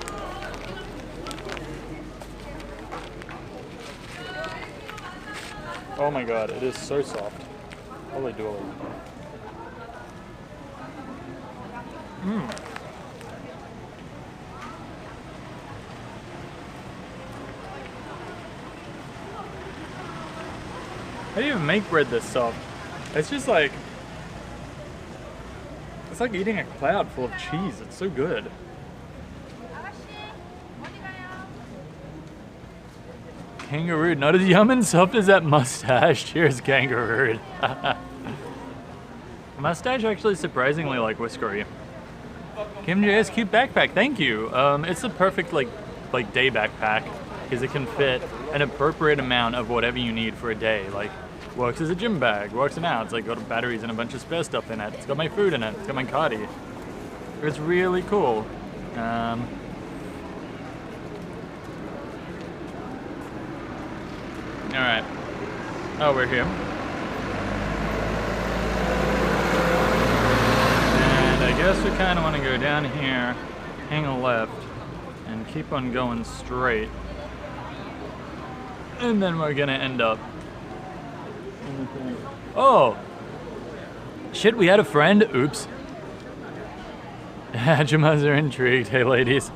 Oh my god, it is so soft. Holy dooly. Mmm. How do you even make bread this soft? It's just like, it's like eating a cloud full of cheese. It's so good. Kangaroo, not as yum and soft as that mustache. Cheers, kangaroo. Mustache actually surprisingly like whiskery. Kim JS, cute backpack, thank you. It's the perfect like day backpack because it can fit an appropriate amount of whatever you need for a day. Like, works as a gym bag, works it out. It's like got batteries and a bunch of spare stuff in it. It's got my food in it. It's got my cardi. It's really cool. Alright. Oh, we're here. And I guess we kind of want to go down here, hang a left, and keep on going straight. And then we're gonna end up. Oh! Shit, we had a friend. Oops. Hajimas are intrigued. Hey, ladies.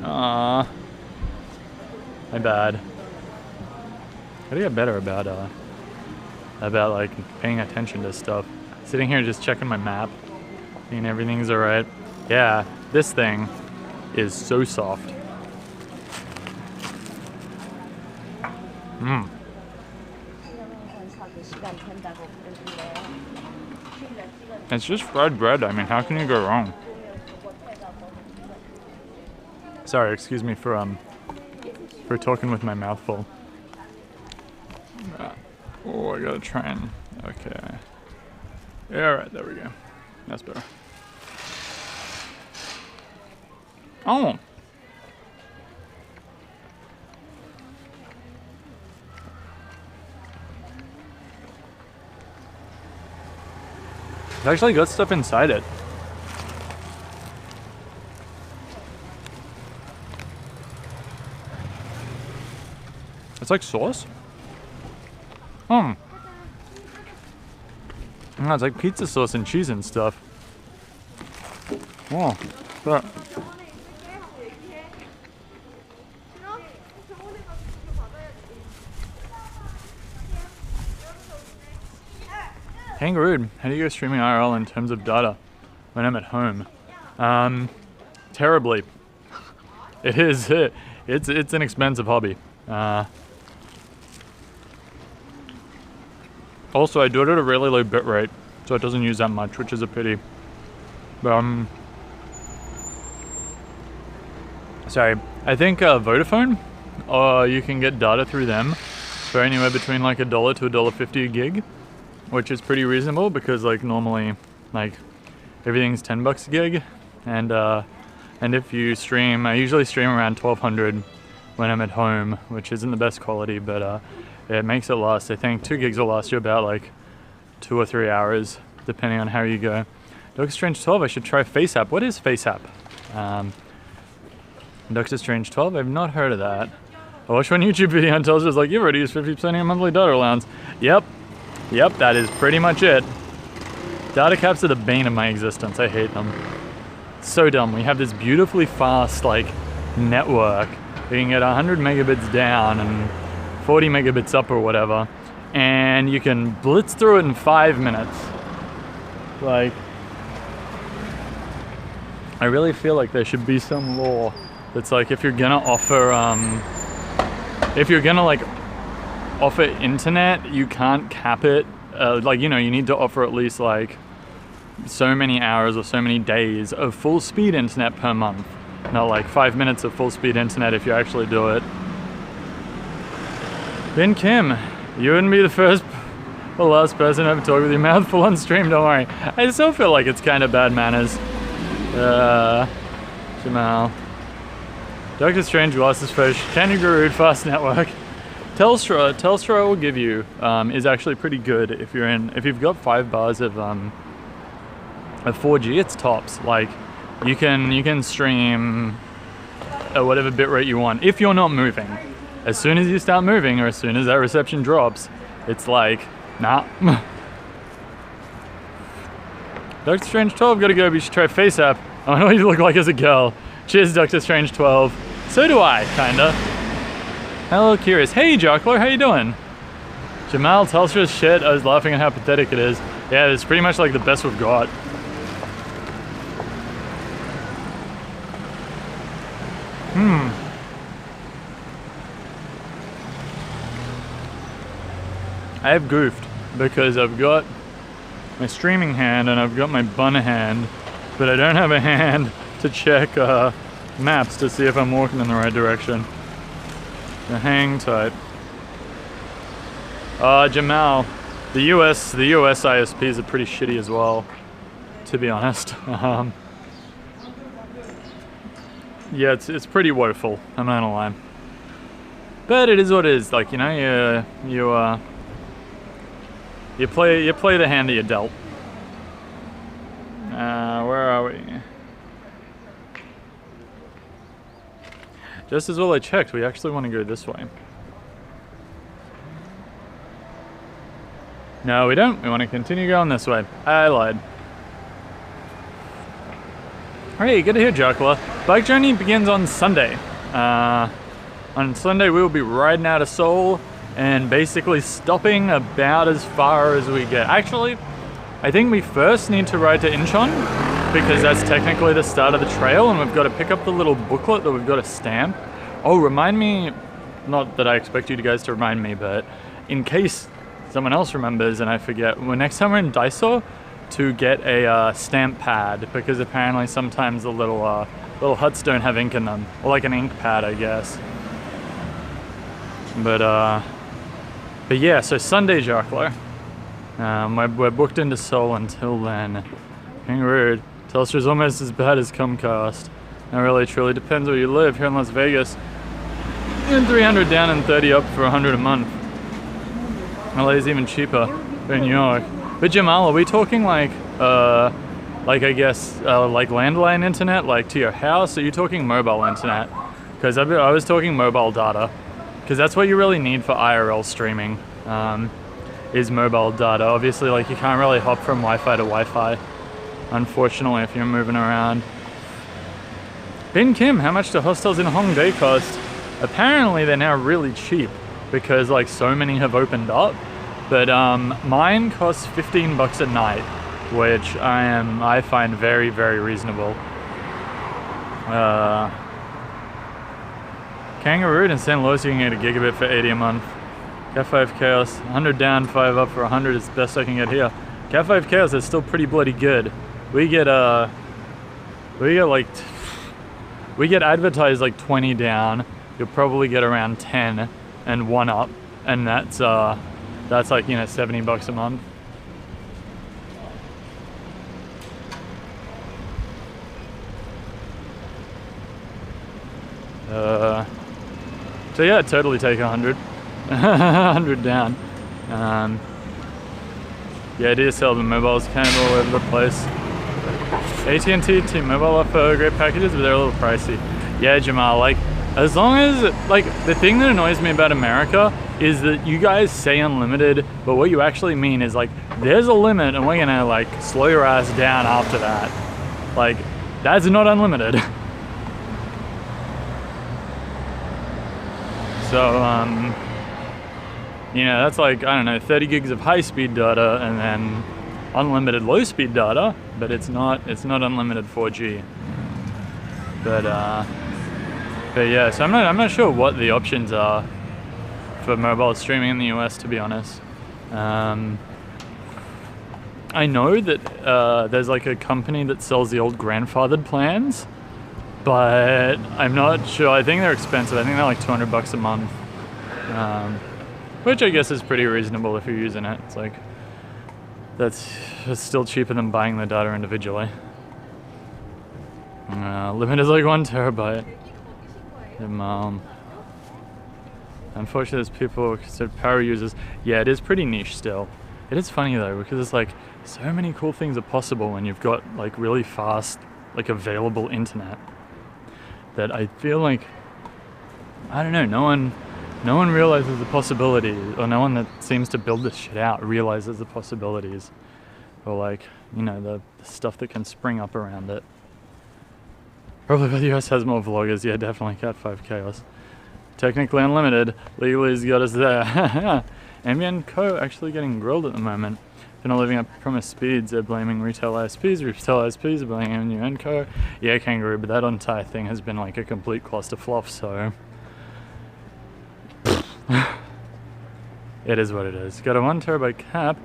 Aww. My bad. Gotta get better about like paying attention to stuff. Sitting here just checking my map, seeing everything's alright. Yeah, this thing is so soft. Mmm. It's just fried bread. I mean, how can you go wrong? Sorry, excuse me for talking with my mouth full. Oh, I gotta try and, okay. Yeah, alright, there we go. That's better. Oh! It's actually got stuff inside it. It's like sauce? No, it's like pizza sauce and cheese and stuff. Oh, but Kangaroo, how do you go streaming IRL in terms of data when I'm at home? Terribly. It is. It's an expensive hobby. Also, I do it at a really low bit rate, so it doesn't use that much, which is a pity. But, sorry, I think Vodafone, you can get data through them for anywhere between like $1 to $1.50 a gig, which is pretty reasonable because like normally, like everything's $10 a gig, and if you stream, I usually stream around 1200 when I'm at home, which isn't the best quality, but it makes it last. I think 2 gigs will last you about like 2 or 3 hours, depending on how you go. Doctor Strange 12, I should try FaceApp. What is FaceApp? Doctor Strange 12, I've not heard of that. I watched one YouTube video and tells us like, you've already used 50% of your monthly data allowance. Yep, that is pretty much it. Data caps are the bane of my existence. I hate them. So dumb. We have this beautifully fast like network. You can get 100 megabits down and 40 megabits up or whatever, and you can blitz through it in 5 minutes. Like, I really feel like there should be some law that's like, if you're gonna offer, offer internet, you can't cap it. Like, you know, you need to offer at least like so many hours or so many days of full speed internet per month. Not like 5 minutes of full speed internet if you actually do it. Ben Kim, you wouldn't be the first or last person to ever talk with your mouth full on stream, don't worry. I still feel like it's kind of bad manners. Jamal. Doctor Strange glasses fish, Kangaroo fast network. Telstra will give you, is actually pretty good if you've got 5 bars of 4G, it's tops. Like, you can stream at whatever bitrate you want if you're not moving. As soon as you start moving, or as soon as that reception drops, it's like, nah. Doctor Strange 12, gotta go, but you should try FaceApp. I know what you look like as a girl. Cheers, Doctor Strange 12. So do I, kinda. Hello, Curious. Hey, Jockler, how you doing? Jamal, Telstra's shit. I was laughing at how pathetic it is. Yeah, it's pretty much like the best we've got. I have goofed because I've got my streaming hand and I've got my bun hand, but I don't have a hand to check maps to see if I'm walking in the right direction. So hang tight. Jamal, the US ISPs are pretty shitty as well. to be honest. Yeah, it's pretty woeful, I'm not gonna lie. But it is what it is. Like, you know, you play the hand that you're dealt. Where are we? Just as well I checked, we actually want to go this way. No, we don't. We want to continue going this way. I lied. Hey, good to hear, Jocular. Bike journey begins on Sunday. On Sunday, we will be riding out of Seoul and basically stopping about as far as we get. Actually, I think we first need to ride to Incheon because that's technically the start of the trail, and we've got to pick up the little booklet that we've got to stamp. Oh, remind me, not that I expect you guys to remind me, but in case someone else remembers and I forget, next time we're in Daiso, to get a stamp pad, because apparently sometimes the little huts don't have ink in them, or like an ink pad, I guess. But yeah, so Sunday, Jocular. We're booked into Seoul until then. Being rude. Telstra's almost as bad as Comcast. It really truly depends where you live. Here in Las Vegas, and 300 down and 30 up for 100 a month. LA's even cheaper than New York. But Jamal, are we talking like I guess like landline internet, like to your house? Or are you talking mobile internet? Because I was talking mobile data, because that's what you really need for IRL streaming. Is mobile data. Obviously, like, you can't really hop from Wi-Fi to Wi-Fi, unfortunately, if you're moving around. Ben Kim, how much do hostels in Hongdae cost? Apparently they're now really cheap because like so many have opened up, but mine costs 15 bucks a night, which I find very, very reasonable. Kangaroo in St. Louis, you can get a gigabit for 80 a month. Cat 5 Chaos, 100 down, 5 up for 100 is the best I can get here. Cat 5 Chaos is still pretty bloody good. We get advertised like 20 down. You'll probably get around 10 and 1 up, and that's like, you know, 70 bucks a month. So yeah, totally take 100. 100 down. Yeah, DSL, the mobile's kind of all over the place. AT&T, T-Mobile offer great packages, but they're a little pricey. Yeah, Jamal, like, as long as, like, the thing that annoys me about America is that you guys say unlimited, but what you actually mean is, like, there's a limit and we're gonna, like, slow your ass down after that. Like, that's not unlimited. So, you know, that's like, I don't know, 30 gigs of high-speed data and then unlimited low-speed data, but it's not unlimited 4G. But yeah, so I'm not sure what the options are for mobile streaming in the US, to be honest. I know that there's like a company that sells the old grandfathered plans, but I'm not sure. I think they're expensive. I think they're like 200 bucks a month. Which I guess is pretty reasonable if you're using it. It's like, it's still cheaper than buying the data individually. Limit is like 1 terabyte. Unfortunately, there's people considered power users. Yeah, it is pretty niche still. It is funny though, because it's like, so many cool things are possible when you've got like really fast, like available internet, that I feel like, I don't know, no one realizes the possibilities, or no one that seems to build this shit out realizes the possibilities, or like, you know, the stuff that can spring up around it. Probably the US has more vloggers. Yeah, definitely Cat 5 Chaos. Technically unlimited, legally has got us there. MBN Co actually getting grilled at the moment. They're not living up to promised speeds. They're blaming retail ISPs. Retail ISPs are blaming MBN Co. Yeah, Kangaroo, but that entire thing has been like a complete clusterfluff, so it is what it is. Got a 1 terabyte cap,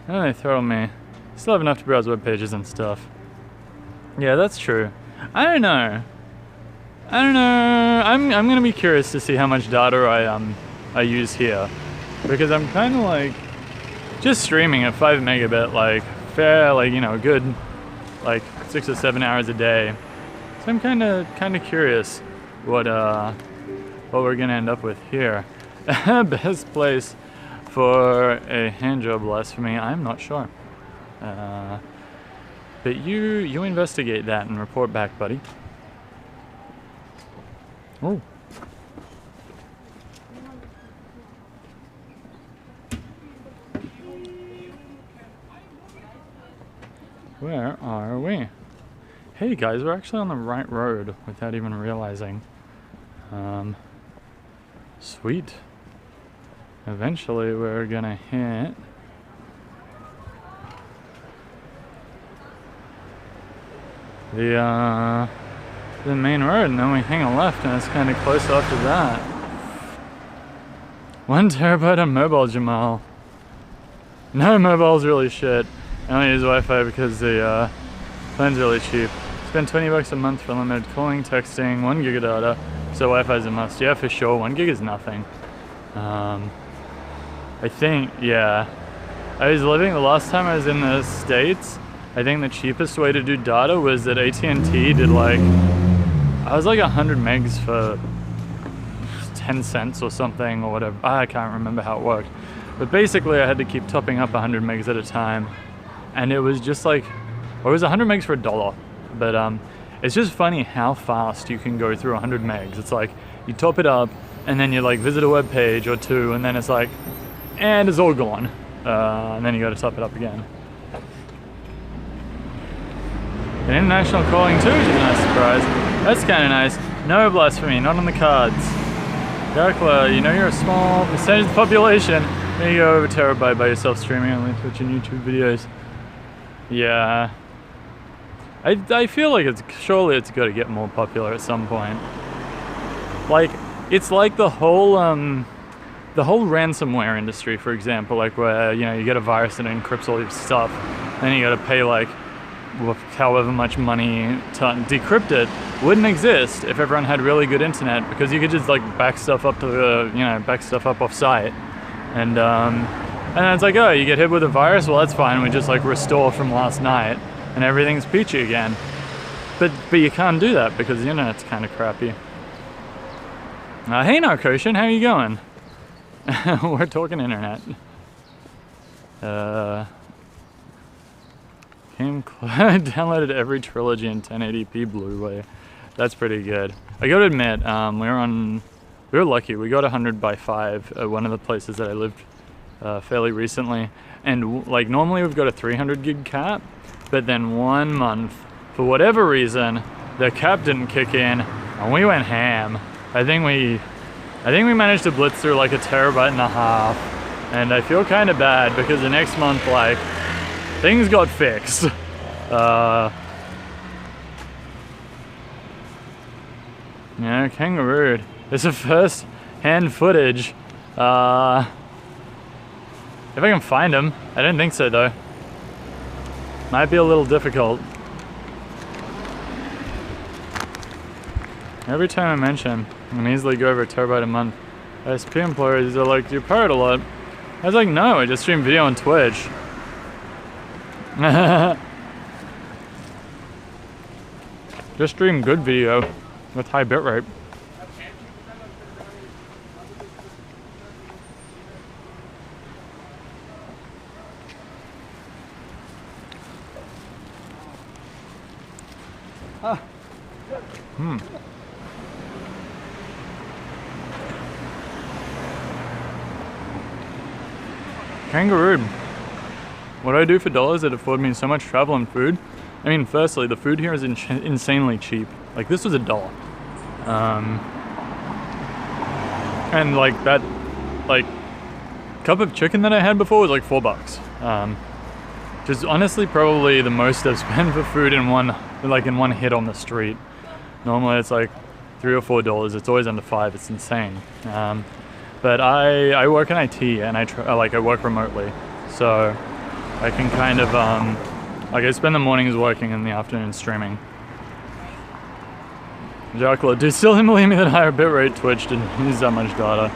and they throw me. Still have enough to browse web pages and stuff. Yeah, that's true. I don't know. I'm gonna be curious to see how much data I use here, because I'm kind of like just streaming at 5 megabit, like fair, like, you know, good like 6 or 7 hours a day. So I'm kind of curious what we're gonna end up with here. Best place for a hand job blasphemy, I'm not sure. But you investigate that and report back, buddy. Oh. Where are we? Hey guys, we're actually on the right road without even realizing. Sweet. Eventually we're gonna hit the main road, and then we hang a left and it's kind of close after that. 1 terabyte on mobile, Jamal. No, mobile's really shit. I only use Wi-Fi because the plan's really cheap. Spend $20 a month for limited calling, texting, 1 gig of data, so Wi-Fi is a must. Yeah, for sure, 1 gig is nothing. I think, yeah. I was living, the last time I was in the States, I think the cheapest way to do data was that AT&T did like, I was like 100 megs for 10 cents or something or whatever. I can't remember how it worked. But basically I had to keep topping up 100 megs at a time. And it was just like, or it was 100 megs for $1. But it's just funny how fast you can go through 100 megs. It's like, you top it up and then you like visit a web page or two and then it's like, and it's all gone. And then you got to top it up again. And international calling too, which is a nice surprise. That's kind of nice. No blasphemy, not on the cards. Darkla, you know you're a small percentage of the population. There you go, over terabyte by yourself streaming only Twitch and YouTube videos. Yeah. I feel like surely it's got to get more popular at some point. Like, it's like the whole ransomware industry, for example, like where, you know, you get a virus and it encrypts all your stuff, then you got to pay like however much money to decrypt it. Wouldn't exist if everyone had really good internet, because you could just like back stuff up to the, you know, back stuff up off site, and then it's like, oh, you get hit with a virus, well that's fine, we just like restore from last night and everything's peachy again. But you can't do that because the internet's kind of crappy. Hey Narcosian, how you going? We're talking internet. Downloaded every trilogy in 1080p Blu-ray. That's pretty good. I gotta admit, we were lucky. We got 100 by 5 at one of the places that I lived fairly recently. And like normally we've got a 300 gig cap, but then 1 month, for whatever reason, the cap didn't kick in and we went ham. I think we managed to blitz through like 1.5 terabytes, and I feel kind of bad because the next month, like, things got fixed. Yeah, kangaroo. It's a first-hand footage. If I can find him. I don't think so though. Might be a little difficult. Every time I mention him, I can easily go over 1 terabyte a month. SP employers are like, do you pirate a lot? I was like, no, I just stream video on Twitch. Just stream good video with high bitrate. Kangaroo. What do I do for dollars that afford me so much travel and food? I mean, firstly, the food here is insanely cheap. Like, this was $1. And like that, like, cup of chicken that I had before was like $4. Which is honestly probably the most I've spent for food in one hit on the street. Normally it's like $3 or $4. It's always under $5. It's insane. But I work in IT and I work remotely, so I can kind of like I spend the mornings working and the afternoon streaming. Jacqueline, do you still didn't believe me that higher bitrate Twitch didn't use that much data?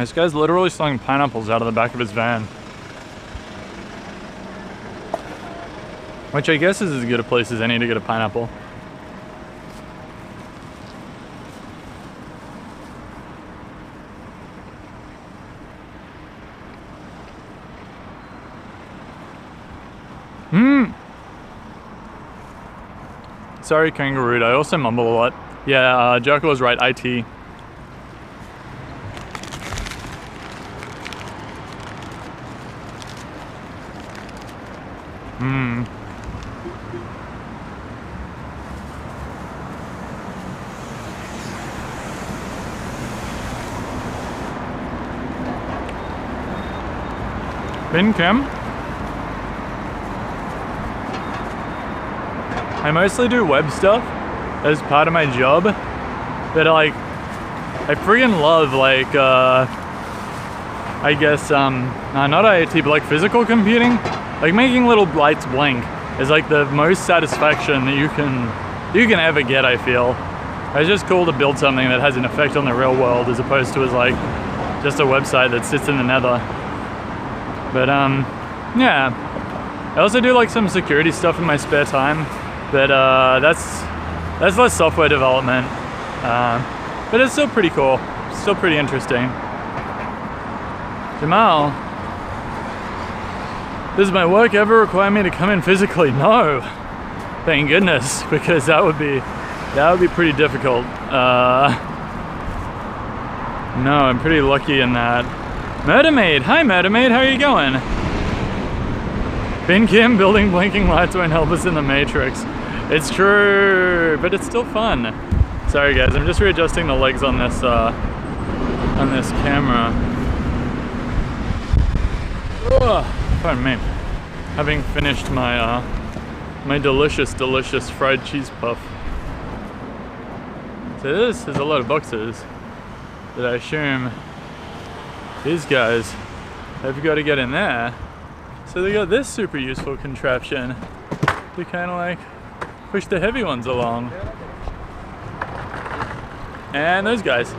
This guy's literally selling pineapples out of the back of his van. Which I guess is as good a place as any to get a pineapple. Sorry, kangaroo. I also mumble a lot. Yeah, Jericho was right. IT. Bin Kim? I mostly do web stuff as part of my job, but like, I freaking love like, I guess, not IoT, but like physical computing. Like making little lights blink is like the most satisfaction that you can ever get, I feel. It's just cool to build something that has an effect on the real world as opposed to as like, just a website that sits in the nether. But yeah. I also do like some security stuff in my spare time. But that's less software development, but it's still pretty cool, still pretty interesting. Jamal, does my work ever require me to come in physically? No, thank goodness, because that would be pretty difficult. No, I'm pretty lucky in that. Murder Maid, hi Murder Maid, how are you going? Bin Kim building blinking lights won't help us in the Matrix. It's true, but it's still fun. Sorry guys, I'm just readjusting the legs on this camera. Ugh, pardon me. Having finished my my delicious fried cheese puff. So this is a lot of boxes that I assume these guys have got to get in there. So they got this super useful contraption to kind of like push the heavy ones along. And those guys.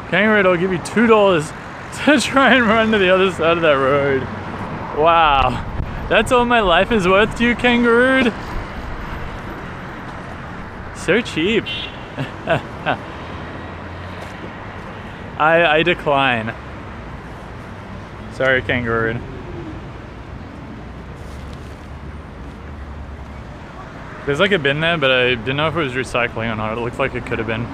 Kangaroo, I'll give you $2 to try and run to the other side of that road. Wow. That's all my life is worth to you, Kangaroo? So cheap. I decline. Sorry, Kangaroo. There's like a bin there, but I didn't know if it was recycling or not. It looked like it could have been.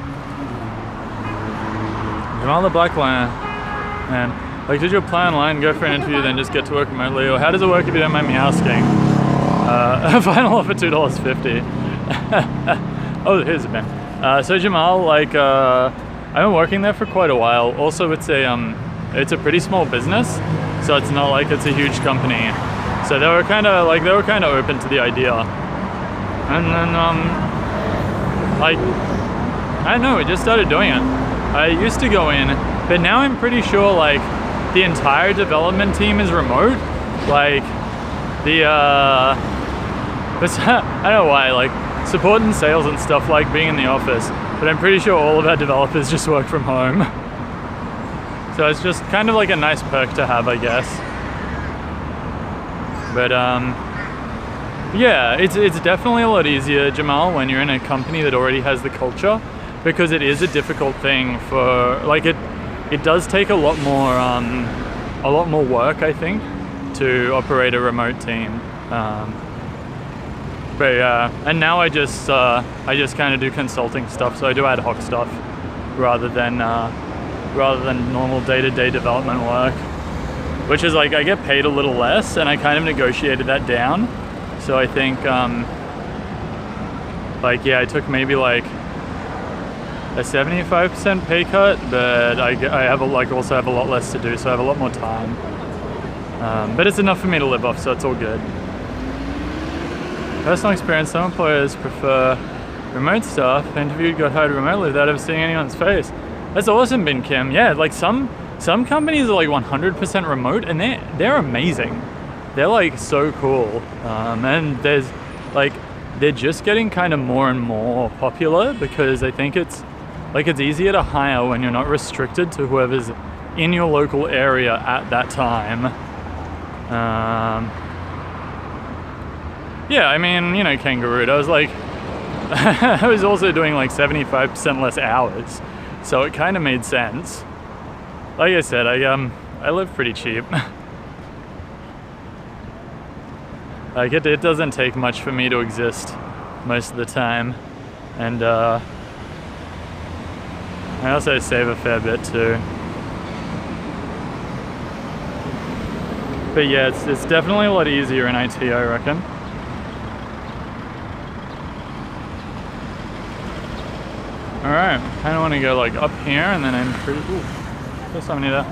Jamal the Black Lion. Man, like, did you apply online, go for an interview, then just get to work remotely? Or how does it work if you don't mind me asking? Final offer $2.50. Oh, here's a bin. So Jamal, like, I've been working there for quite a while. Also, it's a pretty small business, so it's not like it's a huge company. So they were kind of open to the idea. And then, like, I don't know, we just started doing it. I used to go in, but now I'm pretty sure, like, the entire development team is remote. Like, I don't know why, like, support and sales and stuff like being in the office, but I'm pretty sure all of our developers just work from home. So it's just kind of like a nice perk to have, I guess. But yeah, it's definitely a lot easier, Jamal, when you're in a company that already has the culture, because it is a difficult thing for, like, it does take a lot more work, I think, to operate a remote team. But yeah, and now I just kind of do consulting stuff, so I do ad hoc stuff rather than normal day-to-day development work, which is like I get paid a little less, and I kind of negotiated that down. So I think like, yeah, I took maybe like a 75% pay cut, but I have also have a lot less to do, so I have a lot more time. But it's enough for me to live off, so it's all good. Personal experience, some employers prefer remote staff. Interviewed, got hired remotely without ever seeing anyone's face. That's awesome, Bin Kim. Yeah, like some companies are like 100% remote, and they're amazing. They're like so cool. And there's like they're just getting kind of more and more popular because I think it's easier to hire when you're not restricted to whoever's in your local area at that time. Yeah, I mean, you know, Kangaroo, I was like, I was also doing like 75% less hours, so it kind of made sense. Like I said, I live pretty cheap. Like it doesn't take much for me to exist most of the time, and I also save a fair bit too. But yeah, it's definitely a lot easier in IT, I reckon. Alright, kind of want to go like up here, and then I'm pretty... Ooh, there's somebody there.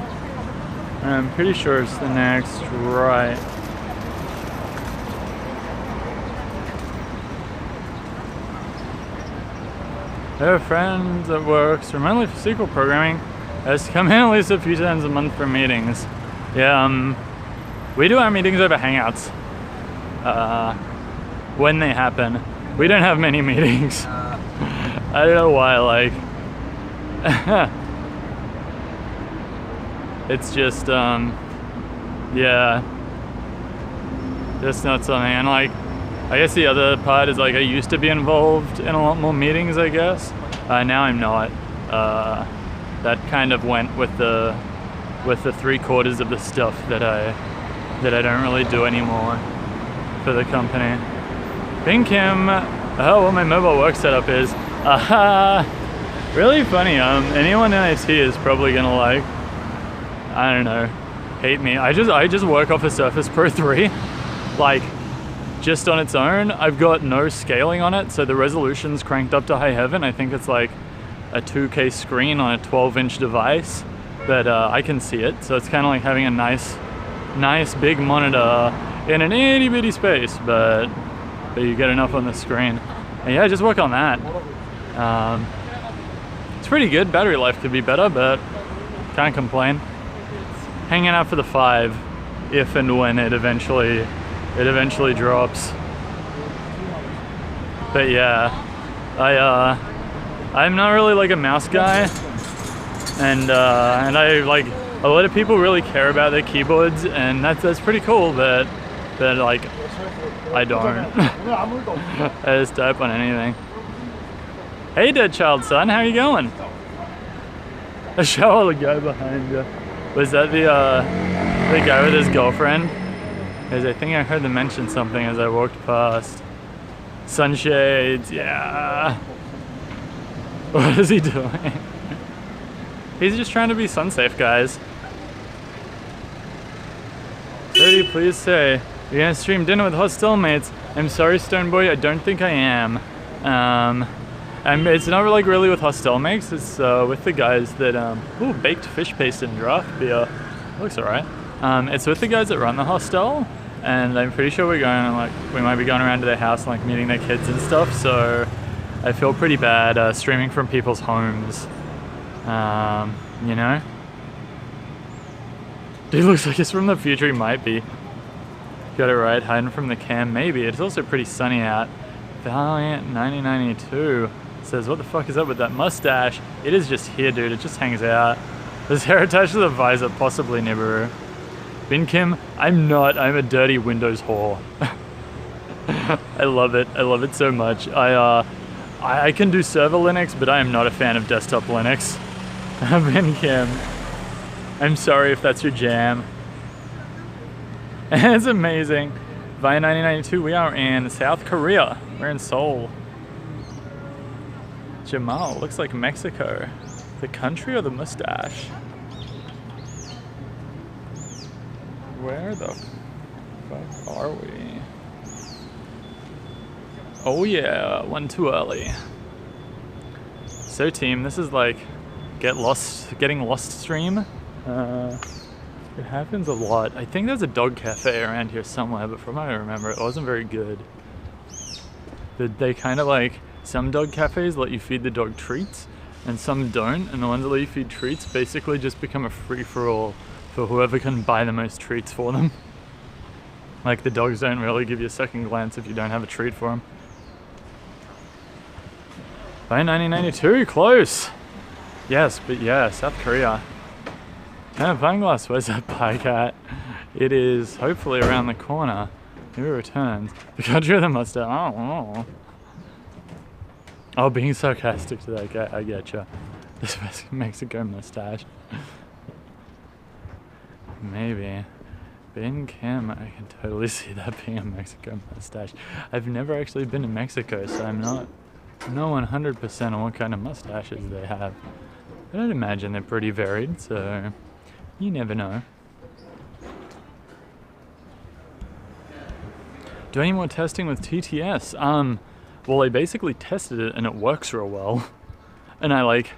And I'm pretty sure it's the next right. I have a friend that works remotely for SQL programming. Has to come in at least a few times a month for meetings. Yeah, we do our meetings over Hangouts. When they happen. We don't have many meetings. I don't know why, like... it's just, yeah. Just not something, and like, I guess the other part is like I used to be involved in a lot more meetings, I guess. Now I'm not. That kind of went with the 3/4 of the stuff that I don't really do anymore for the company. Bing Kim, what my mobile work setup is. Really funny. Anyone in IT is probably gonna like, I don't know, hate me. I just work off a Surface Pro 3, like just on its own. I've got no scaling on it, so the resolution's cranked up to high heaven. I think it's like a 2K screen on a 12-inch device, but I can see it, so it's kind of like having a nice big monitor in an itty bitty space, but you get enough on the screen. And yeah, just work on that. It's pretty good. Battery life could be better, but can't complain. Hanging out for the 5 if and when it eventually drops. But yeah, I'm not really like a mouse guy, and I like, a lot of people really care about their keyboards, and that's pretty cool, but like I don't. I just type on anything. Hey, dead child son, how you going? I show the guy behind you. Was that the guy with his girlfriend? Because I think I heard them mention something as I walked past. Sunshades, yeah. What is he doing? He's just trying to be sun safe, guys. Cody, please say, you're gonna stream dinner with hostel mates. I'm sorry, Stoneboy, I don't think I am. And it's not like really with hostel mates, it's with the guys that, ooh, baked fish paste and draft beer. Looks alright. It's with the guys that run the hostel, and I'm pretty sure we might be going around to their house and like meeting their kids and stuff, so I feel pretty bad streaming from people's homes, you know? Dude looks like he's from the future, he might be. Got it right, hiding from the cam, maybe. It's also pretty sunny out. Valiant 9092 says, what the fuck is up with that mustache? It is just here, dude, it just hangs out. There's hair attached to the visor, possibly Nibiru. Bin Kim, I'm a dirty Windows whore. I love it so much. I can do server Linux, but I am not a fan of desktop Linux. Bin Kim, I'm sorry if that's your jam. It's amazing. Via 9092, we are in South Korea. We're in Seoul. Jamal, looks like Mexico. The country or the mustache? Where the fuck are we? Oh yeah, one too early. So team, this is like getting lost stream. It happens a lot. I think there's a dog cafe around here somewhere, but from what I remember, it wasn't very good. They kind of like, some dog cafes let you feed the dog treats, and some don't, and the ones that let you feed treats basically just become a free-for-all for whoever can buy the most treats for them. Like, the dogs don't really give you a second glance if you don't have a treat for them. By 1992, close. Yes, but yeah, South Korea. Pine Glass, where's that bike at? It is hopefully around the corner. Maybe it returns. The country of the mustache. I don't know. Oh, being sarcastic to that guy. I getcha. This Mexico mustache. Maybe. Ben Kim, I can totally see that being a Mexico mustache. I've never actually been to Mexico, so I'm not 100% on what kind of mustaches they have. But I'd imagine they're pretty varied, so you never know. Do any more testing with TTS? Well, I basically tested it and it works real well. And I like,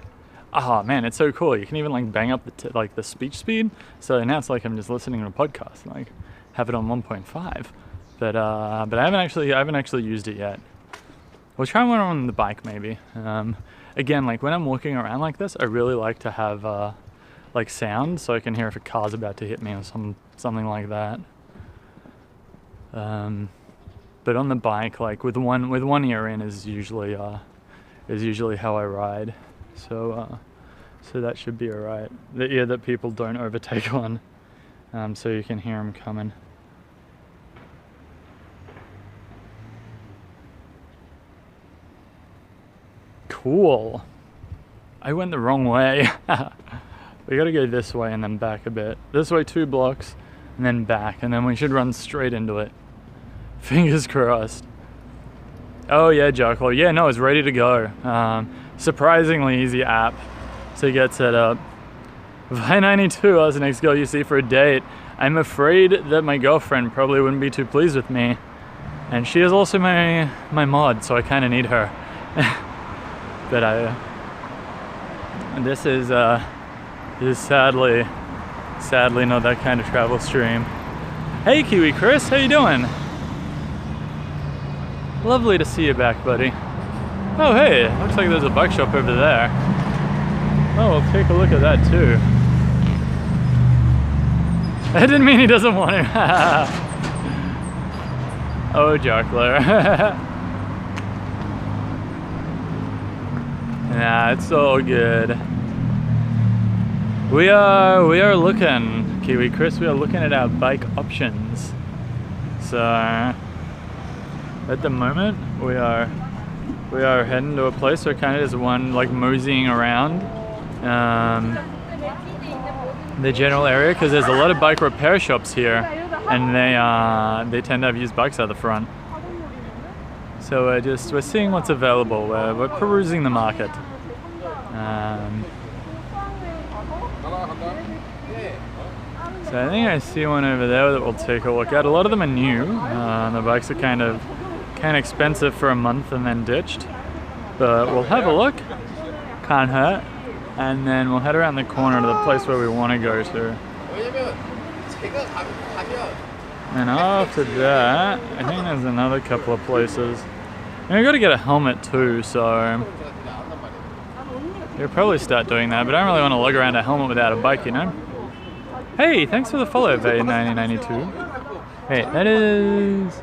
man, it's so cool. You can even like bang up the speech speed. So now it's like I'm just listening to a podcast and like have it on 1.5. But I haven't actually used it yet. We'll try one on the bike maybe. Again, like when I'm walking around like this, I really like to have like sound so I can hear if a car's about to hit me or something like that. But on the bike, like with one ear in is usually how I ride. So that should be alright. The ear that people don't overtake on, so you can hear them coming. Cool. I went the wrong way. We gotta go this way and then back a bit. This way 2 blocks and then back, and then we should run straight into it. Fingers crossed. Oh yeah, Jockler. Yeah, no, it's ready to go. Surprisingly easy app to get set up. Vi92, I was the next girl you see for a date. I'm afraid that my girlfriend probably wouldn't be too pleased with me. And she is also my mod, so I kind of need her. But this is sadly not that kind of travel stream. Hey Kiwi Chris, how you doing? Lovely to see you back, buddy. Oh hey, looks like there's a bike shop over there. Oh, we'll take a look at that too. I didn't mean he doesn't want to. Oh, Jockler. Nah, it's all good. We are looking, Kiwi Chris, we are looking at our bike options. So at the moment we are heading to a place where kind of just like moseying around the general area, because there's a lot of bike repair shops here and they tend to have used bikes out the front. So we're seeing what's available. We're perusing the market. So I think I see one over there that we'll take a look at. A lot of them are new. The bikes are kind of expensive for a month and then ditched. But we'll have a look. Can't hurt. And then we'll head around the corner to the place where we want to go to. And after that, I think there's another couple of places. And we got to get a helmet too, so we'll probably start doing that. But I don't really want to lug around a helmet without a bike, you know? Hey, thanks for the follow, Vay1992. Hey, that is...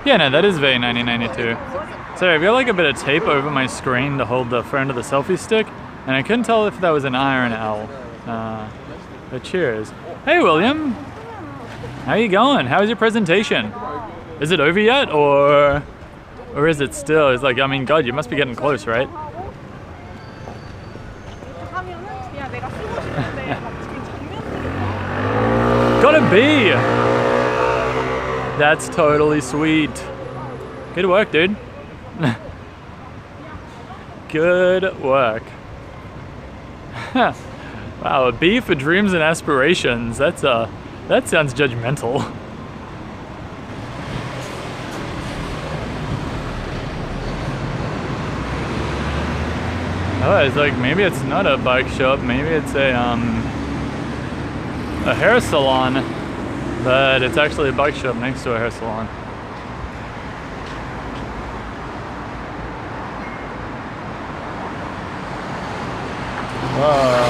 Yeah, no, that is Vay1992. Sorry, I've got like a bit of tape over my screen to hold the front of the selfie stick, and I couldn't tell if that was an I or an L. But cheers. Hey, William. How you going? How's your presentation? Is it over yet, or is it still? It's like, I mean, God, you must be getting close, right? Got a B! That's totally sweet. Good work, dude. Good work. Wow, a B for dreams and aspirations. That sounds judgmental. Oh, it's like, maybe it's not a bike shop, maybe it's a hair salon, but it's actually a bike shop next to a hair salon. Whoa.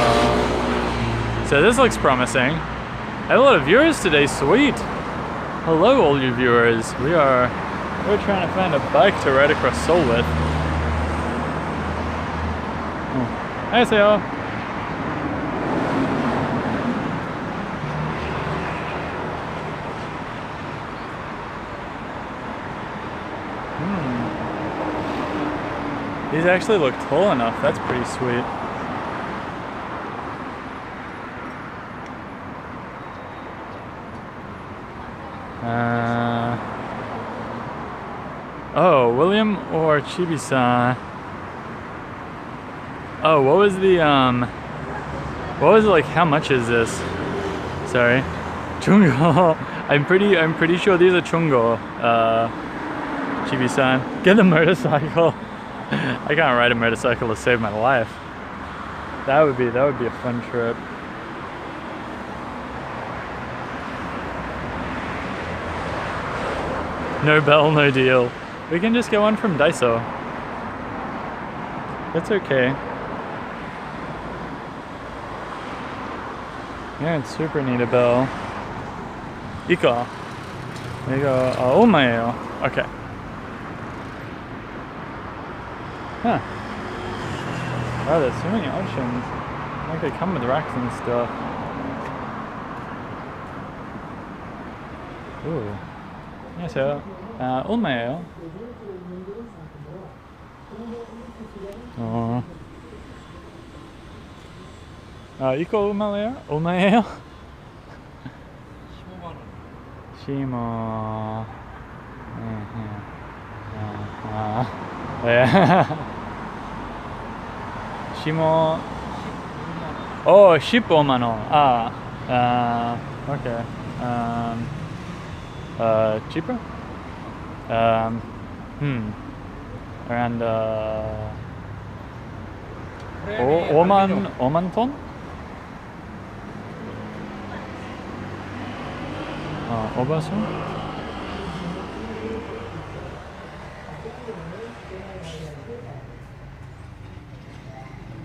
So this looks promising. I have a lot of viewers today, sweet. Hello all you viewers. We are We're trying to find a bike to ride across Seoul with. Oh. 안녕하세요. These actually look tall enough. That's pretty sweet. Oh, William or Chibi-san. Oh, what was it like, how much is this? Sorry. Chungo. I'm pretty sure these are chungo. Chibi-san. Get the motorcycle. I can't ride a motorcycle to save my life. That would be a fun trip. No bell, no deal. We can just get one from Daiso. That's okay. Yeah, it's super neat a bell. Iko. There you go. Oh my. Okay. Huh. Wow, there's so many options. Like they come with racks and stuff. Ooh. 안녕하세요. 얼마예요? 이거 얼마예요? 얼마예요? 15만 원. 15. 네. 15. 15만 원. Okay. Cheaper? Around 5만 톤? 오버스?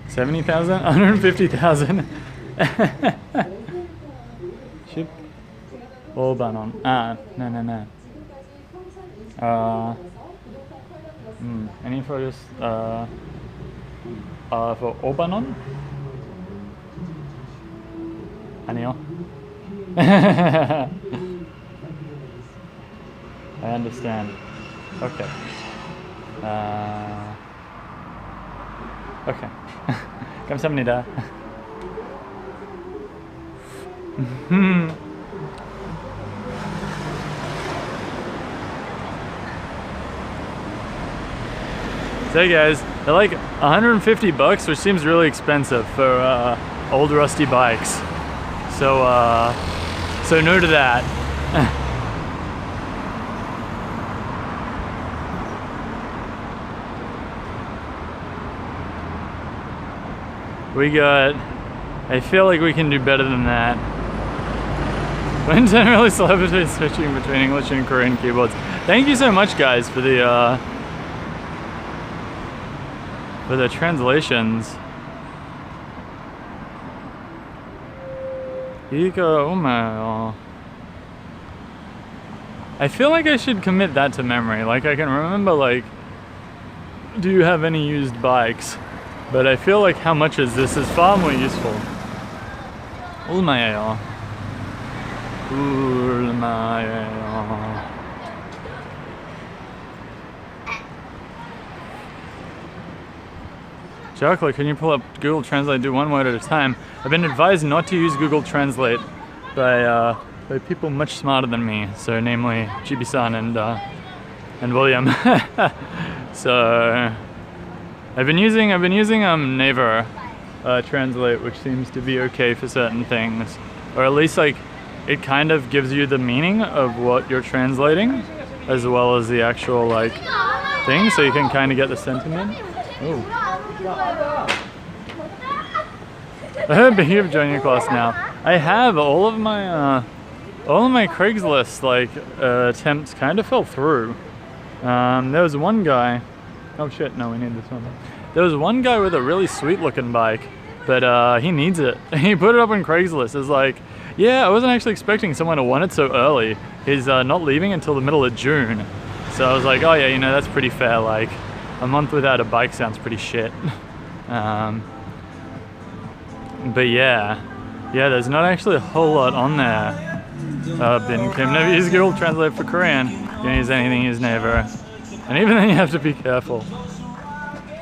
70,000? 150,000? Ship? 5만 원. No. Any for just for 5만 원? 아니요. I understand. Okay. Okay. 감사합니다. So guys, they're like 150 bucks, which seems really expensive for old rusty bikes. So no to that. I feel like we can do better than that. Clinton really slow between switching between English and Korean keyboards. Thank you so much, guys, for the translations. I feel like I should commit that to memory. Like I can remember, like, do you have any used bikes? But I feel like how much is this is far more useful. 얼마예요? Chocolate, can you pull up Google Translate, do one word at a time? I've been advised not to use Google Translate by people much smarter than me, so namely Chibi-san and William. So I've been using Naver Translate, which seems to be okay for certain things, or at least like it kind of gives you the meaning of what you're translating, as well as the actual like thing, so you can kind of get the sentiment. Oh. I heard Behave join your class now. I have all of my Craigslist like attempts kind of fell through. There was one guy. Oh shit! No, we need this one. There was one guy with a really sweet looking bike, but he needs it. He put it up on Craigslist. It's like, yeah, I wasn't actually expecting someone to want it so early. He's not leaving until the middle of June. So I was like, oh yeah, you know, that's pretty fair. Like, a month without a bike sounds pretty shit. But yeah, there's not actually a whole lot on there. Bin Kim, never use Google Translate for Korean. You can use anything, use Naver. And even then you have to be careful.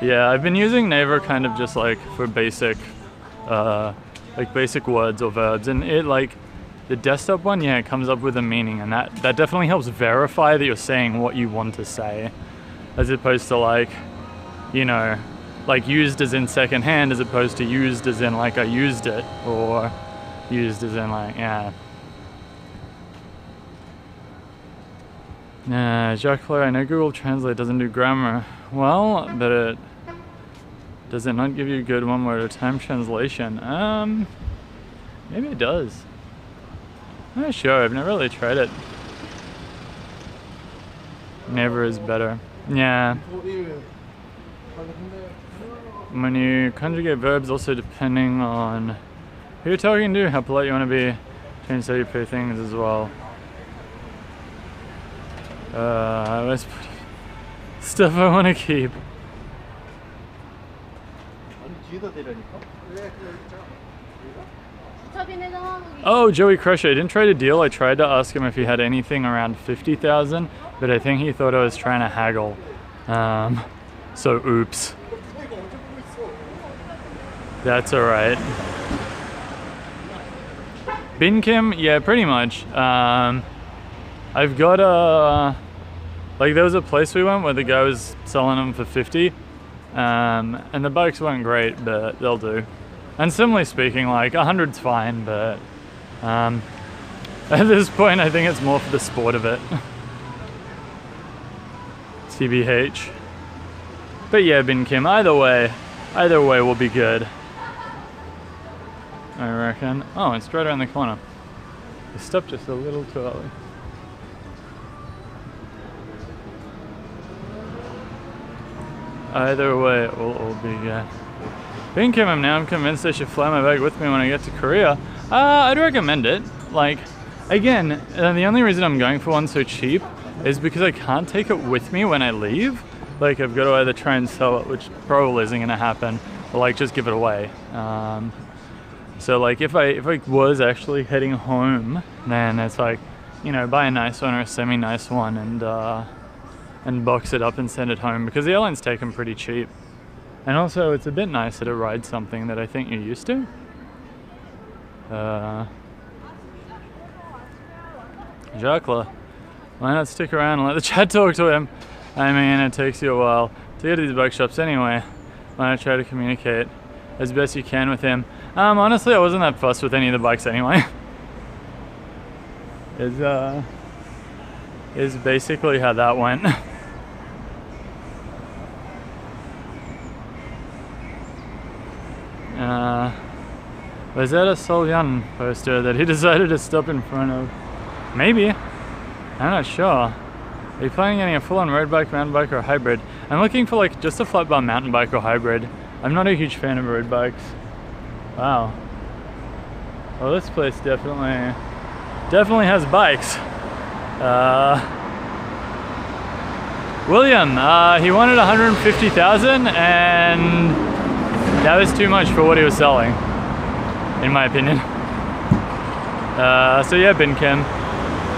Yeah, I've been using Naver kind of just like for basic, like basic words or verbs. And it like, the desktop one, yeah, it comes up with a meaning. And that definitely helps verify that you're saying what you want to say. As opposed to like, you know, like used as in second hand as opposed to used as in like I used it, or used as in like, yeah. Jacques, I know Google Translate doesn't do grammar well, but does it not give you good one word at a time translation? Maybe it does. I'm not sure, I've never really tried it. Never is better. Yeah. When you conjugate verbs, also depending on who you're talking to, how polite you want to be, change how you pay things as well. Let's put stuff I want to keep. Oh, Joey Crusher, I didn't try to deal. I tried to ask him if he had anything around 50,000, but I think he thought I was trying to haggle. So oops. That's alright. Bin Kim, yeah, pretty much. I've got like there was a place we went where the guy was selling them for 50, and the bikes weren't great, but they'll do. And similarly speaking, like 100's fine, but at this point I think it's more for the sport of it. TBH. But yeah, Bin Kim, either way will be good, I reckon. Oh, it's right around the corner. I stopped just a little too early. Either way, it will all be good. Bin Kim, I'm convinced I should fly my bike with me when I get to Korea. I'd recommend it. Like, again, the only reason I'm going for one so cheap is because I can't take it with me when I leave. Like, I've got to either try and sell it, which probably isn't going to happen, or like just give it away. So like if I was actually heading home, then it's like, you know, buy a nice one or a semi-nice one and box it up and send it home, because the airlines take them pretty cheap. And also it's a bit nicer to ride something that I think you're used to. Jacques, why not stick around and let the chat talk to him? I mean, it takes you a while to get to these bike shops anyway. Why not try to communicate as best you can with him? Honestly, I wasn't that fussed with any of the bikes anyway. Is basically how that went. Was that a Solyan poster that he decided to stop in front of? Maybe. I'm not sure. Are you planning on getting a full-on road bike, mountain bike, or a hybrid? I'm looking for like just a flat bar mountain bike or hybrid. I'm not a huge fan of road bikes. Wow. Well, this place definitely has bikes. William, he wanted 150,000, and that was too much for what he was selling, in my opinion. So yeah, Bin Kim,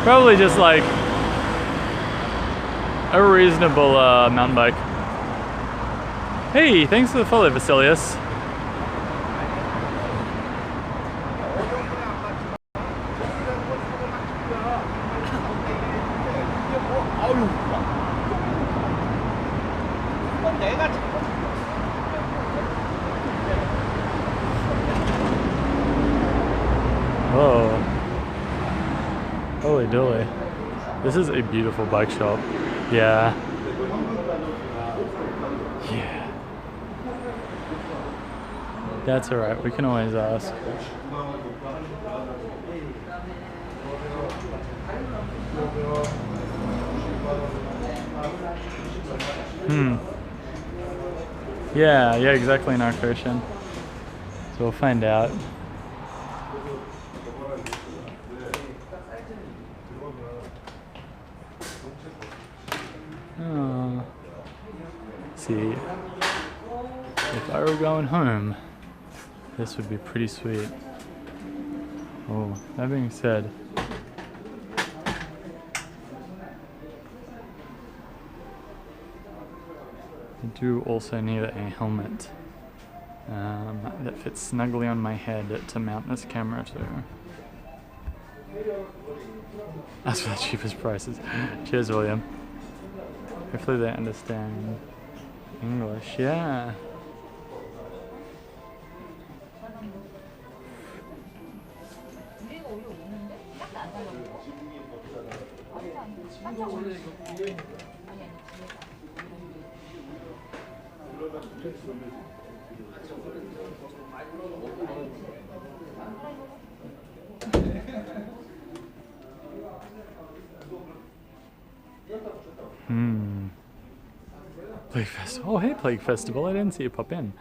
probably just like a reasonable mountain bike. Hey, thanks for the follow, Vasilius. Oh, holy dooly. This is a beautiful bike shop. Yeah. Yeah. That's alright, we can always ask. Yeah, exactly, Narcotian. So we'll find out. see. If I were going home, this would be pretty sweet. Oh, that being said, I do also need a helmet that fits snugly on my head to mount this camera to. As for the cheapest prices. Cheers, William. Hopefully they understand English. Yeah. Plague Festival. Oh, hey, Plague Festival. I didn't see you pop in.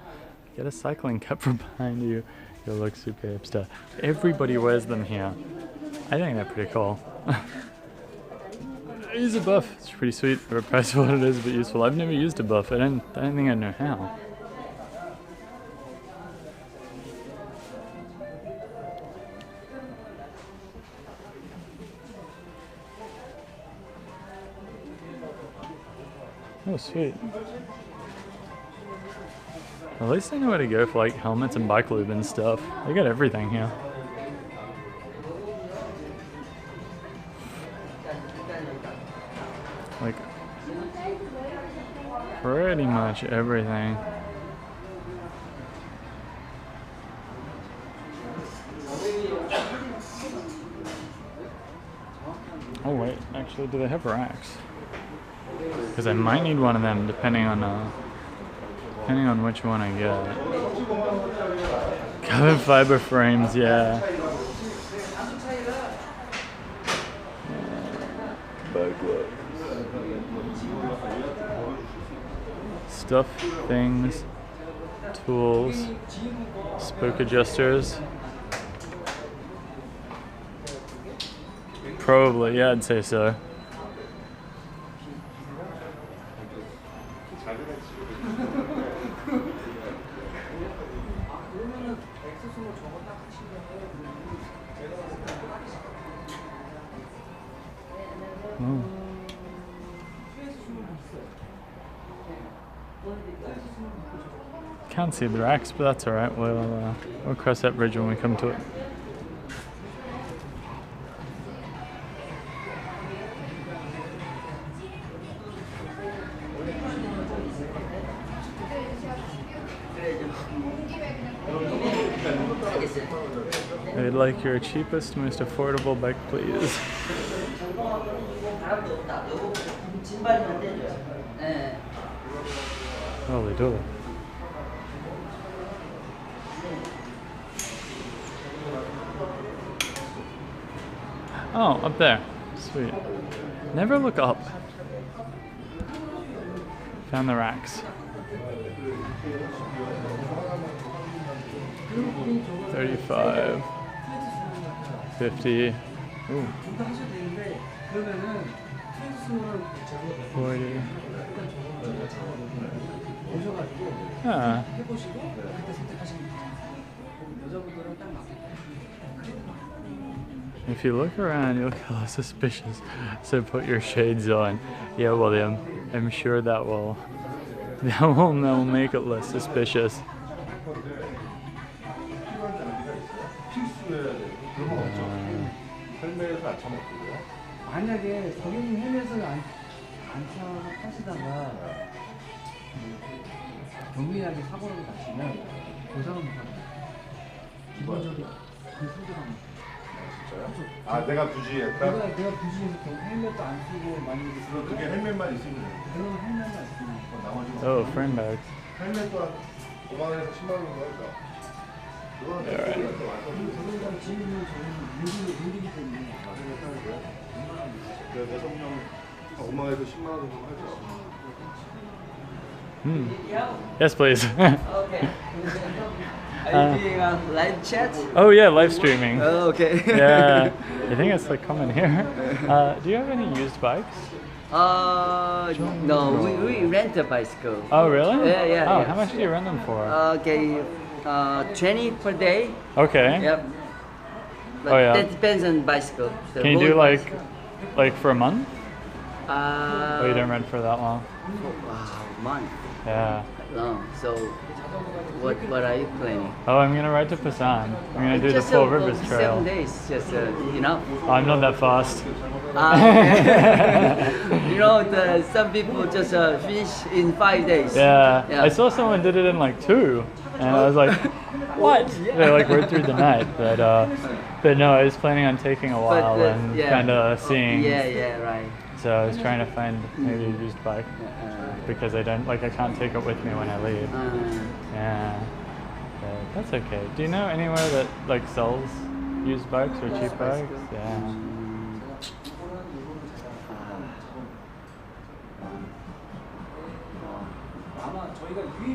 Get a cycling cap from behind you. You look super hipster. Everybody wears them here. I think they're pretty cool. Use a buff. It's pretty sweet. For a price for what it is, but useful. I've never used a buff. I don't think I know how. Oh, sweet. At least I know where to go for like helmets and bike lube and stuff. They got everything here. Like, pretty much everything. Oh wait, actually, do they have racks? Because I might need one of them depending on which one I get. Carbon fiber frames, yeah. Stuff, things, tools, spoke adjusters. Probably, yeah, I'd say so. Can't see the racks, but that's alright. We'll cross that bridge when we come to it. I'd like your cheapest, most affordable bike, please. Holy dooly. Oh, up there. Sweet. Never look up. Found the racks. 35. 50. Ooh. 40. Ah. If you look around, you'll get a little suspicious. So put your shades on. Yeah, William. I'm sure that will make it less suspicious. 만약에 고객님 헬멧을 안 타시다가 경미하게 사고라도 다치면 보상은 못합니다. 기본적인 그 소득은. 진짜요? 아, 내가 부지했다? 내가 부지해서 헬멧도 안 쓰고 만약에 그럼 그게 헬멧만 있으면 그런 헬멧만 있으면 나머지 Oh, frame bags. 헬멧도 한 5만 원에서 10만 원 정도 할까? Alright. 저희가 지금은 저희는 유리기 때문에 그래서 성령 5만 원에서 10만 원 정도 하죠. Yes, please. Okay. Are you doing a live chat? Oh yeah, live streaming. Oh, okay. Yeah, I think it's like coming here. Do you have any used bikes? No, we rent a bicycle. Oh, really? Yeah, yeah, Oh, yeah. how much do you rent them for? Okay, 20 per day. Okay. Yep. But Oh, yeah. that depends on bicycle. The Can you do road like for a month? bicycle, Oh, you don't rent for that long? wow, month Yeah. long. So, what are you planning? Oh, I'm gonna ride to Busan. I'm gonna do the Just Four Rivers 7 Trail. days, just enough. Oh, I'm not that fast. You know, some people just finish in 5 days. Yeah. Yeah. I saw someone did it in like 2, and I was like, what? They like rode through the night, but no, I was planning on taking a while and yeah. kind of seeing. Yeah, right. So I was trying to find maybe a used bike because I can't take it with me when I leave. Yeah, but that's okay. Do you know anywhere that like sells used bikes or cheap bikes? Yeah.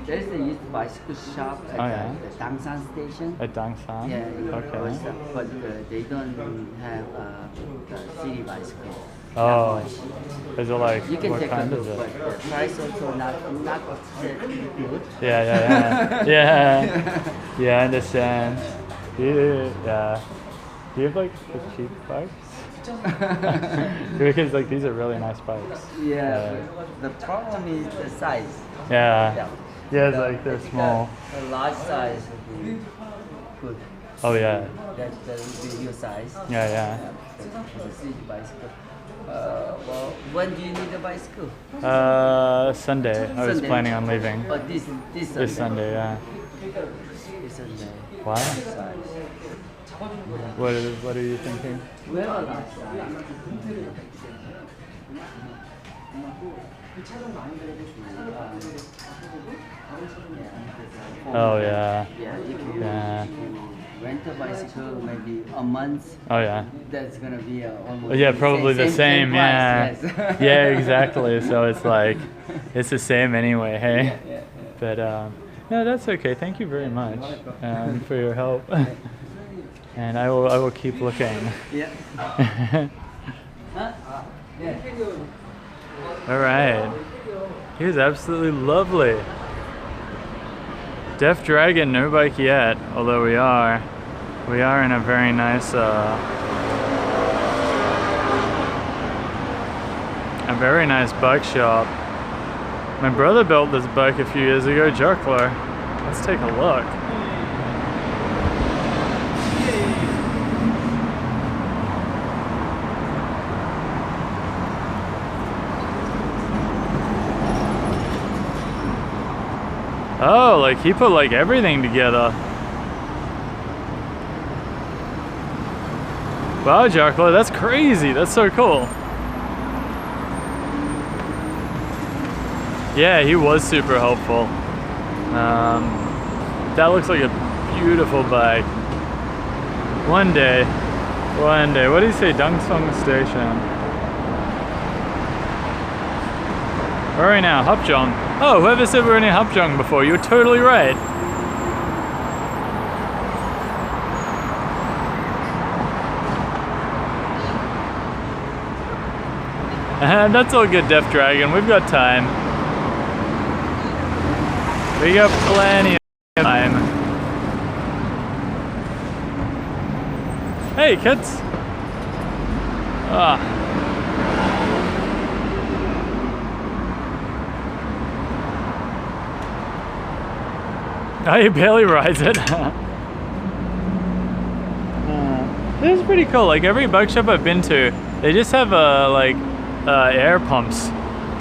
There's a used bicycle shop at the Dangsan station. At Dangsan? Yeah, Okay. but they don't have the city bicycle. Oh, is it like, You can what take a kind look, is it? but the price also not that good. Yeah. Yeah, I understand. Yeah. Do you have like the cheap bikes? Because like these are really nice bikes. Yeah, the problem is the size. Yeah. Yeah, it's like they're small. The large size would be good. Oh yeah. That would be your size. Yeah. It's a city bicycle. Well, when do you need a bicycle? Sunday. I was Sunday. planning on leaving. Oh, this Sunday. This Sunday, yeah. This Sunday. Why? Size. What are you thinking? We have a large size. Oh yeah. Yeah, if you rent a bicycle maybe a month, Oh yeah. that's gonna be almost Yeah, probably the same. Yeah. price, yes. Yeah, exactly. So it's like it's the same anyway. Hey. Yeah. But no, that's okay. Thank you very much for your help. And I will keep looking. Yeah. Yeah. All right. He was absolutely lovely. Deaf Dragon, no bike yet. Although we are in a very nice bike shop. My brother built this bike a few years ago, Jockler. Let's take a look. Oh, like he put like everything together. Wow, Jockler, that's crazy. That's so cool. Yeah, he was super helpful. That looks like a beautiful bike. One day. What do you say, Dangsong Station? Where are we now? Hapjeong. Oh, whoever said we were in Hapjeong before, you were totally right. That's all good, Deaf Dragon. We've got time. We got plenty of time. Hey, kids. Oh, he barely rides it. This is pretty cool. Like every bike shop I've been to, they just have air pumps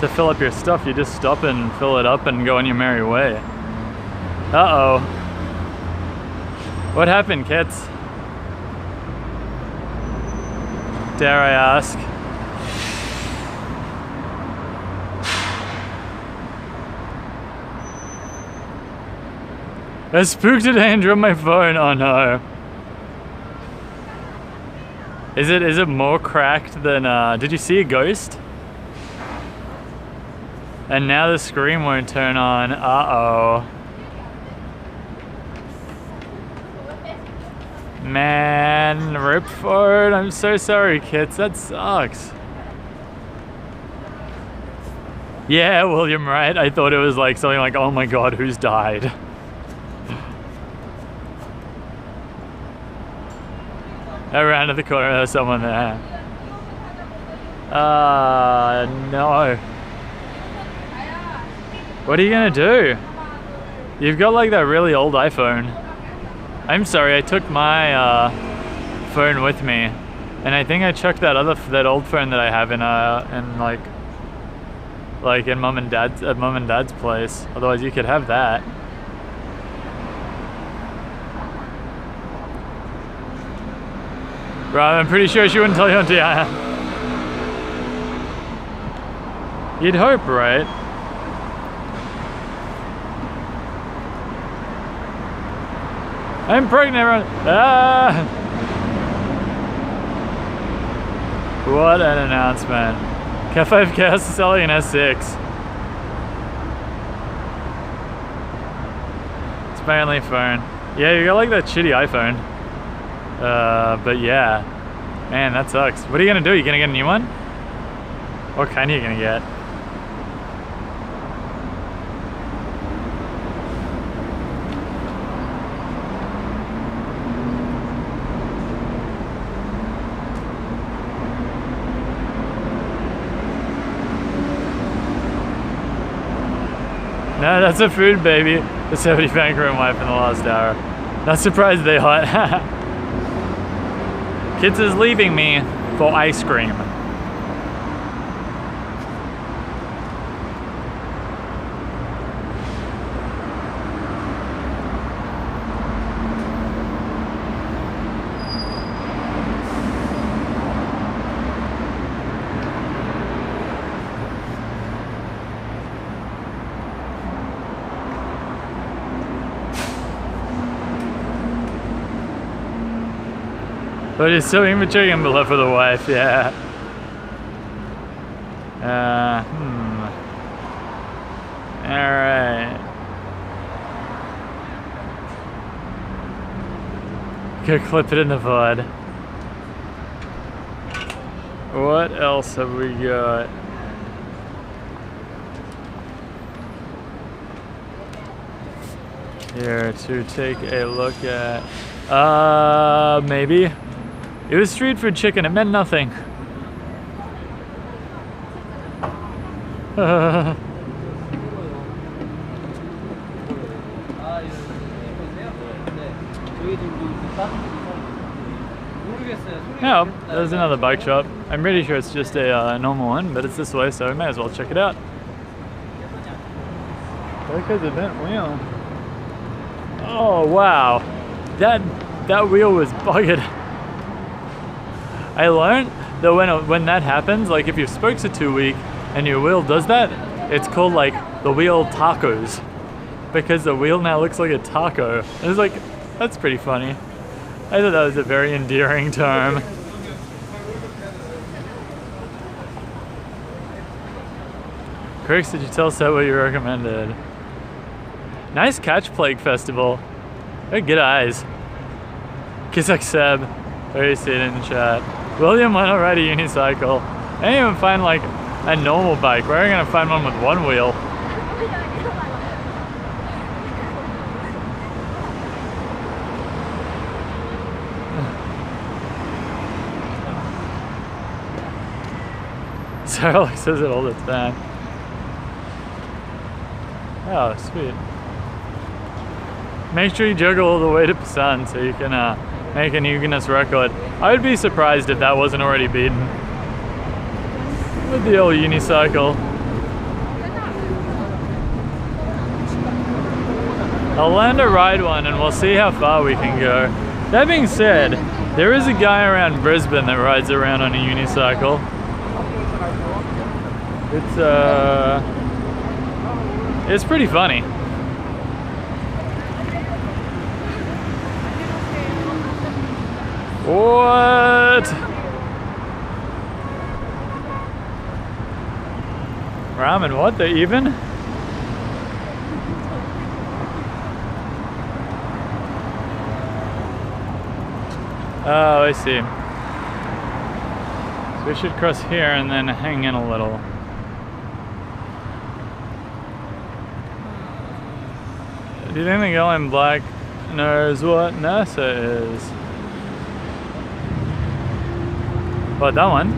to fill up your stuff. You just stop and fill it up and go on your merry way. Uh-oh. What happened, kids? Dare I ask? I spooked today and dropped my phone. Oh no. Is it more cracked than did you see a ghost? And now the screen won't turn on. Uh-oh. Man, rip for it. I'm so sorry, kids. That sucks. Yeah, William, right? I thought it was like something like, oh my god, who's died? Around to the corner, there's someone there. No. What are you gonna do? You've got like that really old iPhone. I'm sorry, I took my phone with me, and I think I chucked that old phone that I have in in mom and dad's place. Otherwise, you could have that. Right, I'm pretty sure she wouldn't tell you on TI. You'd hope, right? I'm pregnant. Ah! What an announcement. K5K is selling an S6. It's my only phone. Yeah, you got like that shitty iPhone. But yeah. Man, that sucks. What are you gonna do? You gonna get a new one? What kind are you gonna get? No, that's a food baby. The 70 bank room wife in the last hour. Not surprised they hot. Kids is leaving me for ice cream. But it's so immature and beloved for the wife, yeah. Alright. Go clip it in the VOD. What else have we got? Here to take a look at. Maybe. It was street food chicken, it meant nothing. No, there's another bike shop. I'm pretty sure it's just a normal one, but it's this way, so we may as well check it out. That guy's a bent wheel. Oh wow, that wheel was buggered. I learned that when that happens, like if your spokes are too weak and your wheel does that, it's called like the wheel tacos, because the wheel now looks like a taco. And it's like, that's pretty funny. I thought that was a very endearing term. Chris, did you tell Seth what you recommended? Nice catch plague festival. Very good eyes. Kizak Seb. Very see it in the chat. William went to ride a unicycle. I didn't even find like a normal bike. Where are you gonna find one with one wheel? Sarah says it all the time. Oh, sweet. Make sure you juggle all the way to Busan so you can make a new Guinness record. I would be surprised if that wasn't already beaten. With the old unicycle. I'll learn to ride one and we'll see how far we can go. That being said, there is a guy around Brisbane that rides around on a unicycle. It's pretty funny. What? Ramen, what the even? Oh, I see. So we should cross here and then hang in a little. Do you think the girl in black knows what NASA is? What, that one?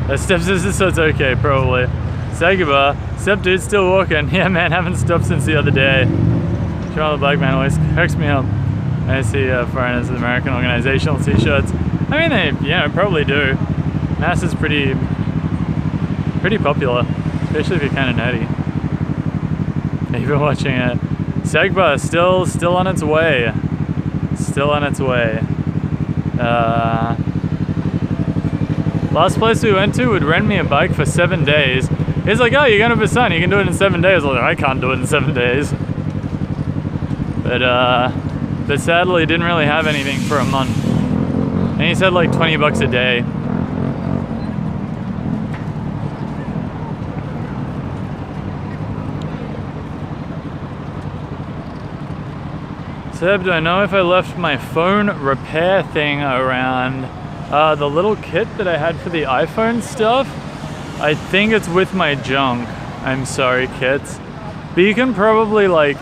That Step says so it's okay, probably. Sagaba, Step dude's still walking. Yeah man, haven't stopped since the other day. Charlie the black man always cracks me up. I see foreigners with American organizational t-shirts. I mean, they, probably do. NASA's pretty popular, especially if you're kind of nerdy. Even watching it. Sagba still on its way. Still on its way. Last place we went to would rent me a bike for 7 days. He's like, oh, you're going to Busan, you can do it in 7 days. I was like, I can't do it in 7 days. But sadly didn't really have anything for a month. And he said like 20 bucks a day. Seb, do I know if I left my phone repair thing around? The little kit that I had for the iPhone stuff? I think it's with my junk. I'm sorry, kids. But you can probably like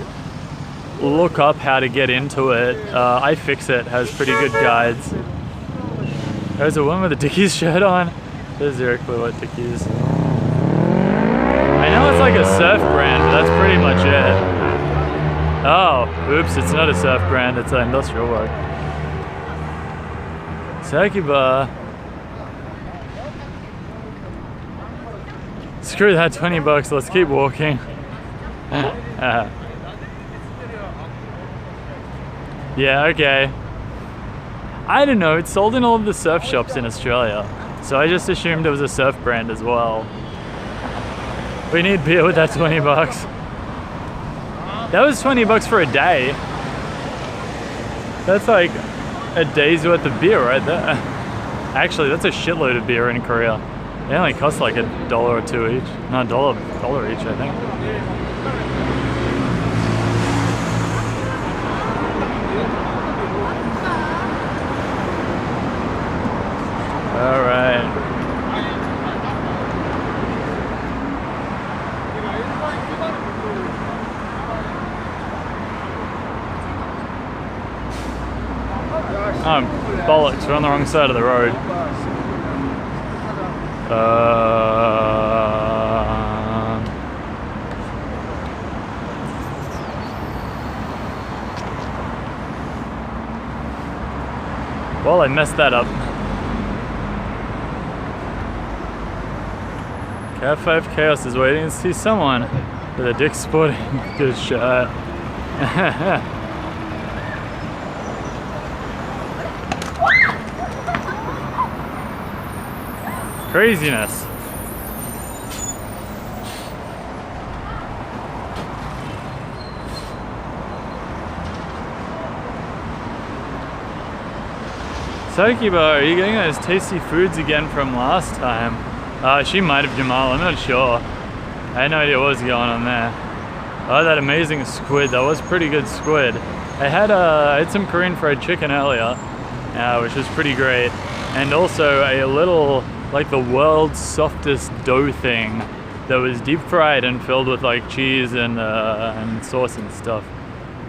look up how to get into it. iFixit has pretty good guides. There's a woman with a Dickies shirt on. There's zero clue what Dickies. I know it's like a surf brand, but that's pretty much it. Oh, oops, it's not a surf brand, it's an industrial work. Sakiba. Screw that, 20 bucks, let's keep walking. Yeah, okay. I don't know, it's sold in all of the surf shops in Australia. So I just assumed it was a surf brand as well. We need beer with that 20 bucks. That was 20 bucks for a day. That's like a day's worth of beer right there. Actually, that's a shitload of beer in Korea. They only cost like $1 or $2 each. No, $1 each, I think. All right. Oh, bollocks, we're on the wrong side of the road. Well, I messed that up. Cat 5 Chaos is waiting to see someone with a Dick's Sporting Goods shirt. Craziness. Sakiba, are you getting those tasty foods again from last time? She might have, Jamal, I'm not sure. I had no idea what was going on there. Oh, that amazing squid, that was pretty good squid. I had some Korean fried chicken earlier, which was pretty great. And also a little, like the world's softest dough thing that was deep fried and filled with like cheese and sauce and stuff.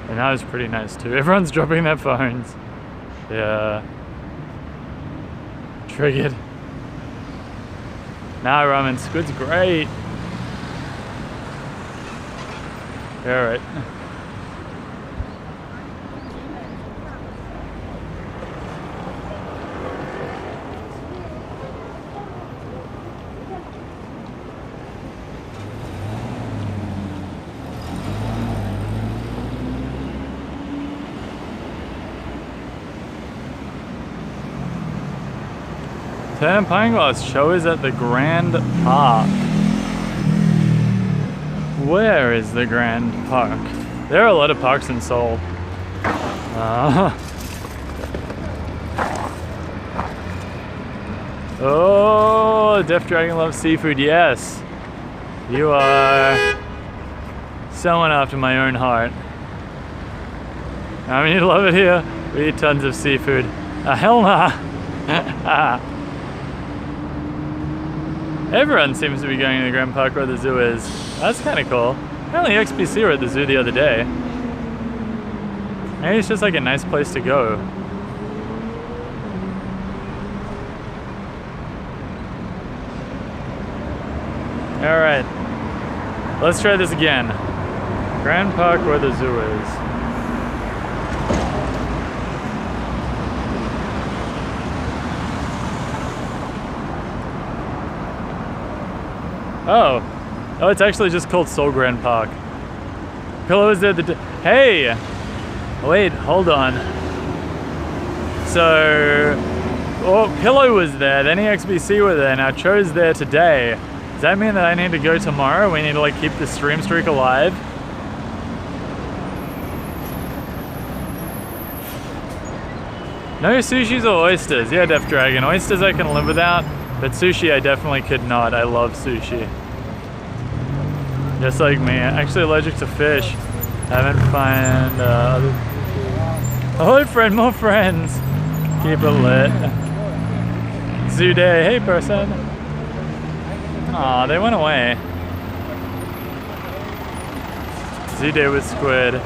And that was pretty nice too. Everyone's dropping their phones. Yeah. Triggered. Nah, ramen squid's great. Alright. Tan Pine Glass show is at the Grand Park. Where is the Grand Park? There are a lot of parks in Seoul. Oh, Deaf Dragon loves seafood, yes. You are someone after my own heart. I mean, you love it here. We eat tons of seafood. Hell nah. Everyone seems to be going to the Grand Park where the zoo is. That's kind of cool. Apparently XBC were at the zoo the other day. Maybe it's just like a nice place to go. Alright. Let's try this again. Grand Park where the zoo is. Oh. Oh, it's actually just called Seoul Grand Park. Pillow was there hey! Wait, hold on. So... Oh, Pillow was there, then EXBC were there, now Cho's there today. Does that mean that I need to go tomorrow? We need to like keep the stream streak alive? No sushis or oysters? Yeah, Def Dragon. Oysters I can live without, but sushi I definitely could not. I love sushi. Just like me. Actually allergic to fish. Haven't found other... Oh, friend, more friends! Keep it lit. Zoo Day, hey person! Aw, they went away. Zoo Day with Squid.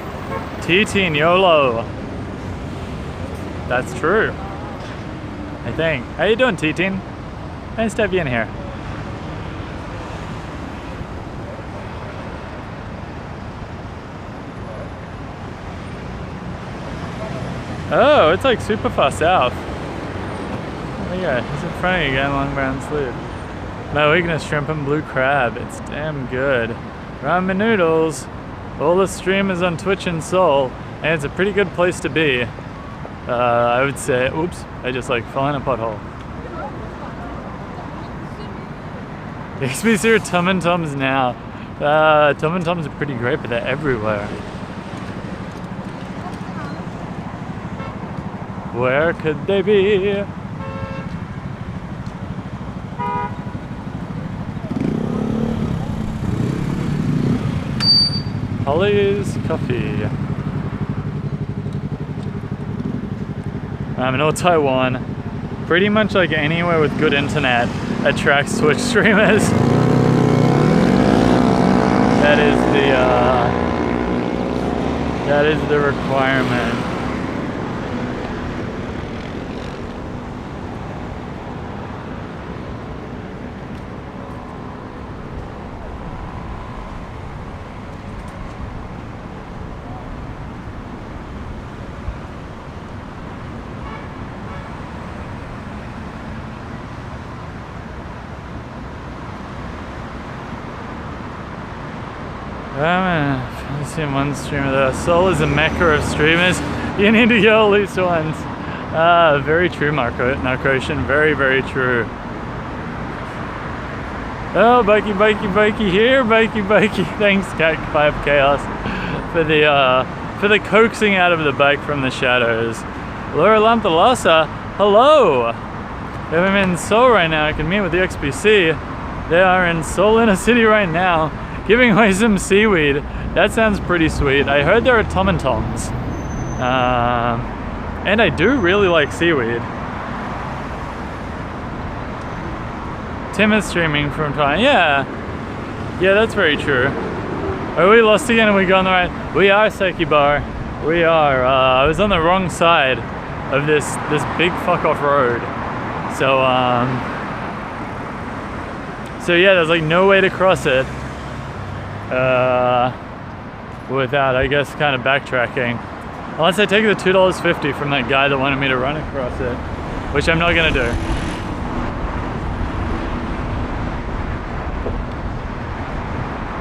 T-Teen YOLO! That's true. I think. How you doing, T-Teen? Nice to have you in here. Oh, it's like super far south. Oh yeah, he's in front of you again, long brown sleeve. My weakness, shrimp and blue crab. It's damn good. Ramen noodles. All the streamers on Twitch and Seoul, and it's a pretty good place to be. I would say, oops, I just like fell in a pothole. XBC are Tum and Tums now. Tum and Tums are pretty great, but they're everywhere. Where could they be? Holly's Coffee. In all Taiwan, pretty much like anywhere with good internet attracts Twitch streamers. That is the requirement. I've seen one streamer there. Seoul is a mecca of streamers. You need to go at least once. Very true, Narcosian. Very, very true. Oh, Bikey here, Bikey. Thanks, Cat5 Chaos, for the coaxing out of the bike from the shadows. Laura Lampalasa, hello. If I'm in Seoul right now, I can meet with the XBC. They are in Seoul Inner City right now, giving away some seaweed. That sounds pretty sweet. I heard there are Tom and Toms. And I do really like seaweed. Tim is streaming from Taiwan. Yeah, that's very true. Are we lost again? Are we going the right? We are, Seki Bar. We are. I was on the wrong side of this big fuck off road. So yeah, there's like no way to cross it without, I guess, kind of backtracking. Unless I take the $2.50 from that guy that wanted me to run across it, which I'm not gonna do.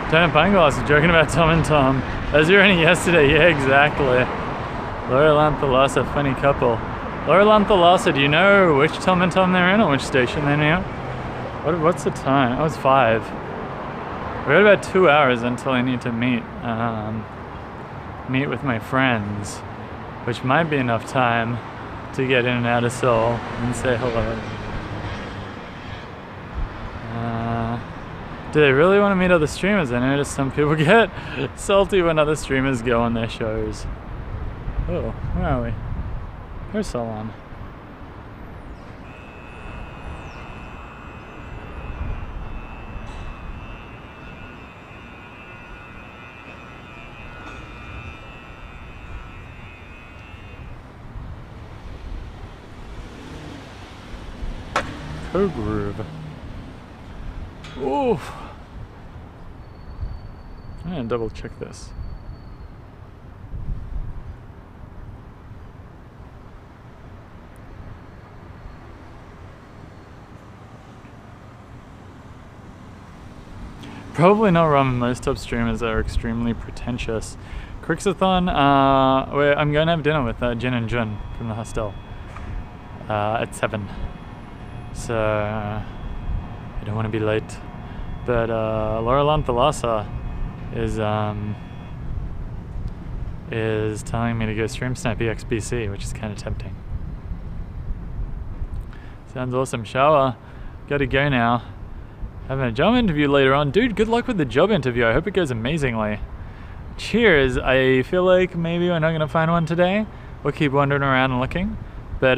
Lieutenant Pangloss joking about Tom and Tom. I was here only yesterday. Yeah, exactly. Laura Lanthalasa, funny couple. Laura Lanthalasa, do you know which Tom and Tom they're in or which station they're near? What's the time? Oh, it's 5. We got about 2 hours until I need to meet with my friends, which might be enough time to get in and out of Seoul and say hello. Do they really want to meet other streamers? I noticed some people get salty when other streamers go on their shows. Oh, where are we? Where's Solon? Co-groove. Oof. I'm gonna double check this. Probably not ramen. Most top streamers are extremely pretentious. Crixathon, I'm going to have dinner with Jin and Jun from the hostel at 7. So I don't want to be late. But Laurelan Thalassa is telling me to go stream snipe EXBC, which is kind of tempting. Sounds awesome. Shower. Gotta go now. Having a job interview later on. Dude, good luck with the job interview. I hope it goes amazingly. Cheers. I feel like maybe we're not going to find one today. We'll keep wandering around and looking. But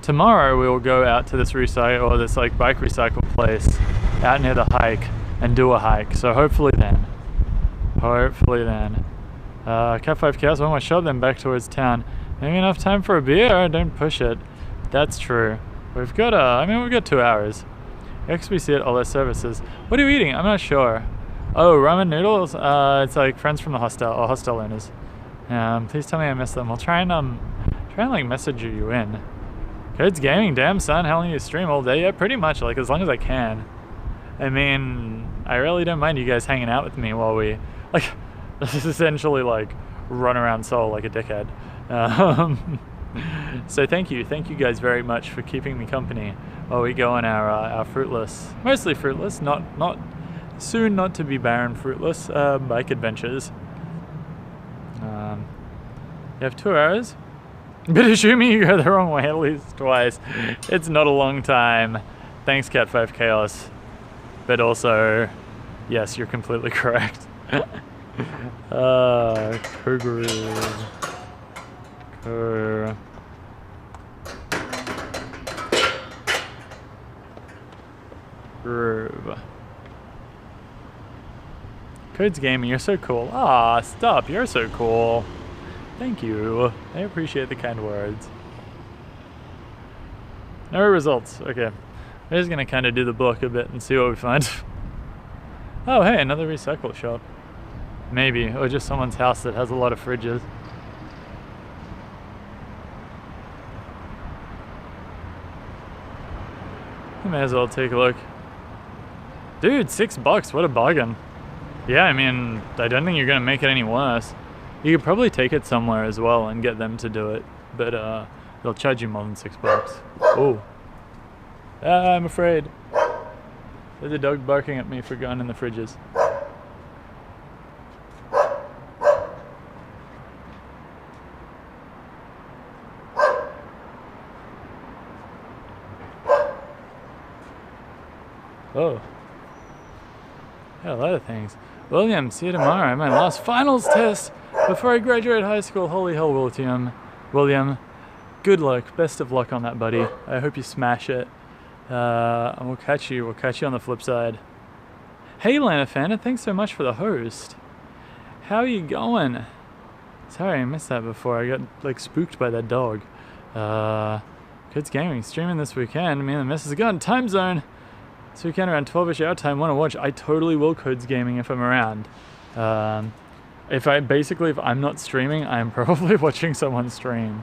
tomorrow we will go out to this bike recycle place out near the hike and do a hike. So hopefully then. Cat 5 Chaos, one more shop, then back towards town. Maybe enough time for a beer? Don't push it. That's true. We've got we've got 2 hours. XBC at all their services. What are you eating? I'm not sure. Oh, ramen noodles? It's like friends from the hostel, or hostel owners. Please tell me I missed them. I'll try and like message you in. Kids gaming, damn son, how long do you stream all day? Yeah, pretty much, like as long as I can. I mean, I really don't mind you guys hanging out with me while we, like, this is essentially like run around Seoul like a dickhead. So thank you guys very much for keeping me company while we go on our fruitless, mostly fruitless, not soon not to be barren fruitless bike adventures. You have 2 hours, but assuming you go the wrong way at least twice, it's not a long time. Thanks, Cat 5 Chaos, but also, yes, you're completely correct. Groove. Codes Gaming, you're so cool. Ah, stop, you're so cool. Thank you. I appreciate the kind words. No results. Okay. I'm just gonna kind of do the book a bit and see what we find. Oh, hey, another recycle shop. Maybe, or just someone's house that has a lot of fridges. I may as well take a look. Dude, $6, what a bargain. Yeah, I mean, I don't think you're gonna make it any worse. You could probably take it somewhere as well and get them to do it, but they'll charge you more than $6. Oh. I'm afraid. There's a dog barking at me for going in the fridges. Oh. Yeah, a lot of things. William, see you tomorrow. I have my last finals test before I graduate high school. Holy hell, William. Good luck. Best of luck on that, buddy. I hope you smash it. And we'll catch you on the flip side. Hey, Lana Fana, thanks so much for the host. How are you going? Sorry, I missed that before. I got like spooked by that dog. Kids Gaming streaming this weekend. Me and the missus got in time zone. This weekend around 12ish our time. Want to watch? I totally will Codes Gaming if I'm around. If I'm not streaming, I'm probably watching someone stream.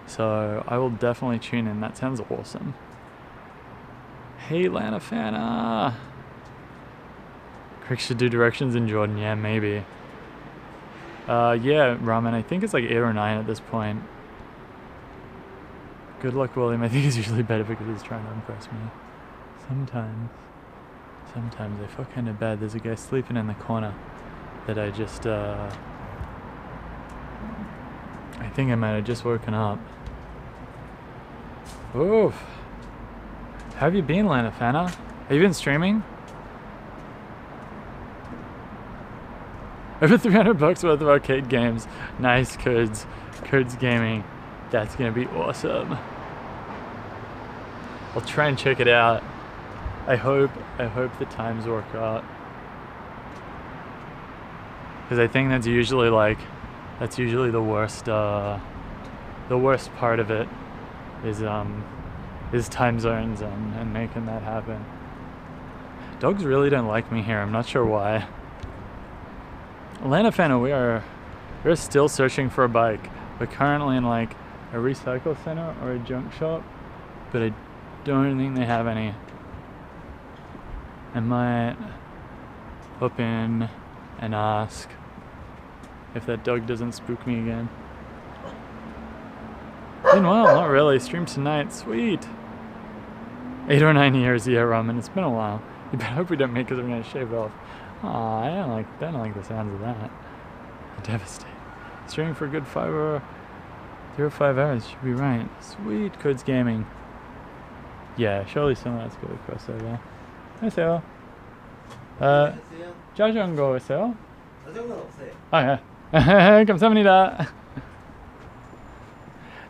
So I will definitely tune in. That sounds awesome. Hey, Lana Fana. Crick should do directions in Jordan. Yeah, maybe. Yeah, Ramen. I think it's like 8 or 9 at this point. Good luck, William. I think he's usually better because he's trying to impress me. Sometimes I feel kind of bad. There's a guy sleeping in the corner that I just, I think I might have just woken up. Oof. How have you been, Lana Fana? Have you been streaming? Over $300 worth of arcade games. Nice, Codes Gaming. That's gonna be awesome. I'll try and check it out. I hope the times work out. Because I think that's usually the worst part of it is his time zones and making that happen. Dogs really don't like me here. I'm not sure why. Atlanta fan, we're still searching for a bike. We're currently in like a recycle center or a junk shop, but I don't think they have any. I might hop in and ask if that dog doesn't spook me again. Meanwhile, not really. Stream tonight. Sweet. 8 or 9 years, yeah, Ramen. It's been a while. You better hope we don't make it because I'm going to shave it off. Aw, I don't like the sounds of that. Devastating. Streaming for a good 5 hours. Should be right. Sweet. Codes Gaming. Yeah, surely someone's got a crossover. 안녕하세요. 자전거 있어요? 자전거는 없어요. 아, 예. 감사합니다.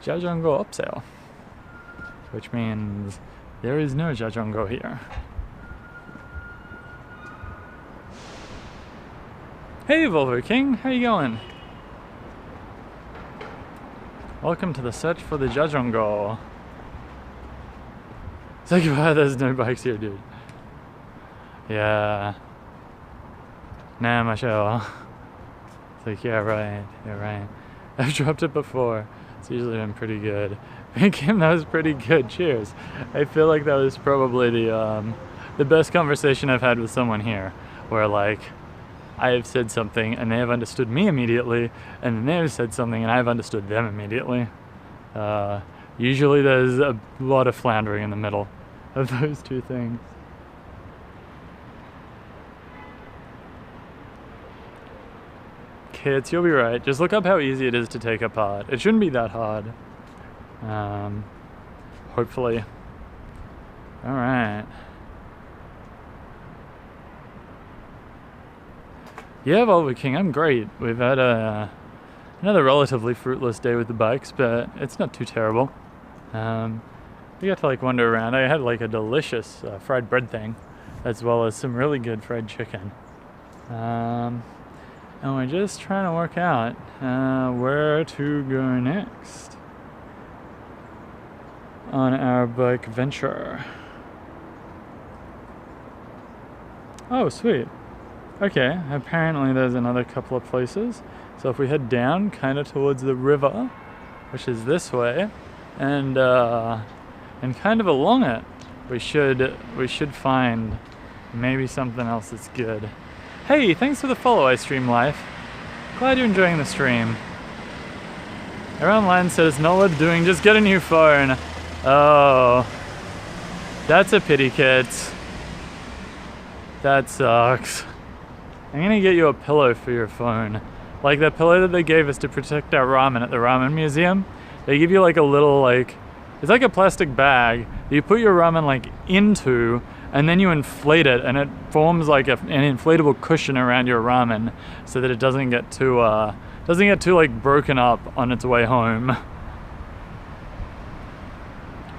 자전거 없어요. Which means there is no 자전거 here. Hey Volvo King, how you going? Welcome to the search for the 자전거. It's like, wow, there's no bikes here, dude. Yeah. Nah, Michelle. It's like, yeah, right. You're right. I've dropped it before. It's usually been pretty good. Kim, that was pretty good. Cheers. I feel like that was probably the best conversation I've had with someone here, where like I have said something and they have understood me immediately, and then they have said something and I've understood them immediately. Usually there's a lot of floundering in the middle of those two things. Kids, you'll be right. Just look up how easy it is to take apart. It shouldn't be that hard. Hopefully. Alright. Yeah, Volvo King, I'm great. We've had another relatively fruitless day with the bikes, but it's not too terrible. We got to like wander around. I had like a delicious fried bread thing, as well as some really good fried chicken. And we're just trying to work out where to go next on our bike venture. Oh, sweet. Okay, apparently there's another couple of places. So if we head down kind of towards the river, which is this way, and kind of along it, we should find maybe something else that's good. Hey, thanks for the follow, I Stream Life. Glad you're enjoying the stream. Everyone online says not worth doing, just get a new phone. Oh, that's a pity, kids. That sucks. I'm gonna get you a pillow for your phone. Like that pillow that they gave us to protect our ramen at the ramen museum. They give you like a little like, it's like a plastic bag that you put your ramen like into, and then you inflate it, and it forms like an inflatable cushion around your ramen, so that it doesn't get too like broken up on its way home.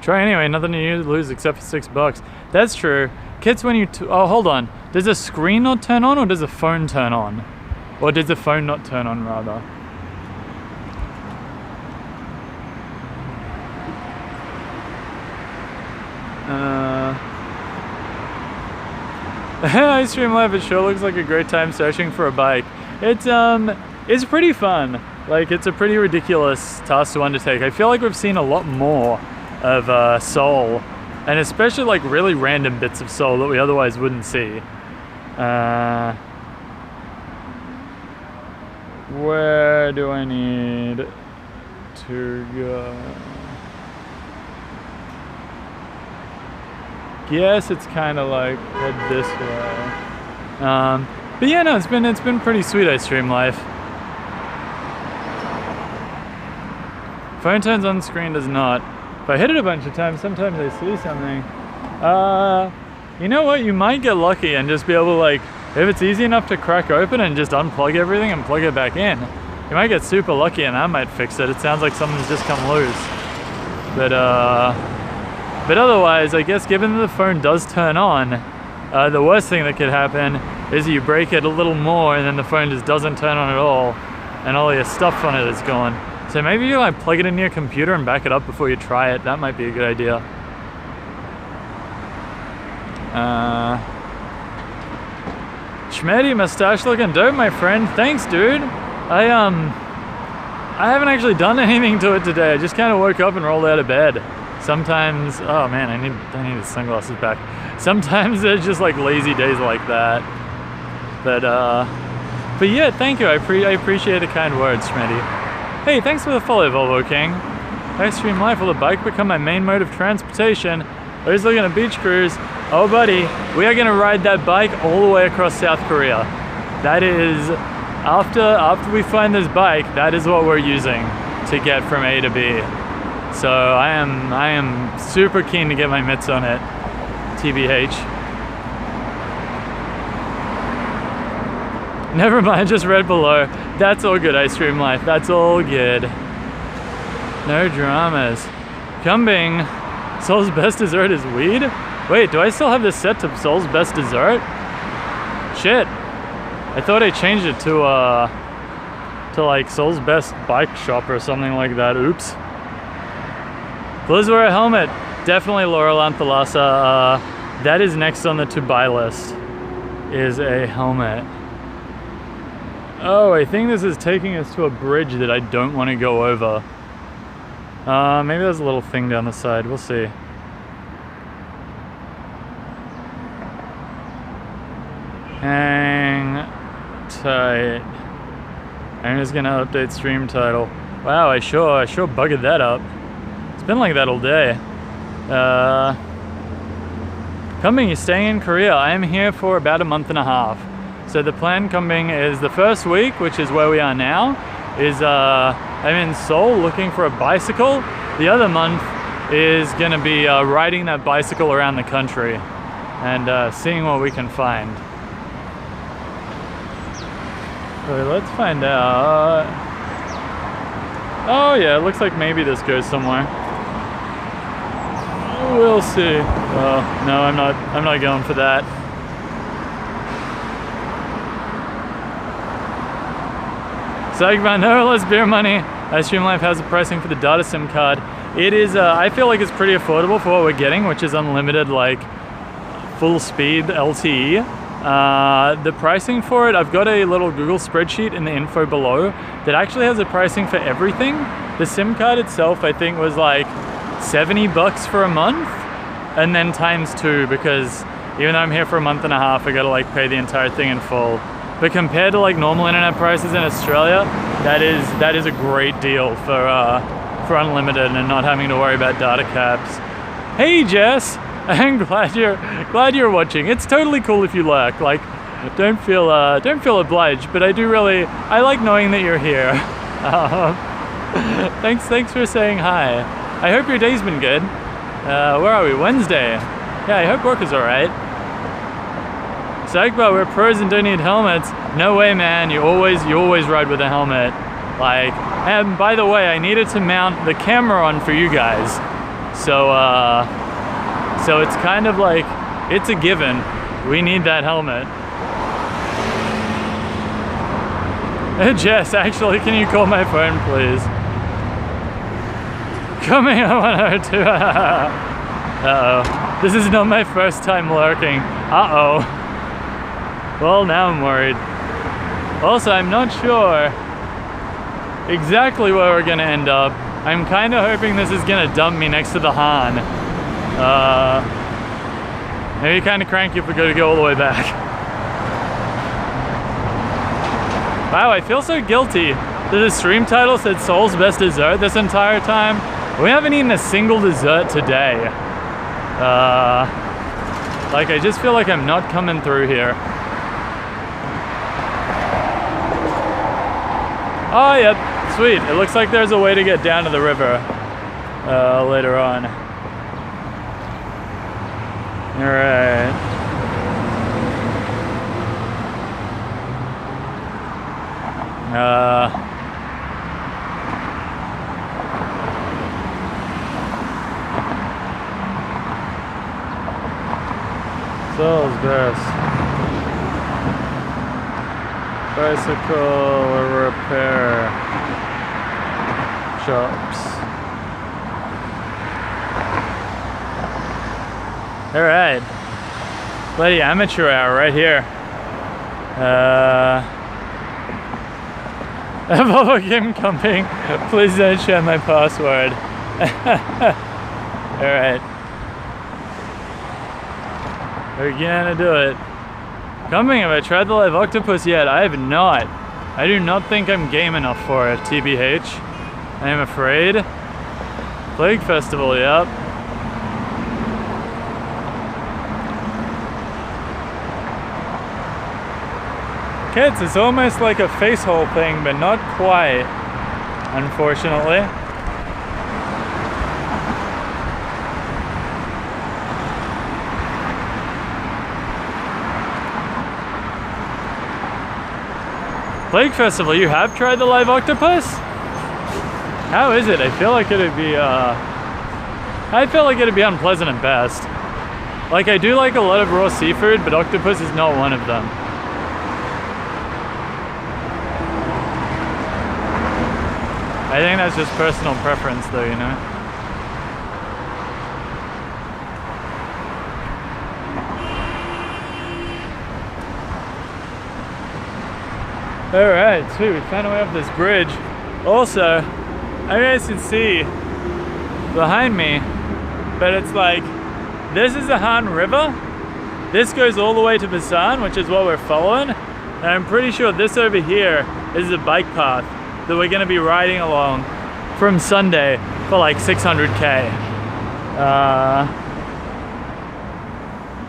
Try anyway, nothing to lose except for $6. That's true. Kids, when you oh, hold on. Does the screen not turn on, or does the phone turn on? Or does the phone not turn on, rather? I Stream Live, it sure looks like a great time searching for a bike. It's pretty fun. Like, it's a pretty ridiculous task to undertake. I feel like we've seen a lot more of Seoul, and especially like really random bits of Seoul that we otherwise wouldn't see. Where do I need to go? Guess it's kind of like head this way. But yeah, no, it's been pretty sweet. I Stream Life. Phone turns on, screen does not. If I hit it a bunch of times, sometimes I see something. You know what? You might get lucky and just be able to like, if it's easy enough to crack open and just unplug everything and plug it back in, you might get super lucky and that might fix it. It sounds like something's just come loose. But otherwise, I guess given that the phone does turn on, the worst thing that could happen is you break it a little more and then the phone just doesn't turn on at all and all your stuff on it is gone. So maybe you like plug it into your computer and back it up before you try it. That might be a good idea. Schmetty, mustache looking dope, my friend. Thanks, dude. I haven't actually done anything to it today. I just kind of woke up and rolled out of bed. Sometimes, oh man, I need the sunglasses back. Sometimes there's just like lazy days like that. But yeah, thank you. I appreciate the kind words, Schmetty. Hey, thanks for the follow, Volvo King. Ice Stream Life, will the bike become my main mode of transportation? Or is looking at a beach cruise? Oh buddy, we are gonna ride that bike all the way across South Korea. That is, after we find this bike, that is what we're using to get from A to B. So I am super keen to get my mitts on it, TBH. Never mind, just read below. That's all good, Ice Stream Life, that's all good. No dramas. Kambing, Seoul's best dessert is weed? Wait, do I still have this set to Seoul's best dessert? Shit. I thought I changed it to like Seoul's best bike shop or something like that. Oops. Please wear a helmet. Definitely Laurel Anthalassa. That is next on the to buy list, is a helmet. Oh, I think this is taking us to a bridge that I don't want to go over. Maybe there's a little thing down the side, we'll see. Hang tight. I'm just gonna update stream title. Wow, I sure buggered that up. It's been like that all day. Kambing, you're staying in Korea. I am here for about a month and a half. So the plan, Kambing, is the first week, which is where we are now, is I'm in Seoul looking for a bicycle. The other month is gonna be riding that bicycle around the country and seeing what we can find. So let's find out. Oh yeah, it looks like maybe this goes somewhere. We'll see. Oh no, I'm not going for that. Sagman, no less beer money. Ice Stream Life has the pricing for the data SIM card. It is, I feel like it's pretty affordable for what we're getting, which is unlimited, like full speed LTE. The pricing for it, I've got a little Google spreadsheet in the info below that actually has a pricing for everything. The SIM card itself, I think, was like 70 bucks for a month, and then times 2, because even though I'm here for a month and a half, I gotta like pay the entire thing in full. But compared to like normal internet prices in Australia, that is a great deal for unlimited and not having to worry about data caps. Hey Jess, I'm glad you're watching. It's totally cool if you lurk. Like, don't feel obliged, but I like knowing that you're here. Thanks for saying hi. I hope your day's been good. Where are we? Wednesday. Yeah, I hope work is alright. Sagba, we're pros and don't need helmets. No way, man. You always ride with a helmet. Like, and by the way, I needed to mount the camera on for you guys. So it's kind of like, it's a given. We need that helmet. Jess, actually, can you call my phone, please? Coming on 102. Uh-oh. This is not my first time lurking. Uh-oh. Well, now I'm worried. Also, I'm not sure exactly where we're gonna end up. I'm kind of hoping this is gonna dump me next to the Han. Maybe kind of cranky if we go all the way back. Wow, I feel so guilty that the stream title said Seoul's best dessert this entire time. We haven't eaten a single dessert today. Like, I just feel like I'm not coming through here. Oh, yep, sweet. It looks like there's a way to get down to the river later on. All right. Seoul's best. Bicycle repair shops. All right. bloody amateur hour right here. Kim coming. Please don't share my password. Alright. We're gonna do it. Coming, have I tried the live octopus yet? I have not. I do not think I'm game enough for it, TBH. I am afraid. Plague Festival, yep. Kids, it's almost like a face hole thing, but not quite, unfortunately. Plague Festival, you have tried the live octopus? How is it? I feel like it'd be unpleasant at best. Like, I do like a lot of raw seafood, but octopus is not one of them. I think that's just personal preference though, you know? Alright, sweet, we found our way up this bridge. Also, I guys can see behind me, but it's like, this is the Han River. This goes all the way to Busan, which is what we're following. And I'm pretty sure this over here is a bike path that we're gonna be riding along from Sunday for like 600K.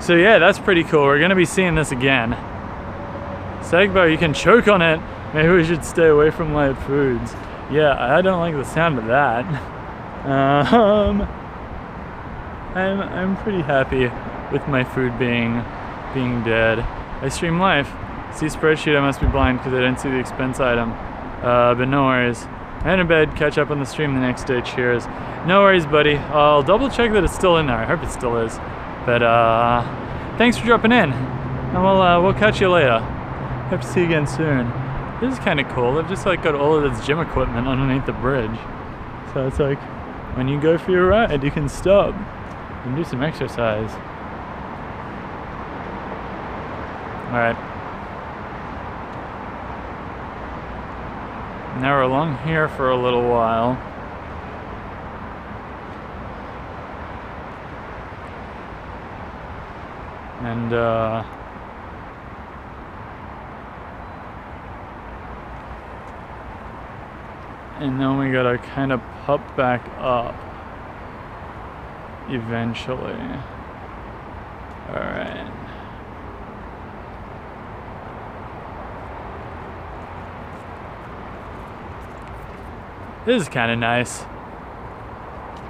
So yeah, that's pretty cool. We're gonna be seeing this again. Segbo, you can choke on it. Maybe we should stay away from live foods. Yeah, I don't like the sound of that. I'm pretty happy with my food being dead. I stream live. See spreadsheet, I must be blind because I didn't see the expense item. But no worries. I'm in bed, catch up on the stream the next day, cheers. No worries, buddy. I'll double check that it's still in there. I hope it still is. But thanks for dropping in. And we'll catch you later. Hope to see you again soon. This is kind of cool. They've just like got all of this gym equipment underneath the bridge. So it's like, when you go for your ride, you can stop and do some exercise. Alright. Now we're along here for a little while. And then we gotta kind of pop back up eventually. Alright. This is kind of nice.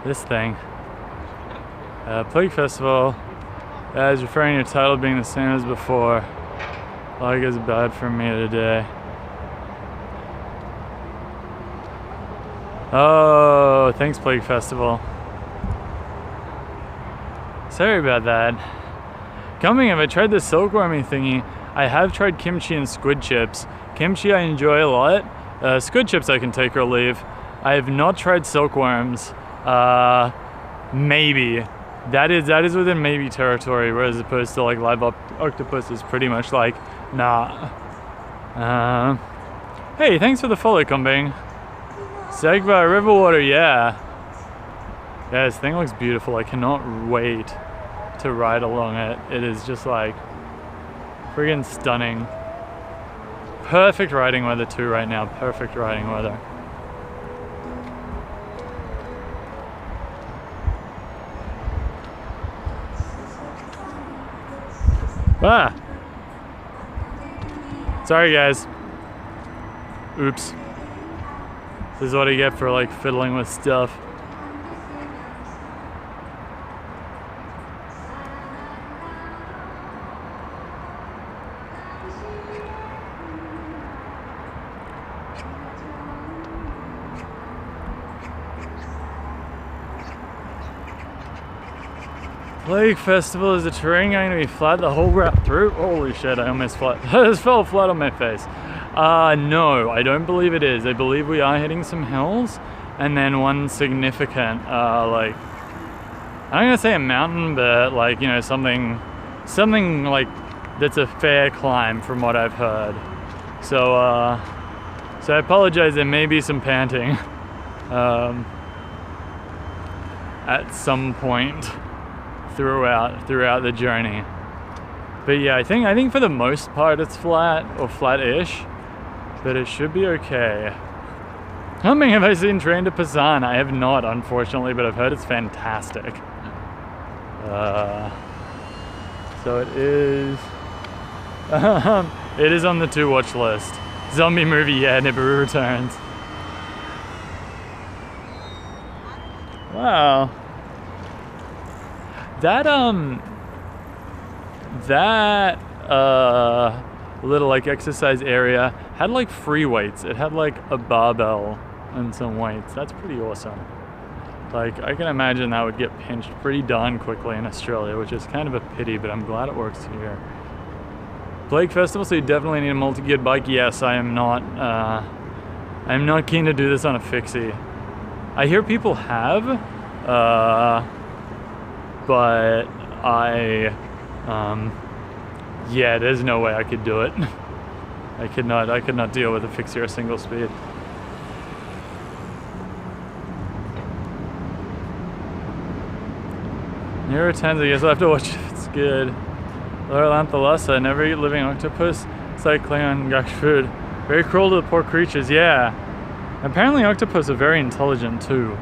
This thing. Plague Festival. As referring to your title being the same as before. Like is bad for me today. Oh, thanks Plague Festival. Sorry about that. Coming up, I tried the silkwormy thingy. I have tried kimchi and squid chips. Kimchi I enjoy a lot. Squid chips I can take or leave. I have not tried silkworms. Maybe. That is within maybe territory, whereas opposed to like live octopus is pretty much like, nah. Hey, thanks for the follow, Kumbing. Segba river water, yeah. Yeah, this thing looks beautiful. I cannot wait to ride along it. It is just like friggin' stunning. Perfect riding weather too right now. Perfect riding weather. Ah! Sorry guys. Oops. This is what I get for like fiddling with stuff. Plague Festival, is the terrain going to be flat the whole route through? Holy shit, I almost fell flat on my face. No, I don't believe it is. I believe we are hitting some hills and then one significant, like, I'm gonna say a mountain, but like, you know, something something like that's a fair climb from what I've heard. So so I apologize, there may be some panting at some point throughout the journey. But yeah, I think for the most part it's flat or flat-ish, but it should be okay. How many have I seen Train to Busan? I have not, unfortunately, but I've heard it's fantastic. So it is. It is on the to watch list. Zombie movie, yeah, Nibiru Returns. Wow. That little like exercise area had like free weights. It had like a barbell and some weights. That's pretty awesome. Like, I can imagine that would get pinched pretty darn quickly in Australia, which is kind of a pity, but I'm glad it works here. Blake Festival, so you definitely need a multi-geared bike. Yes, I'm not keen to do this on a fixie. I hear people have, but yeah, there's no way I could do it. I could not deal with a fixie or a single speed. Near Returns, I guess I'll have to watch if it's good. Lower Lanthalassa, never eat living octopus, cycling on gash food. Very cruel to the poor creatures, yeah. Apparently octopus are very intelligent too.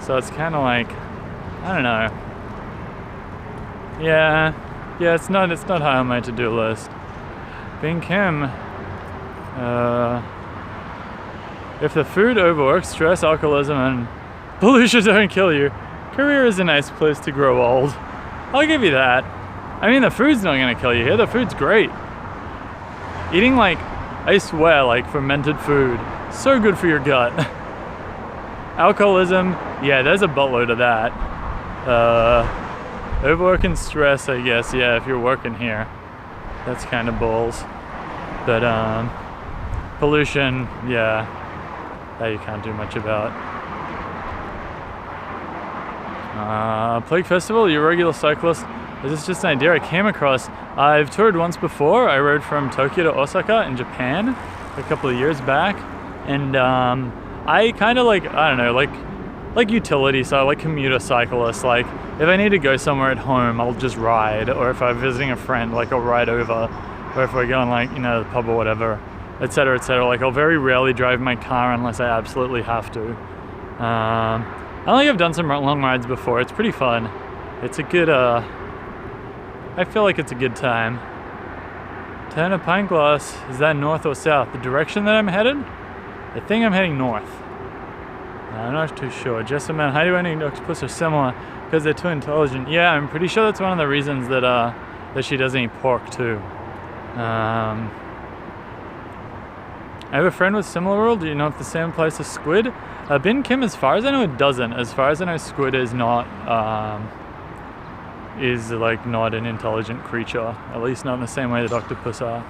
So it's kind of like, I don't know. Yeah, it's not high on my to-do list. Bing Kim, if the food overwork, stress, alcoholism, and pollution don't kill you, Korea is a nice place to grow old. I'll give you that. I mean, the food's not gonna kill you here. The food's great. Eating like, I swear, like fermented food, so good for your gut. Alcoholism, yeah, there's a buttload of that. Overwork and stress, I guess, yeah, if you're working here. That's kind of balls. But pollution, yeah, that you can't do much about. Plague Festival, you're a regular cyclist. This is just an idea I came across. I've toured once before. I rode from Tokyo to Osaka in Japan a couple of years back. And I kind of like, I don't know, like utility, so like commuter cyclist. Like if I need to go somewhere at home, I'll just ride. Or if I'm visiting a friend, like I'll ride over. Or if we're going like, you know, the pub or whatever, etc., etc. Like I'll very rarely drive my car unless I absolutely have to. I think I've done some long rides before. It's pretty fun. It's a good, I feel like it's a good time. Turn a pint glass. Is that north or south? The direction that I'm headed? I think I'm heading north. I'm not too sure. Jessamine, how do I think octopus are similar? Because they're too intelligent. Yeah, I'm pretty sure that's one of the reasons that that she doesn't eat pork too. I have a friend with similar rule. Do you know if the same applies to squid? Bin Kim, as far as I know, it doesn't. As far as I know, squid is not not an intelligent creature. At least not in the same way that octopus are.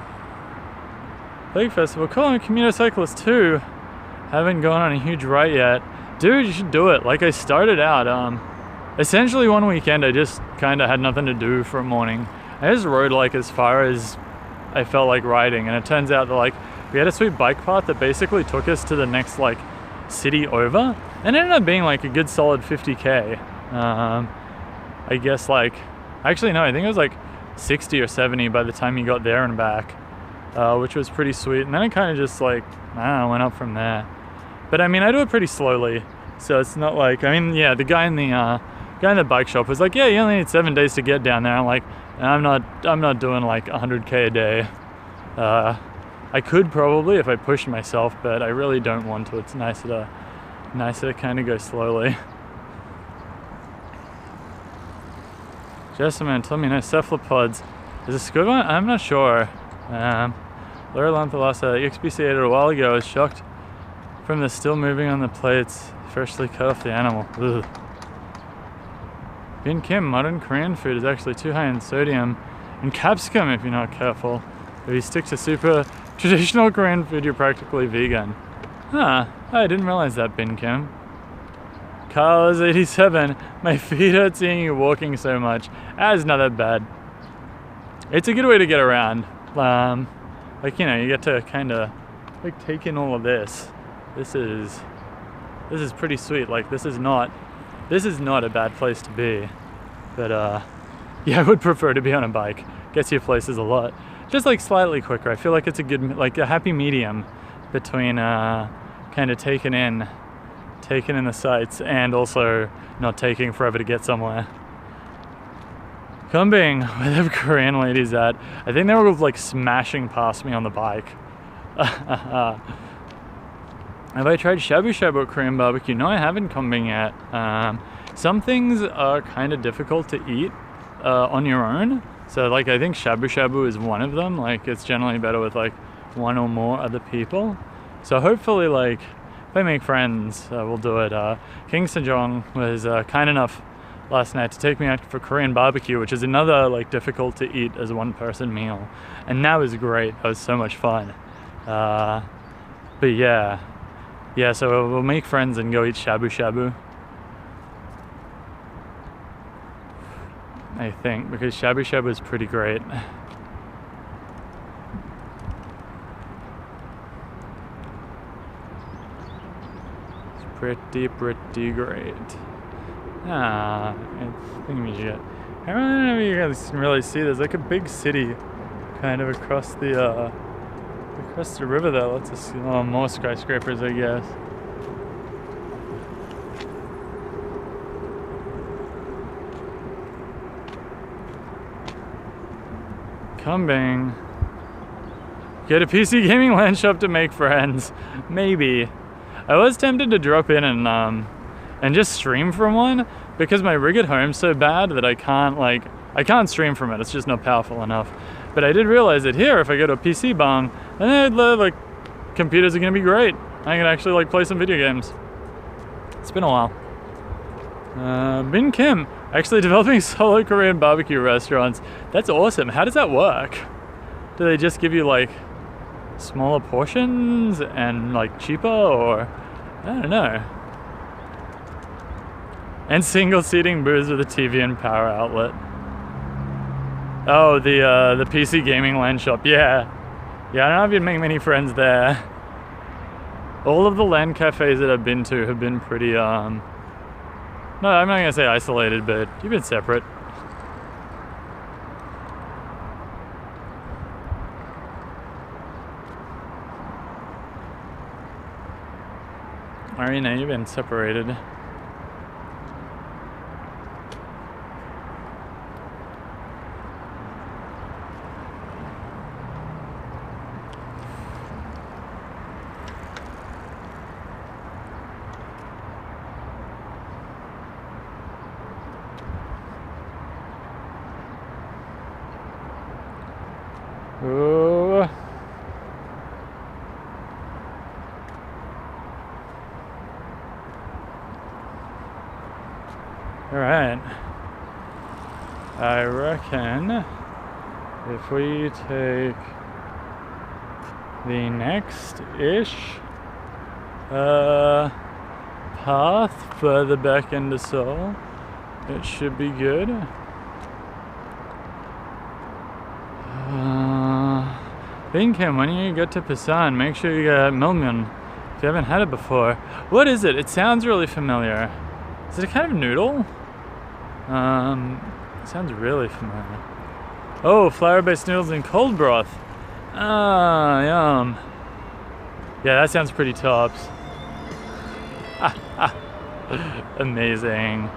Plague Festival, cool. I'm a commuter cyclist too. Haven't gone on a huge ride yet. Dude, you should do it. Like I started out, essentially one weekend I just kind of had nothing to do for a morning. I just rode like as far as I felt like riding, and it turns out that like we had a sweet bike path that basically took us to the next like city over, and it ended up being like a good solid 50k. I guess like, actually no, I think it was like 60 or 70 by the time you got there and back, which was pretty sweet. And then it kind of just like, I don't know, went up from there. But I mean, I do it pretty slowly, so it's not like, I mean, yeah, the guy in the bike shop was like, yeah, you only need 7 days to get down there. I'm like, I'm not doing like 100k a day. I could probably if I pushed myself, but I really don't want to. It's nicer to kind of go slowly. Jessamine, tell me, no cephalopods. Is a squid one? I'm not sure. Laura Lanthalassa, XBC ate it a while ago. I was shocked from the still moving on the plates. Freshly cut off the animal. Ugh. Bin Kim, modern Korean food is actually too high in sodium and capsicum if you're not careful. If you stick to super traditional Korean food, you're practically vegan. Huh, I didn't realize that, Bin Kim. Carlos 87, my feet hurt seeing you walking so much. That's not that bad. It's a good way to get around. Like, you know, you get to kind of like take in all of this. This is pretty sweet. Like, this is not a bad place to be. But yeah, I would prefer to be on a bike. Gets you places a lot. Just like slightly quicker. I feel like it's a good, like a happy medium between kind of taking in the sights and also not taking forever to get somewhere. Kumbing, where the Korean ladies at? I think they were like smashing past me on the bike. Have I tried shabu shabu at Korean barbecue? No, I haven't Kumbing yet. Some things are kind of difficult to eat on your own. So like I think shabu shabu is one of them. Like it's generally better with like one or more other people. So hopefully like if I make friends, we'll do it. King Sejong was kind enough last night to take me out for Korean barbecue, which is another like difficult to eat as a one person meal. And that was great. That was so much fun. But yeah, so we'll make friends and go eat shabu shabu. I think, because shabu shabu is pretty great. It's pretty great. I think we should. I don't know if you guys can really see. There's like a big city, kind of across the river there. Lots of more skyscrapers, I guess. Kumbing. Get a PC gaming LAN shop to make friends. Maybe. I was tempted to drop in and just stream from one because my rig at home's so bad that I can't stream from it. It's just not powerful enough. But I did realize that here, if I go to a PC bang, then like computers are gonna be great. I can actually like play some video games. It's been a while. Bin Kim, actually developing solo Korean barbecue restaurants. That's awesome. How does that work? Do they just give you like smaller portions and like cheaper, or I don't know. And single seating booths with a TV and power outlet. Oh, the PC gaming LAN shop. Yeah, I don't know if you'd make many friends there. All of the LAN cafes that I've been to have been pretty no, I'm not gonna say isolated, but you've been separate. Arena, you've been separated. Ooh. All right. I reckon if we take the next-ish path further back into Seoul, it should be good. Binkham, when you get to Busan, make sure you get Milmyeon if you haven't had it before. What is it? It sounds really familiar. Is it a kind of noodle? It sounds really familiar. Oh, flour-based noodles in cold broth. Ah, yum. Yeah, that sounds pretty tops. Amazing.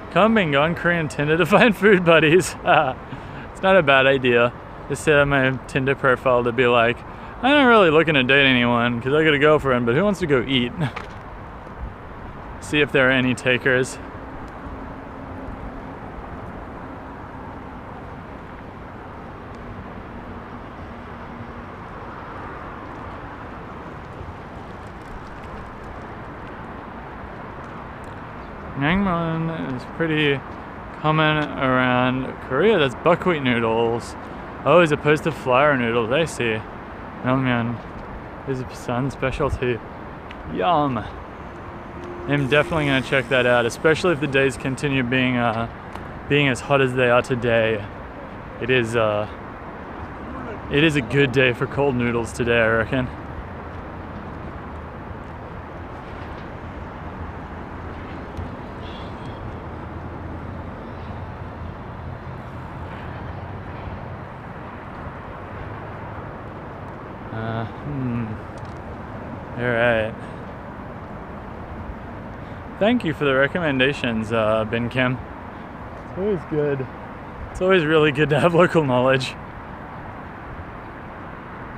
Kumbing on Korean Tinder to find food buddies. It's not a bad idea. Just set up my Tinder profile to be like, I'm not really looking to date anyone because I got a girlfriend, but who wants to go eat? See if there are any takers. Naengmyeon is pretty common around Korea. That's buckwheat noodles. Oh, as opposed to flour noodles, I see. Naengmyeon is a Busan specialty. Yum. I'm definitely gonna check that out, especially if the days continue being as hot as they are today. It is a good day for cold noodles today, I reckon. Alright. Thank you for the recommendations, Ben Kim. It's always good. It's always really good to have local knowledge.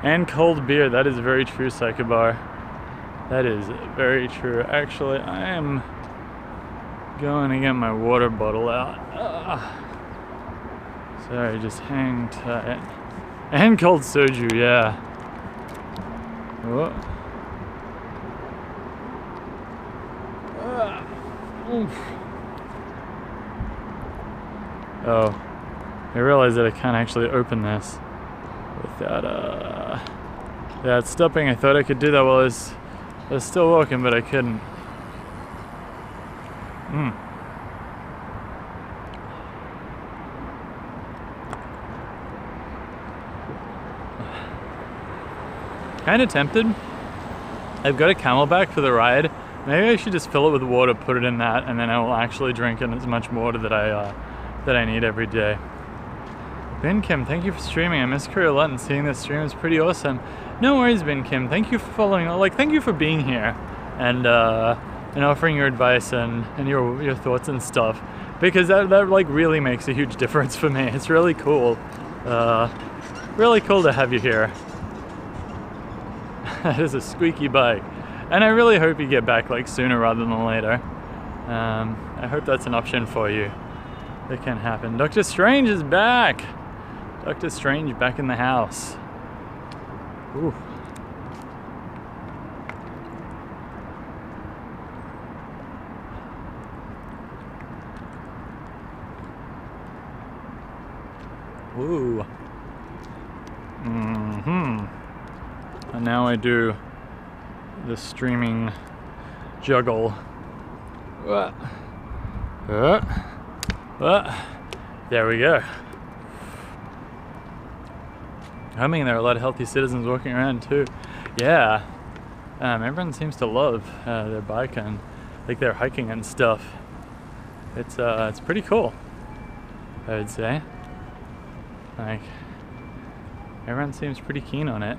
And cold beer, that is very true, Psychobar. That is very true. Actually, I am going to get my water bottle out. Sorry, just hang tight. And cold soju, yeah. Whoa. Oof. Oh, I realized that I can't actually open this without stopping. I thought I could do that while I was still walking, but I couldn't. Kind of tempted. I've got a Camelback for the ride. Maybe I should just fill it with water, put it in that, and then I will actually drink in as much water that I need every day. Ben Kim, thank you for streaming. I miss Korea a lot, and seeing this stream is pretty awesome. No worries, Ben Kim. Thank you for following. Like, thank you for being here and offering your advice and your thoughts and stuff, because that like really makes a huge difference for me. It's really cool. Really cool to have you here. That is a squeaky bike. And I really hope you get back like sooner rather than later. I hope that's an option for you. That can happen. Doctor Strange is back! Doctor Strange back in the house. Ooh. Ooh. And now I do the streaming juggle. There we go. I mean, there are a lot of healthy citizens walking around too. Yeah. Everyone seems to love their bike and like their hiking and stuff. It's pretty cool, I would say. Like, everyone seems pretty keen on it.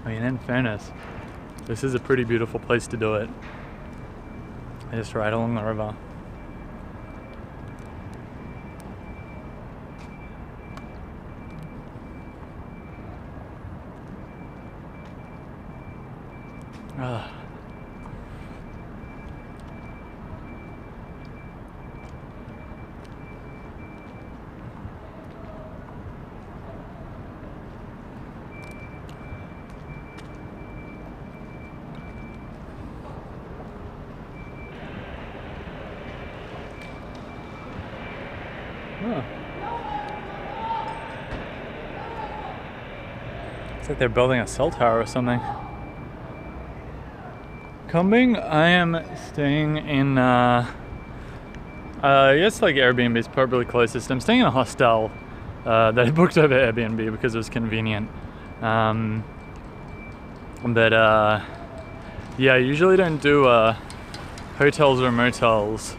I mean, in fairness, this is a pretty beautiful place to do it. Just right along the river. Looks like they're building a cell tower or something. Coming, I am staying in, I guess like Airbnb is probably closest. I'm staying in a hostel that I booked over Airbnb because it was convenient. Yeah, I usually don't do hotels or motels.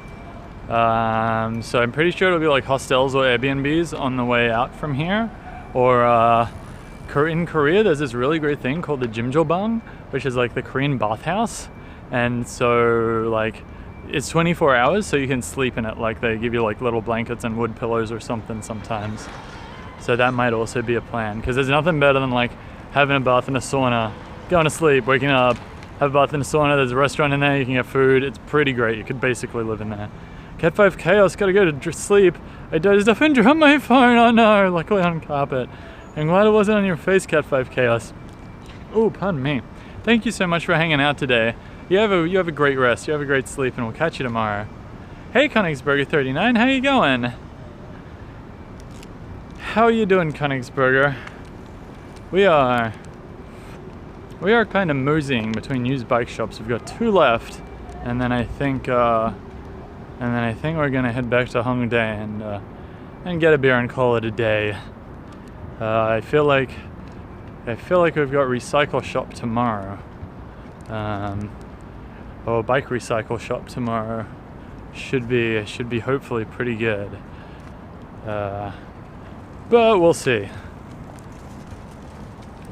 So I'm pretty sure it'll be like hostels or Airbnbs on the way out from here. Or in Korea, there's this really great thing called the Jimjilbang, which is like the Korean bathhouse. And so like it's 24 hours, so you can sleep in it. Like they give you like little blankets and wood pillows or something sometimes. So that might also be a plan, because there's nothing better than like having a bath in a sauna, going to sleep, waking up, have a bath in a sauna. There's a restaurant in there, you can get food. It's pretty great. You could basically live in there. Cat 5 Chaos, gotta go to sleep. I dozed off and dropped my phone. Oh no, luckily on carpet. I'm glad it wasn't on your face, Cat 5 Chaos. Oh, pardon me. Thank you so much for hanging out today. You have a great rest. You have a great sleep, and we'll catch you tomorrow. Hey, Königsberger39, how you going? How are you doing, Königsberger? We are we are kind of moseying between used bike shops. We've got 2 left, and then I think we're gonna head back to Hongdae and get a beer and call it a day. I feel like we've got recycle shop tomorrow, or bike recycle shop tomorrow. Should be hopefully pretty good. But we'll see.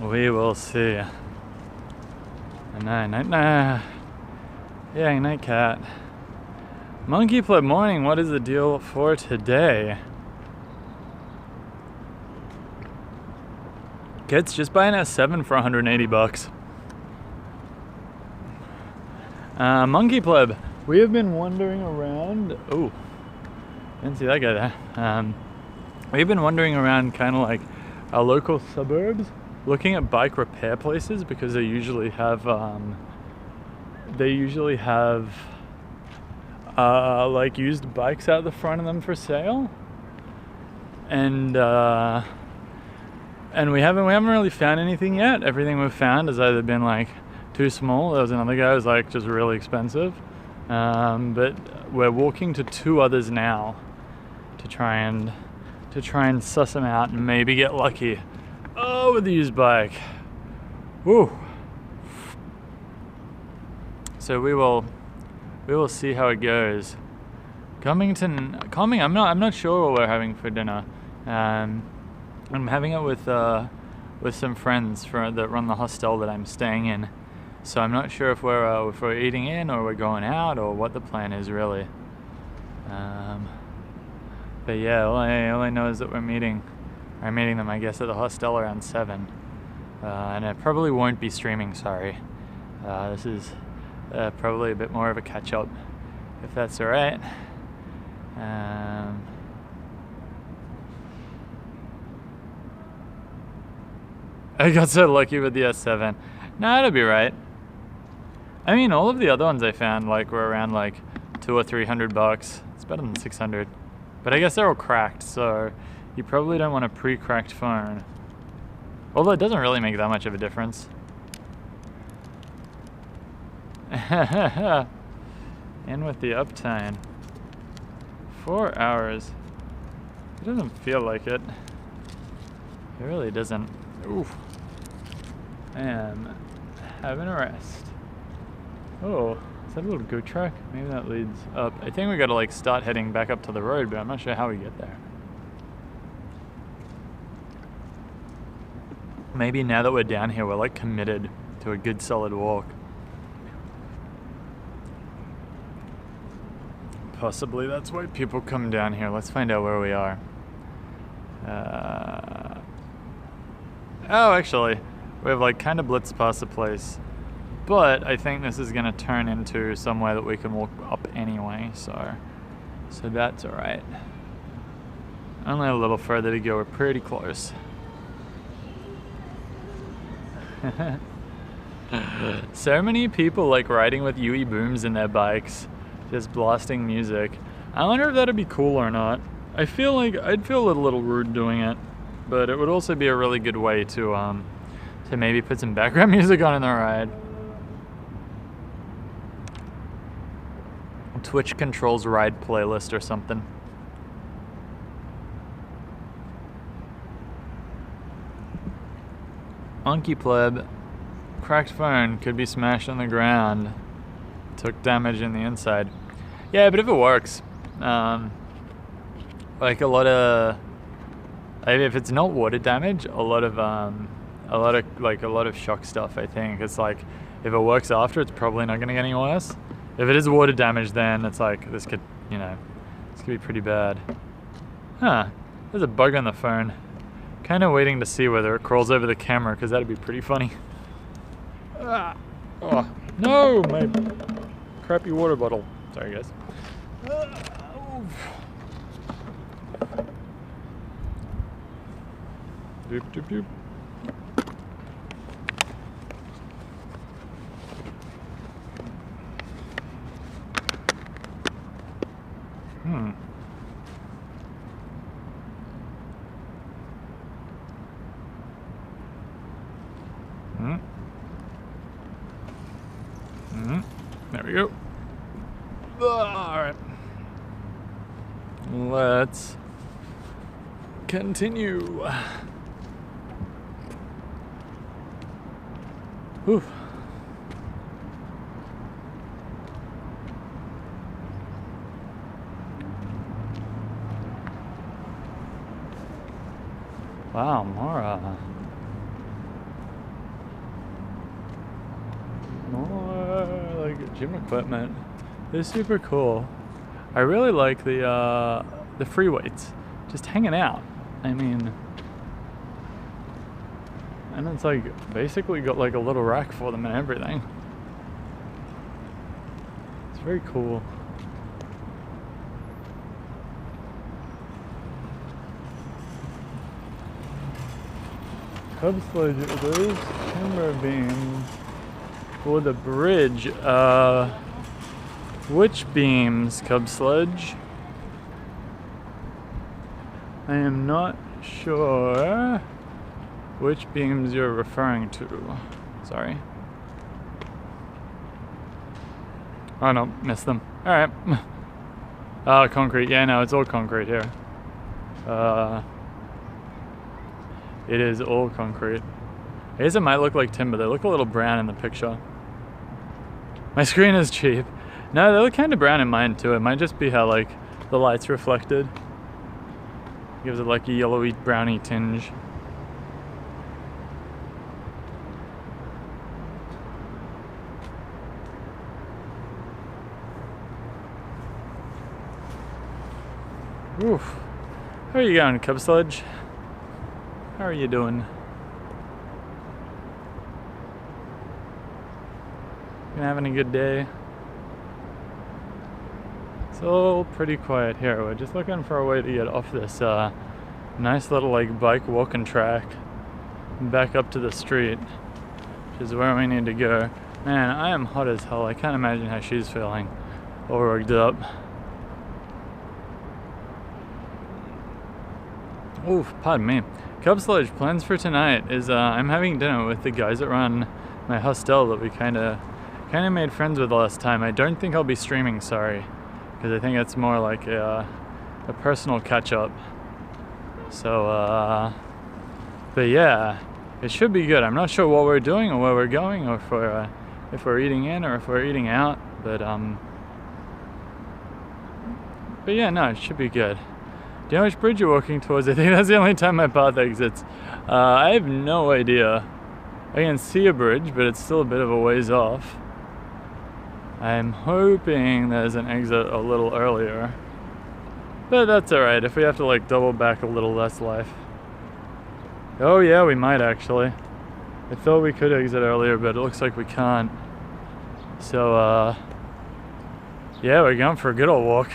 We will see. Night. Yeah, night cat. Monkey Pleb morning, what is the deal for today? Kids, just buy an S7 for 180 bucks. Monkey Pleb, we have been wandering around. Oh, didn't see that guy there. We've been wandering around kind of like our local suburbs, looking at bike repair places because they usually have like used bikes out the front of them for sale, and we haven't really found anything yet. Everything we've found has either been like too small. There was another guy who was like just really expensive, but we're walking to 2 others now to try and suss them out and maybe get lucky. Oh, with the used bike. Woo. So we will see how it goes. I'm not sure what we're having for dinner. I'm having it with some friends that run the hostel that I'm staying in. So I'm not sure if we're eating in or we're going out or what the plan is really. But yeah, all I know is that I'm meeting them, I guess, at the hostel around 7. And I probably won't be streaming, sorry. This is probably a bit more of a catch-up, if that's alright. I got so lucky with the S7. No, it'll be right. I mean, all of the other ones I found were around like 200 or 300 bucks. It's better than 600. But I guess they're all cracked, so you probably don't want a pre-cracked phone. Although it doesn't really make that much of a difference. In with the uptime. 4 hours. It doesn't feel like it. It really doesn't. Oof. I am having a rest. Oh, is that a little goat track? Maybe that leads up. I think we gotta start heading back up to the road, but I'm not sure how we get there. Maybe now that we're down here, we're committed to a good solid walk. Possibly that's why people come down here. Let's find out where we are. Oh, actually, we have kind of blitzed past the place. But I think this is going to turn into somewhere that we can walk up anyway, so that's alright. Only a little further to go, we're pretty close. So many people riding with UE booms in their bikes, just blasting music. I wonder if that'd be cool or not. I feel like I'd feel a little rude doing it, but it would also be a really good way to maybe put some background music on in the ride. Twitch controls ride playlist or something. Monkey Pleb. Cracked phone could be smashed on the ground. Took damage in the inside. Yeah, but if it works, a lot of, if it's not water damage, a lot of shock stuff. I think it's if it works after, it's probably not going to get any worse. If it is water damage, then it's this could, this could be pretty bad. Huh? There's a bug on the phone. Kind of waiting to see whether it crawls over the camera, because that'd be pretty funny. Ah. Oh no, my crappy water bottle. Sorry, guys. Doop doop doop. let's continue. Whew. Wow, more like gym equipment. It's super cool. I really like the free weights, just hanging out. I mean, and it's like basically got like a little rack for them and everything. It's very cool. Cub sledge, those timber beams for the bridge. Which beams, Cub Sledge? I am not sure which beams you're referring to. Sorry. Oh no, missed them. Alright. Concrete. Yeah, no, it's all concrete here. It is all concrete. I guess it might look like timber. They look a little brown in the picture. My screen is cheap. No, they look kind of brown in mine too. It might just be how like the light's reflected. Gives it like a yellowy browny tinge. Oof. How are you going, Cub Sledge? How are you doing? You having a good day? It's all pretty quiet here. We're just looking for a way to get off this nice little like bike walking track and back up to the street, which is where we need to go. Man, I am hot as hell. I can't imagine how she's feeling, all rigged up. Oof, pardon me. Cub Sledge plans for tonight is I'm having dinner with the guys that run my hostel that we kind of made friends with last time. I don't think I'll be streaming, sorry, because I think it's more like a personal catch-up. So, but yeah, it should be good. I'm not sure what we're doing or where we're going, or if we're eating in or if we're eating out, but yeah, no, it should be good. Do you know which bridge you're walking towards? I think that's the only time my path exits. I have no idea. I can see a bridge, but it's still a bit of a ways off. I'm hoping there's an exit a little earlier. But that's alright, if we have to like double back a little less life. Oh yeah, we might actually. I thought we could exit earlier, but it looks like we can't. So, yeah, we're going for a good old walk.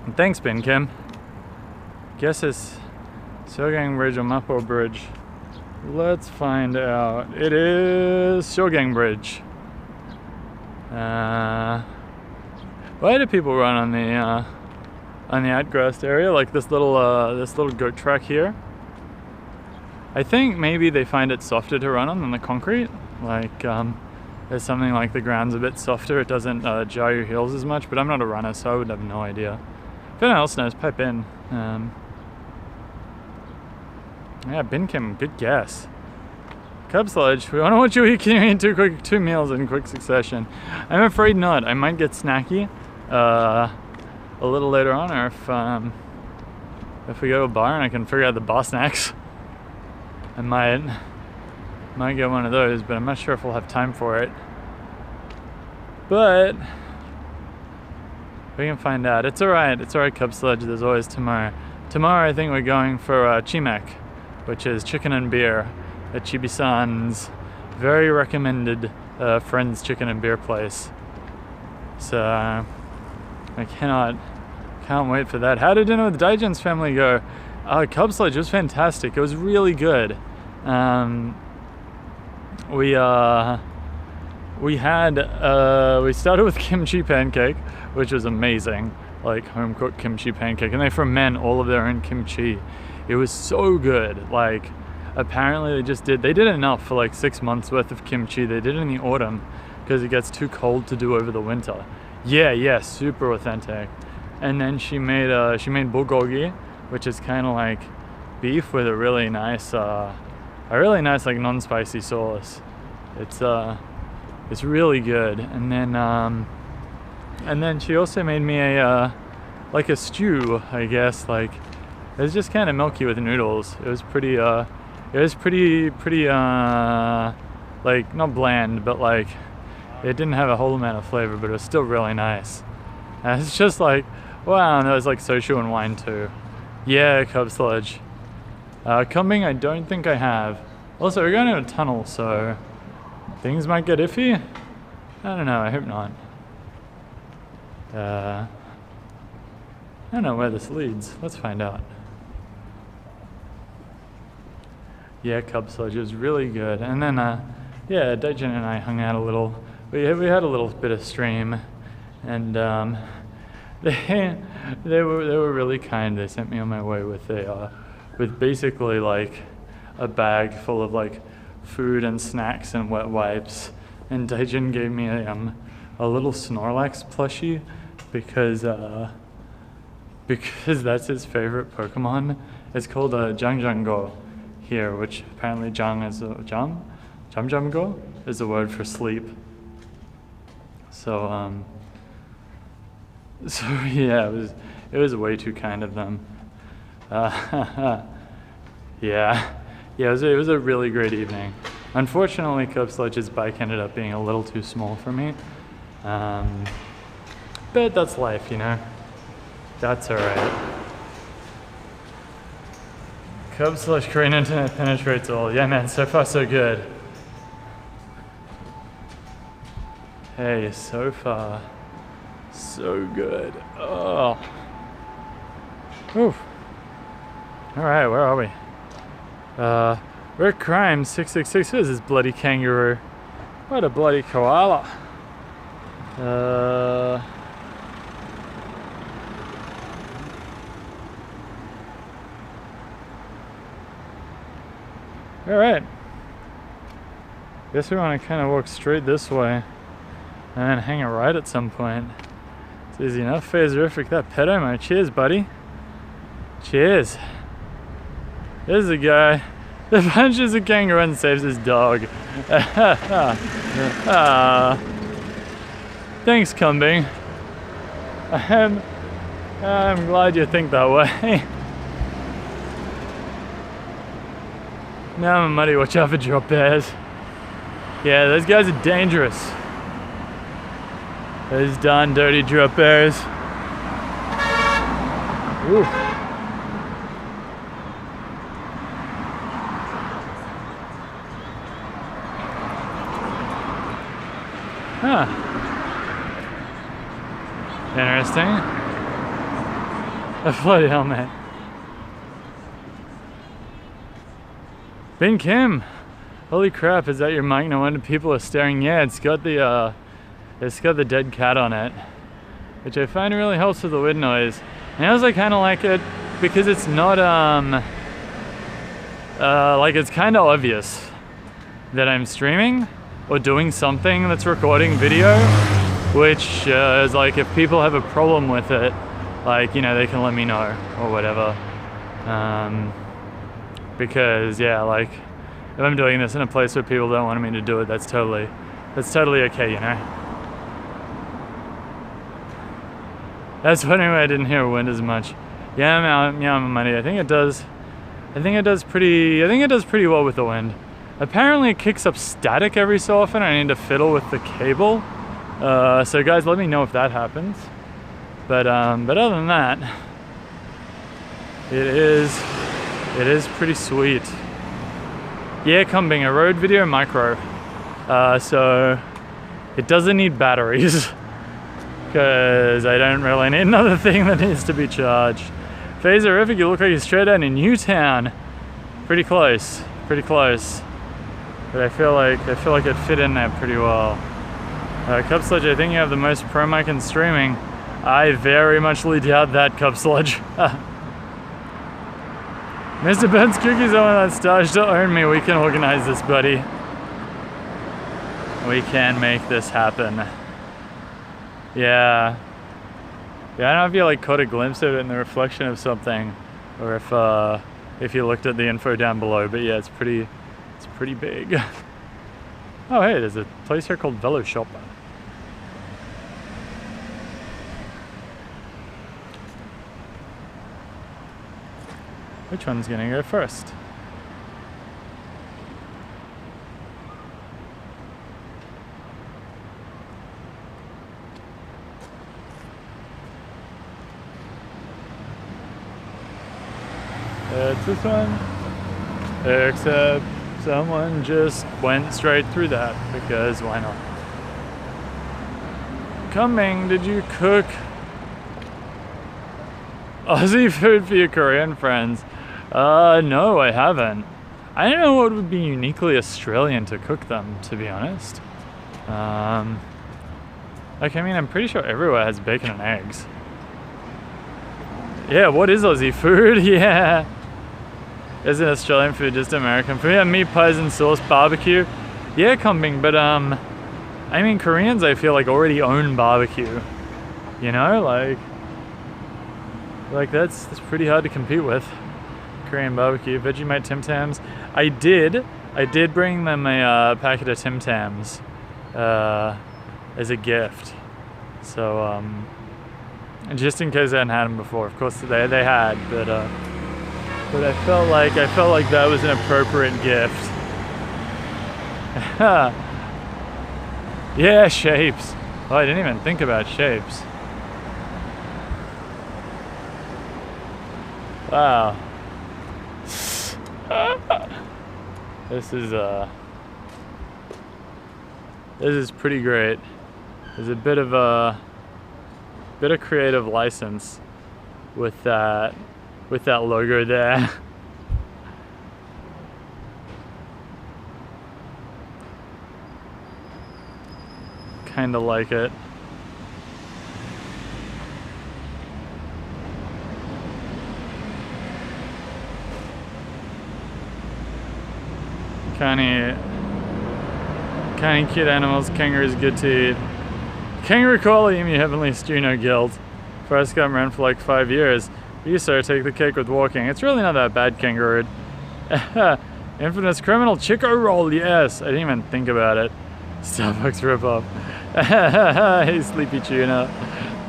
And thanks, Ben Kim. Guess it's Seoul Bridge or Mapo Bridge. Let's find out. It is Seoul Bridge. Why do people run on the outgrassed area, like this little goat track here? I think maybe they find it softer to run on than the concrete. Like there's something like the ground's a bit softer. It doesn't jar your heels as much. But I'm not a runner, so I would have no idea. If anyone else knows, pipe in. Yeah, Ben Kim, good guess. Cub Sledge, we want to watch you eat two meals in quick succession. I'm afraid not. I might get snacky a little later on, or if we go to a bar and I can figure out the bar snacks, I might get one of those, but I'm not sure if we'll have time for it. But we can find out. It's alright, Cub Sledge, there's always tomorrow. Tomorrow I think we're going for Chimek, which is chicken and beer at Chibi-san's very recommended friend's chicken and beer place. So I can't wait for that. How did dinner with Daijin's family go? Cub Sledge was fantastic. It was really good. We started with kimchi pancake, which was amazing, like home cooked kimchi pancake, and they ferment all of their own kimchi. It was so good. Like, apparently they did enough for like 6 months worth of kimchi. They did it in the autumn because it gets too cold to do over the winter. Yeah, super authentic. and then she made bulgogi, which is kind of like beef with a really nice like non-spicy sauce. It's really good. And then she also made me a like a stew, I guess. Like it was just kind of milky with noodles. It was pretty like not bland, but like it didn't have a whole amount of flavor, but it was still really nice. And it's just like, wow. And there was like soju and wine too. Yeah, Cub Sludge. Kambing, I don't think I have. Also, we're going in a tunnel, so things might get iffy. I don't know, I hope not. I don't know where this leads. Let's find out. Yeah, Cub Sludge was really good. And then, yeah, Daijin and I hung out a little. We had a little bit of stream, and they were really kind. They sent me on my way with with basically like a bag full of like food and snacks and wet wipes. And Daijin gave me a little Snorlax plushie because that's his favorite Pokemon. It's called Jangjango here, which apparently Jang is the word for sleep. So yeah, it was way too kind of them. Yeah, it was a really great evening. Unfortunately, Cub Sludge's bike ended up being a little too small for me. But that's life, you know. That's alright. Cub Sludge Korean internet penetrates all. Yeah, man, so far so good. Hey, so far so good. Oh. Oof. Alright, where are we? We're at Crime 666. Who is this bloody kangaroo? What a bloody koala. Alright. Guess we want to kind of walk straight this way and then hang a right at some point. It's easy enough. Phaserific, that pedo mode. Cheers, buddy. Cheers. There's a guy that punches a kangaroo and saves his dog. Thanks, Kambing. I'm glad you think that way. Now I'm muddy, watch out for drop bears. Yeah, those guys are dangerous. Those darn dirty drop bears. Ooh. Huh. Interesting. A bloody helmet. Ben Kim, holy crap! Is that your mic? No wonder people are staring. Yeah, it's got the dead cat on it, which I find really helps with the wind noise. And I also kind of like it because it's not like it's kind of obvious that I'm streaming or doing something that's recording video, which is like if people have a problem with it, like, you know, they can let me know or whatever. Because yeah, like if I'm doing this in a place where people don't want me to do it, that's totally okay, you know. That's funny why I didn't hear wind as much. Yeah, I'm money. I think it does pretty well with the wind. Apparently it kicks up static every so often. I need to fiddle with the cable. So guys, let me know if that happens. But other than that, it is pretty sweet. Yeah, Kambing, a road video micro. So it doesn't need batteries because I don't really need another thing that needs to be charged. Phaserific, you look like you're straight out in Newtown. Pretty close. But I feel like it fit in there pretty well. Cub Sludge, I think you have the most pro mic in streaming. I very muchly doubt that, Cub Sludge. Mr. Burns Cookies, I want that stage to own me. We can organize this, buddy. We can make this happen. Yeah. Yeah, I don't know if you like caught a glimpse of it in the reflection of something, or if you looked at the info down below. But yeah, it's pretty big. Oh hey, there's a place here called Velo Shop. Which one's gonna go first? It's this one, except someone just went straight through that, because why not? Coming, did you cook Aussie food for your Korean friends? No, I haven't. I don't know what would be uniquely Australian to cook them, to be honest. Like, I mean, I'm pretty sure everywhere has bacon and eggs. Yeah, what is Aussie food? Yeah. Isn't Australian food just American food? Yeah, meat pies and sauce, barbecue. Yeah, Kambing, but I mean, Koreans I feel like already own barbecue. You know, like that's pretty hard to compete with. Korean barbecue, Vegemite Tim Tams. I did bring them a packet of Tim Tams as a gift. So just in case I hadn't had them before. Of course they had, but I felt like that was an appropriate gift. Yeah, shapes. Oh, I didn't even think about shapes. Wow. This is pretty great. There's a bit of creative license with that logo there. Kinda like it. Kinda cute animals. Kangaroo's good to eat. Kangaroo, koala, emu, heavenly stew, no guilt. Forrest Gump ran for like 5 years. You, sir, take the cake with walking. It's really not that bad, kangaroo. Infamous criminal Chico roll, yes. I didn't even think about it. Starbucks ripoff. Hey, sleepy tuna.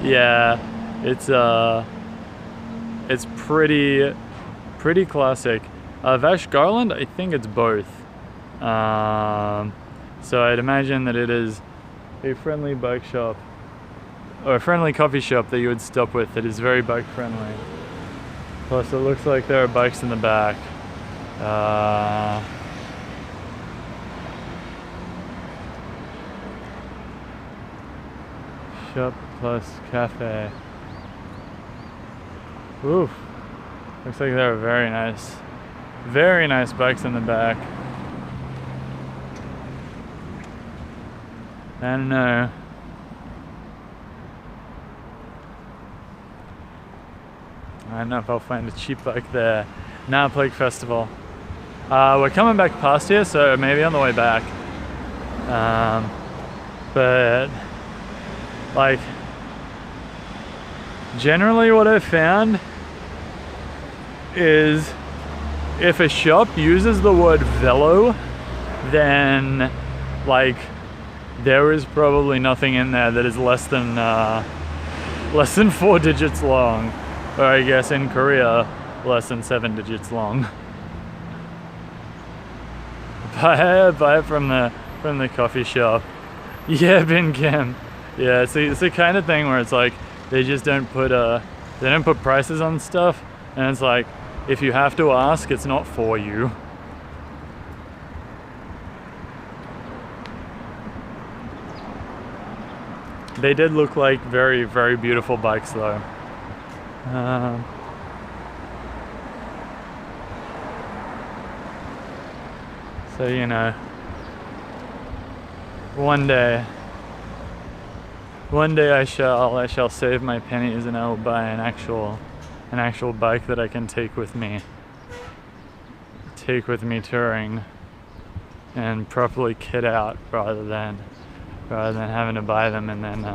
Yeah, it's pretty classic. Vash Garland, I think it's both. So I'd imagine that it is a friendly bike shop, or a friendly coffee shop that you would stop with that is very bike friendly. Plus it looks like there are bikes in the back. Shop plus cafe. Oof. Looks like there are very nice bikes in the back. I don't know. I don't know if I'll find a cheap bike there. Now Plague Festival. We're coming back past here, so maybe on the way back. But like, generally what I've found is if a shop uses the word velo, then like there is probably nothing in there that is less than 4 digits long, or I guess in Korea less than 7 digits long. Buy it from the coffee shop. Yeah, Bin Kim. Yeah, it's the kind of thing where it's like they just don't put prices on stuff, and it's like if you have to ask, it's not for you. They did look like very, very beautiful bikes though. So you know, one day I shall save my pennies and I will buy an actual bike that I can take with me touring and properly kit out rather than having to buy them and then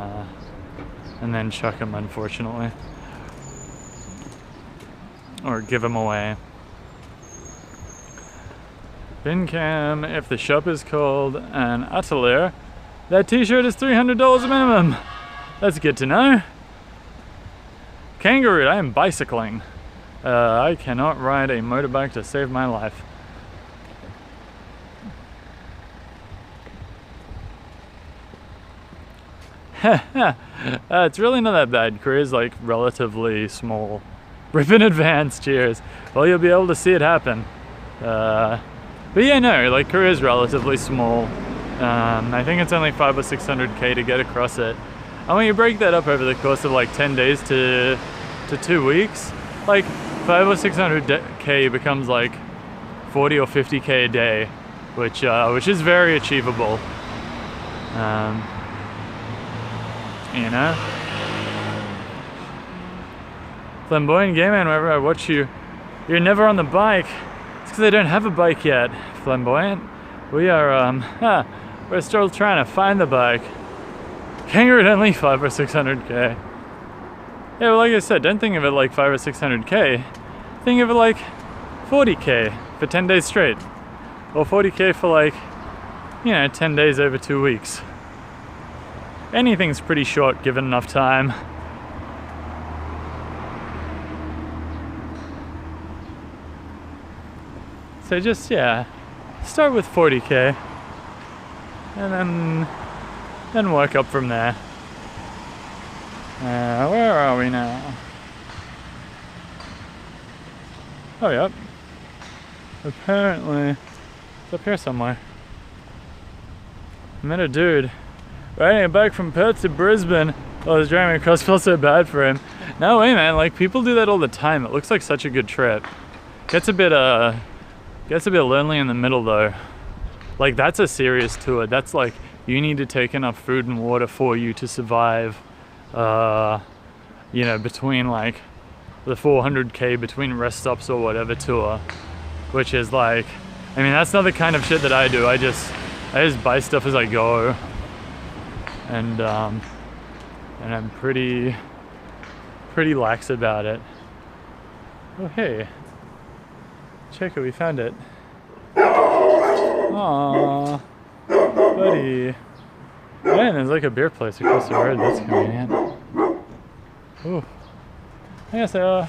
and then chuck them, unfortunately. Or give them away. Bincam, if the shop is called an Atelier, that t-shirt is $300 a minimum. That's good to know. Kangaroo, I am bicycling. I cannot ride a motorbike to save my life. It's really not that bad. Korea's like relatively small. Rip in advance, cheers. Well, you'll be able to see it happen. But yeah, no, like Korea's relatively small. I think it's only 500 or 600k to get across it. And when you break that up over the course of like 10 days to 2 weeks, like 500 or 600k becomes like 40 or 50k a day, which is very achievable. You know? Flamboyant Gay Man, whenever I watch you, you're never on the bike. It's because I don't have a bike yet, Flamboyant. We are, we're still trying to find the bike. Kangaroo at only 500 or 600k. Yeah, well, like I said, don't think of it like 500 or 600k. Think of it like 40k for 10 days straight. Or 40k for like, 10 days over 2 weeks. Anything's pretty short given enough time. So just, start with 40k. And then work up from there. Where are we now? Oh, yep. Apparently, it's up here somewhere. I met a dude riding a bike from Perth to Brisbane. I was driving across, felt so bad for him. No way, man, like people do that all the time. It looks like such a good trip. Gets a bit lonely in the middle though. Like that's a serious tour. That's like, you need to take enough food and water for you to survive, between like the 400k between rest stops or whatever tour, which is like, I mean, that's not the kind of shit that I do. I just buy stuff as I go, and I'm pretty lax about it. Oh hey, check it, we found it. Aww, buddy. Man, there's like a beer place across the road. That's convenient. Ooh. 안녕하세요.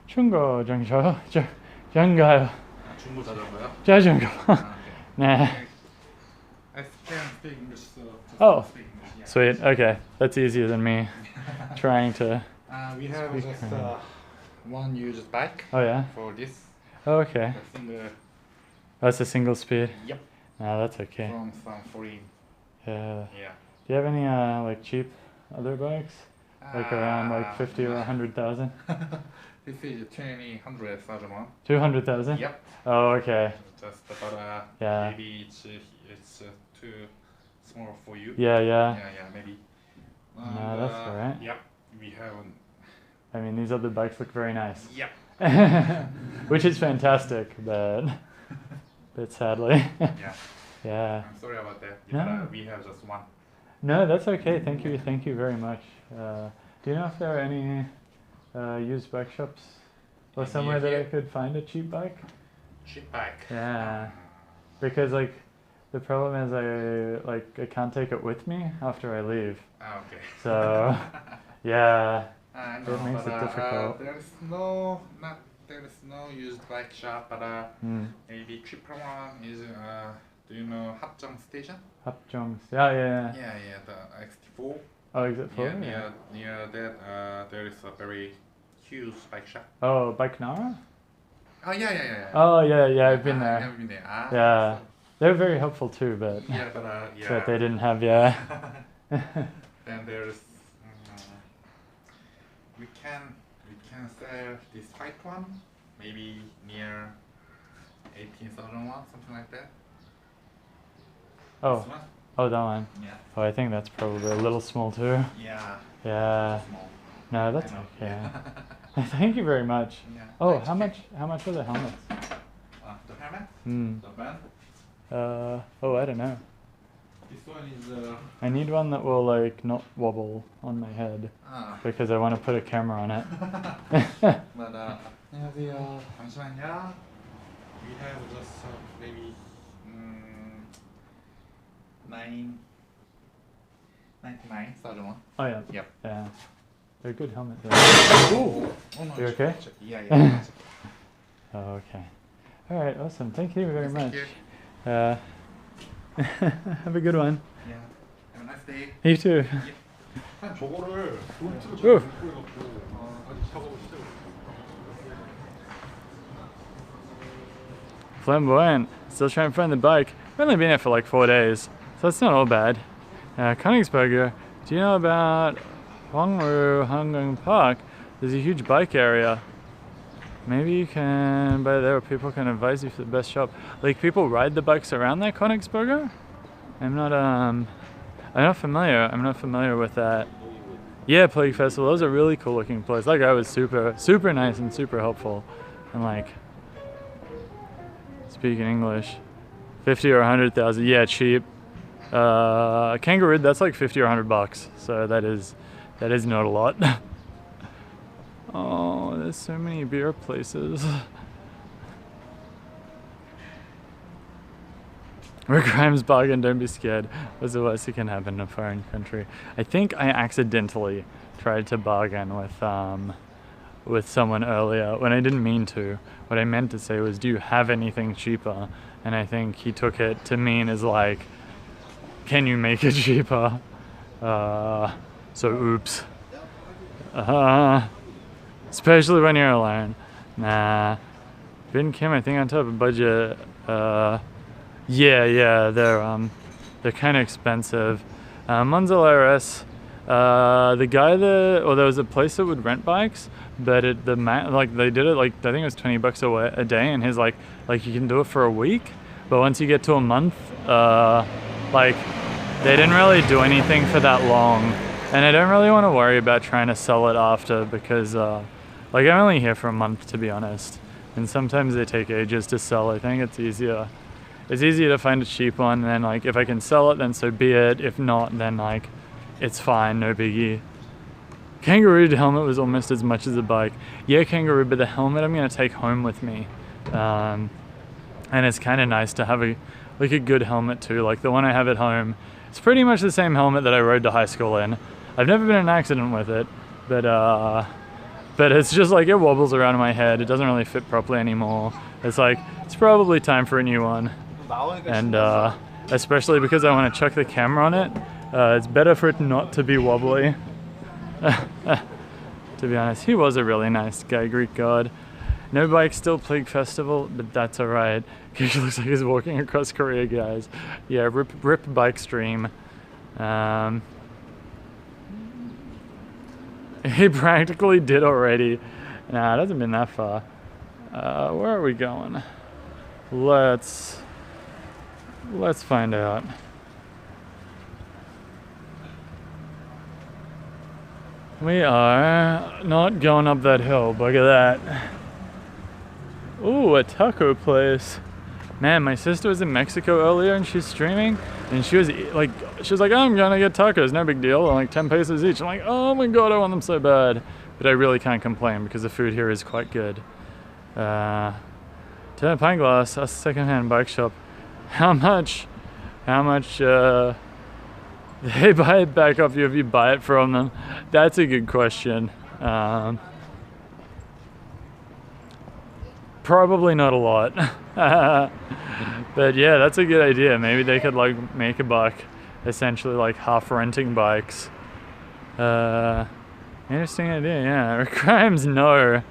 중고 자전거요. 중고 자전거요? 자전거. Okay. Nah. I can speak English, so Oh, speak English, yeah. sweet. Okay, that's easier than me trying to. We have speak just Korean. one used bike Oh yeah. for this. Oh, okay. I think That's a single speed. yep, Nah, that's okay. from some foreign. Yeah. Yeah. Do you have any like cheap other bikes? Like around like 50 or 100,000? This is 200,000 won. 200,000? Yep. Oh, okay. Just about Yeah. maybe it's too small for you. Yeah, yeah. Yeah, maybe. No, that's alright. Yep, we have. I mean, these other bikes look very nice. Yep. Which is fantastic, but sadly. Yeah. Yeah. I'm sorry about that. No. But, we have just one. No, that's okay. Thank you very much. Do you know if there are any used bike shops or In somewhere that I here? could find a cheap bike? Cheap bike. Yeah. Because like the problem is I can't take it with me after I leave. Ah, okay. So yeah. I It makes it difficult. There is no used bike shop, but maybe cheaper one is do you know Hapjeong Station? Hapjeong. Yeah. Yeah, the X4. Oh, exit 4? Yeah, near that there is a very huge bike shop. Oh, Bike Nara? Oh yeah. Oh yeah, I've been I've there. never been there. Ah, Yeah. They're very helpful too, but Yeah, but that they didn't have, yeah. Then there's we can sell this white one, maybe near 18,000 won, something like that. Oh, This one? oh, that one. Yeah. Oh, I think that's probably a little small too. Yeah. Yeah. Small. No, that's I know. okay. Thank you very much. Yeah. Oh, Thanks. how much are the helmets? The helmet, Hmm. the band. Oh, I don't know. This one is I need one that will like not wobble on my head because I want to put a camera on it. but 안녕하세요. 잠시만요. We have just maybe 9.99 third one. Oh yeah. Yep. Yeah. They're good helmets. Ooh. Oh no. You okay? Yeah. Oh, okay. All right. Awesome. Thank you very much. Thank you. Have a good one. Yeah. Have a nice day. You too. 한 저거를 돈트로 오. 좀 갖고 해갖고 같이 작업을 시작을. Flamboyant. Still trying to find the bike. I've only been here for like 4 days, so it's not all bad. Königsberger. Do you know about Hongru Hangang Park? There's a huge bike area. Maybe you can buy there, or people can advise you for the best shop. Like people ride the bikes around there, Königsberger? I'm not familiar. I'm not familiar with that. Yeah, Plague Festival. That was a really cool looking place. That guy was super nice and super helpful. And like speaking English. 50 or 100,000. Yeah, cheap. Kangaroo, that's like 50 or 100 bucks. So that is not a lot. Oh, there's so many beer places. Rick Grimes bargain, don't be scared. What's the worst that can happen in a foreign country? I think I accidentally tried to bargain with someone earlier when I didn't mean to. What I meant to say was, do you have anything cheaper? And I think he took it to mean as like, can you make it cheaper? So oops. Especially when you're alone. Nah. Bin Kim, I think on top of budget. Yeah, they're kind of expensive. Munzel RS, the guy there was a place that would rent bikes, but they did it like, I think it was $20 a day, and his like you can do it for a week, but once you get to a month, like they didn't really do anything for that long, and I don't really want to worry about trying to sell it after because like I'm only here for a month, to be honest, and sometimes they take ages to sell. I think it's easier to find a cheap one, and then like if I can sell it, then so be it. If not, then like it's fine, no biggie. Kangaroo helmet was almost as much as a bike. Yeah, Kangaroo, but the helmet I'm gonna take home with me, and it's kind of nice to have a good helmet too. Like the one I have at home, it's pretty much the same helmet that I rode to high school in. I've never been in an accident with it, but it's just like it wobbles around in my head. It doesn't really fit properly anymore. It's like it's probably time for a new one. And especially because I want to chuck the camera on it, it's better for it not to be wobbly. To be honest, he was a really nice guy, Greek god. No bike, still Plague Festival, but that's alright. He looks like he's walking across Korea, guys. Yeah, rip bike stream. He practically did already. Nah, it hasn't been that far. Where are we going? Let's find out. We are not going up that hill. Look at that. Ooh, a taco place. Man, my sister was in Mexico earlier and she's streaming, and she was like, I'm gonna get tacos, no big deal, like 10 pesos each. I'm like, oh my god, I want them so bad. But I really can't complain because the food here is quite good. Turn a pint glass, a secondhand bike shop. How much they buy it back off you if you buy it from them? That's a good question. Probably not a lot. But yeah, that's a good idea. Maybe they could like make a buck, essentially like half renting bikes. Interesting idea, yeah. Crimes, no,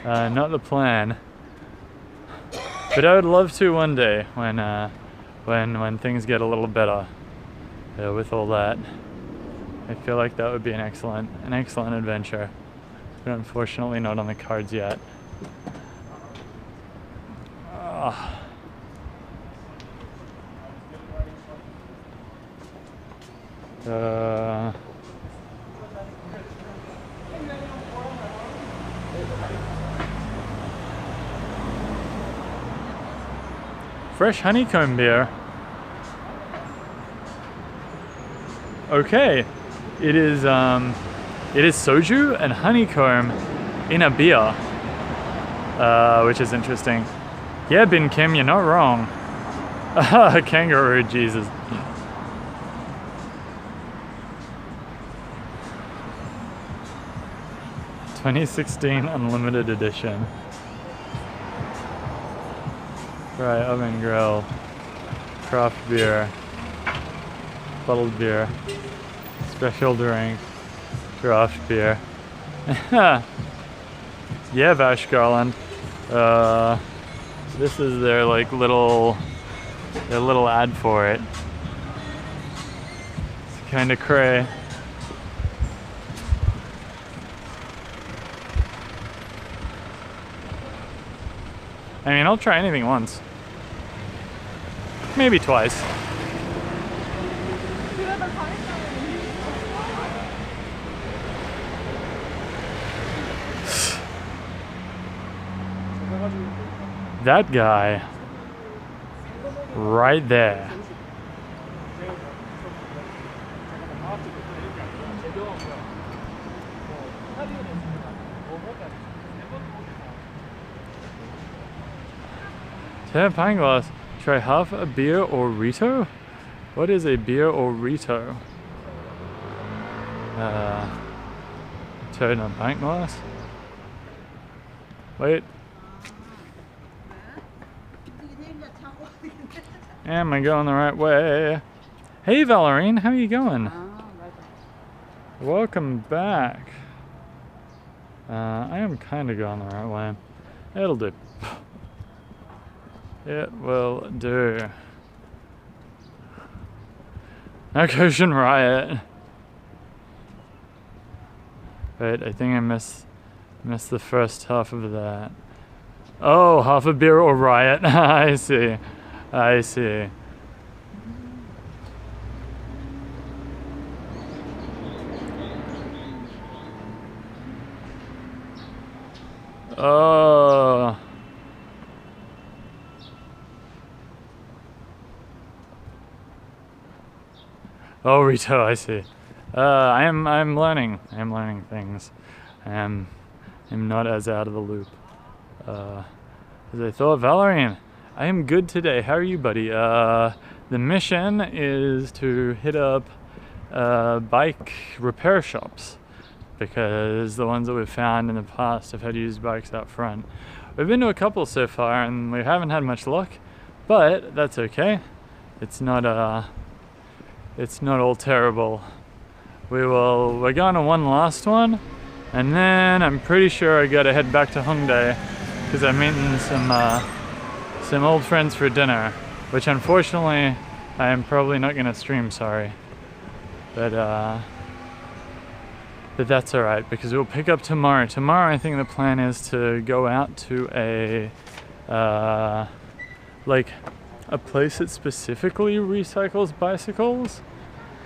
not the plan. But I would love to one day when things get a little better with all that. I feel like that would be an excellent adventure, but unfortunately not on the cards yet. Fresh honeycomb beer. Okay, it is soju and honeycomb in a beer, which is interesting. Yeah, Bin Kim, you're not wrong. Kangaroo, Jesus. '16 Unlimited Edition. Right, oven grill, craft beer, bottled beer, special drink, craft beer. Yeah, Vash Garland. This is their like little ad for it. It's kind of cray. I mean, I'll try anything once. Maybe twice. That guy right there. Pine glass. Try half a beer or Rito? What is a beer or Rito? Turn on pint glass. Wait. Am I going the right way? Hey Valerine, how are you going? Welcome back. I am kind of going the right way. It'll do. It will do. Ocean Riot. Wait, I think I missed the first half of that. Oh, half a beer or riot. I see. I see. Oh. Oh, Rito, I see. I'm learning. I'm learning things. I'm not as out of the loop as I thought. Valerian, I am good today. How are you, buddy? The mission is to hit up bike repair shops because the ones that we've found in the past have had used bikes out front. We've been to a couple so far and we haven't had much luck, but that's okay. It's not all terrible. We're going to one last one, and then I'm pretty sure I gotta head back to Hongdae because I'm meeting some old friends for dinner, which unfortunately I am probably not gonna stream. Sorry, but that's all right because we'll pick up tomorrow. Tomorrow, I think the plan is to go out to a place that specifically recycles bicycles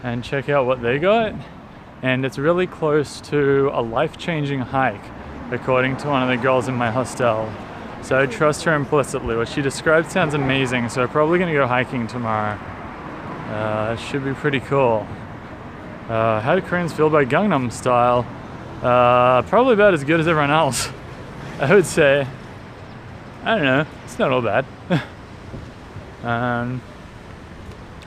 and check out what they got. And it's really close to a life-changing hike, according to one of the girls in my hostel. So I trust her implicitly. What she described sounds amazing, so I'm probably gonna go hiking tomorrow. It should be pretty cool. How do Koreans feel about Gangnam Style? Probably about as good as everyone else, I would say. I don't know, it's not all bad.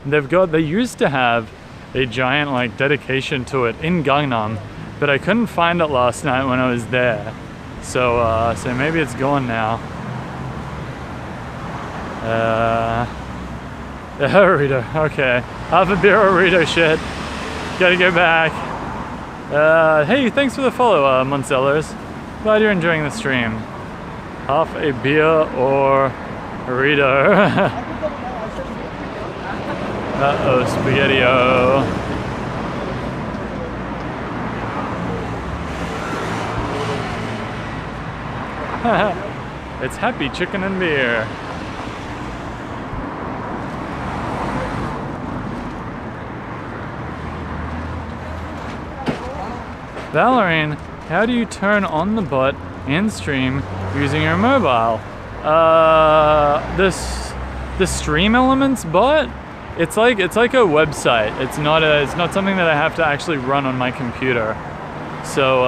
They used to have a giant like dedication to it in Gangnam, but I couldn't find it last night when I was there. So maybe it's gone now. Rito, okay. Half a beer or Rito shit. Gotta go back. Hey, thanks for the follow, Moncellos. Glad you're enjoying the stream. Half a beer or Rito. Uh-oh, Spaghetti-O. It's happy chicken and beer. Valerian, how do you turn on the bot in stream using your mobile? The Stream Elements bot it's like a website. It's not something that I have to actually run on my computer. So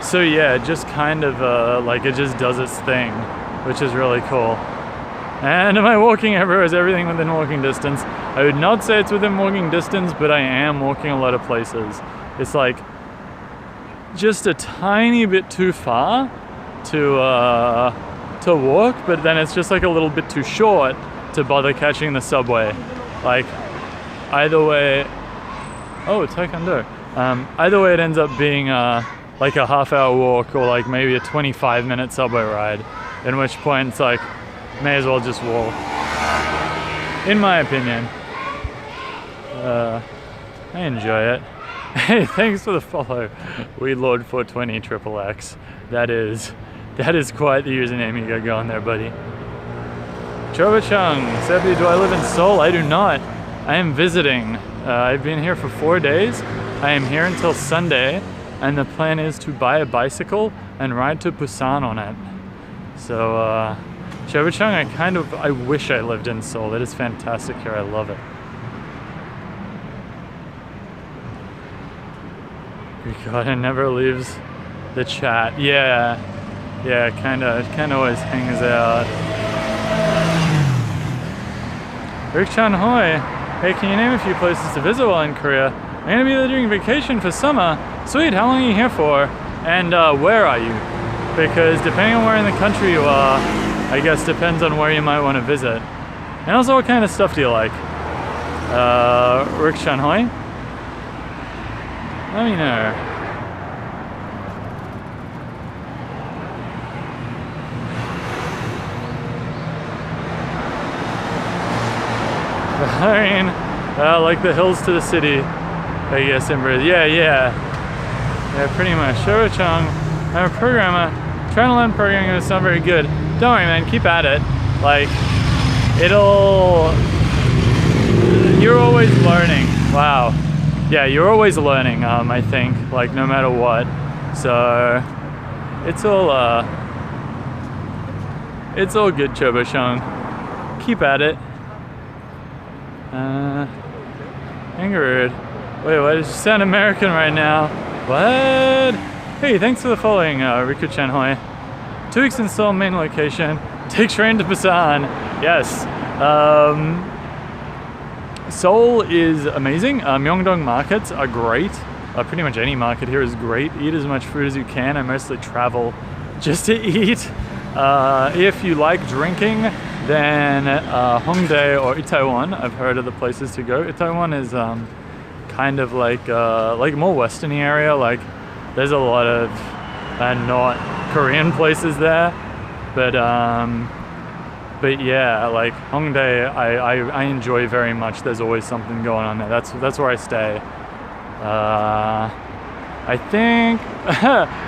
so yeah, it just kind of like it just does its thing, which is really cool. And am I walking everywhere? Is everything within walking distance? I would not say it's within walking distance, but I am walking a lot of places. It's like just a tiny bit too far to walk, but then it's just like a little bit too short to bother catching the subway. Like either way, oh, taekwondo. Either way, it ends up being like a half-hour walk or like maybe a 25-minute subway ride. In which point it's like, may as well just walk. In my opinion. I enjoy it. Hey, thanks for the follow. WeedLord420 XXX. That is quite the username you got going there, buddy. Chobachung, Sebi, do I live in Seoul? I do not. I am visiting. I've been here for 4 days. I am here until Sunday, and the plan is to buy a bicycle and ride to Busan on it. So, Chobachung, I wish I lived in Seoul. It is fantastic here. I love it. God, it never leaves the chat. Yeah, kind of always hangs out. Rick-chan, hoi. Hey, can you name a few places to visit while in Korea? I'm gonna be there during vacation for summer. Sweet, how long are you here for? And where are you? Because depending on where in the country you are, I guess depends on where you might want to visit. And also, what kind of stuff do you like? Rick-chan, hoi. Let me know. I mean, like the hills to the city, I guess, in Brazil. Yeah, pretty much. Shoro-chung, I'm a programmer. Trying to learn programming, it's not very good. Don't worry, man, keep at it. Like, you're always learning. Wow. Yeah, you're always learning, I think, like, no matter what. So, it's all good, Chobo-chung. Keep at it. Angered. Wait, what? You sound American right now. What? Hey, thanks for the following, Riku-chan, hoi. 2 weeks in Seoul, main location. Take train to Busan. Yes. Seoul is amazing. Myeongdong markets are great. Pretty much any market here is great. Eat as much food as you can. I mostly travel just to eat. If you like drinking, then Hongdae or Itaewon, I've heard of the places to go. Itaewon is kind of like more western area. Like there's a lot of not Korean places there, but yeah, like Hongdae, I enjoy very much. There's always something going on there. That's where I stay. I think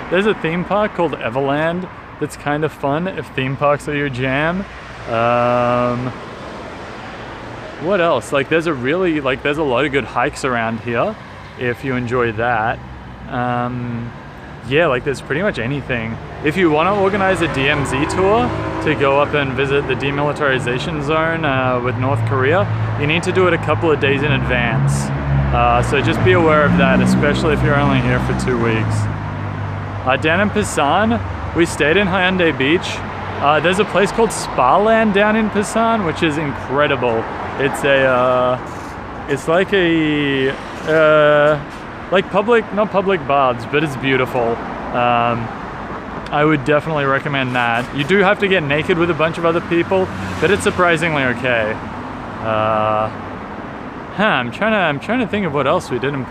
there's a theme park called Everland that's kind of fun if theme parks are your jam. What else? Like there's a lot of good hikes around here if you enjoy that. Yeah, like there's pretty much anything. If you want to organize a DMZ tour to go up and visit the demilitarization zone with North Korea, you need to do it a couple of days in advance. So just be aware of that, especially if you're only here for 2 weeks. Down in Busan, we stayed in Hyundai Beach. There's a place called Spa Land down in Busan, which is incredible. It's like a not public baths, but it's beautiful. I would definitely recommend that. You do have to get naked with a bunch of other people, but it's surprisingly okay. I'm trying to think of what else we did in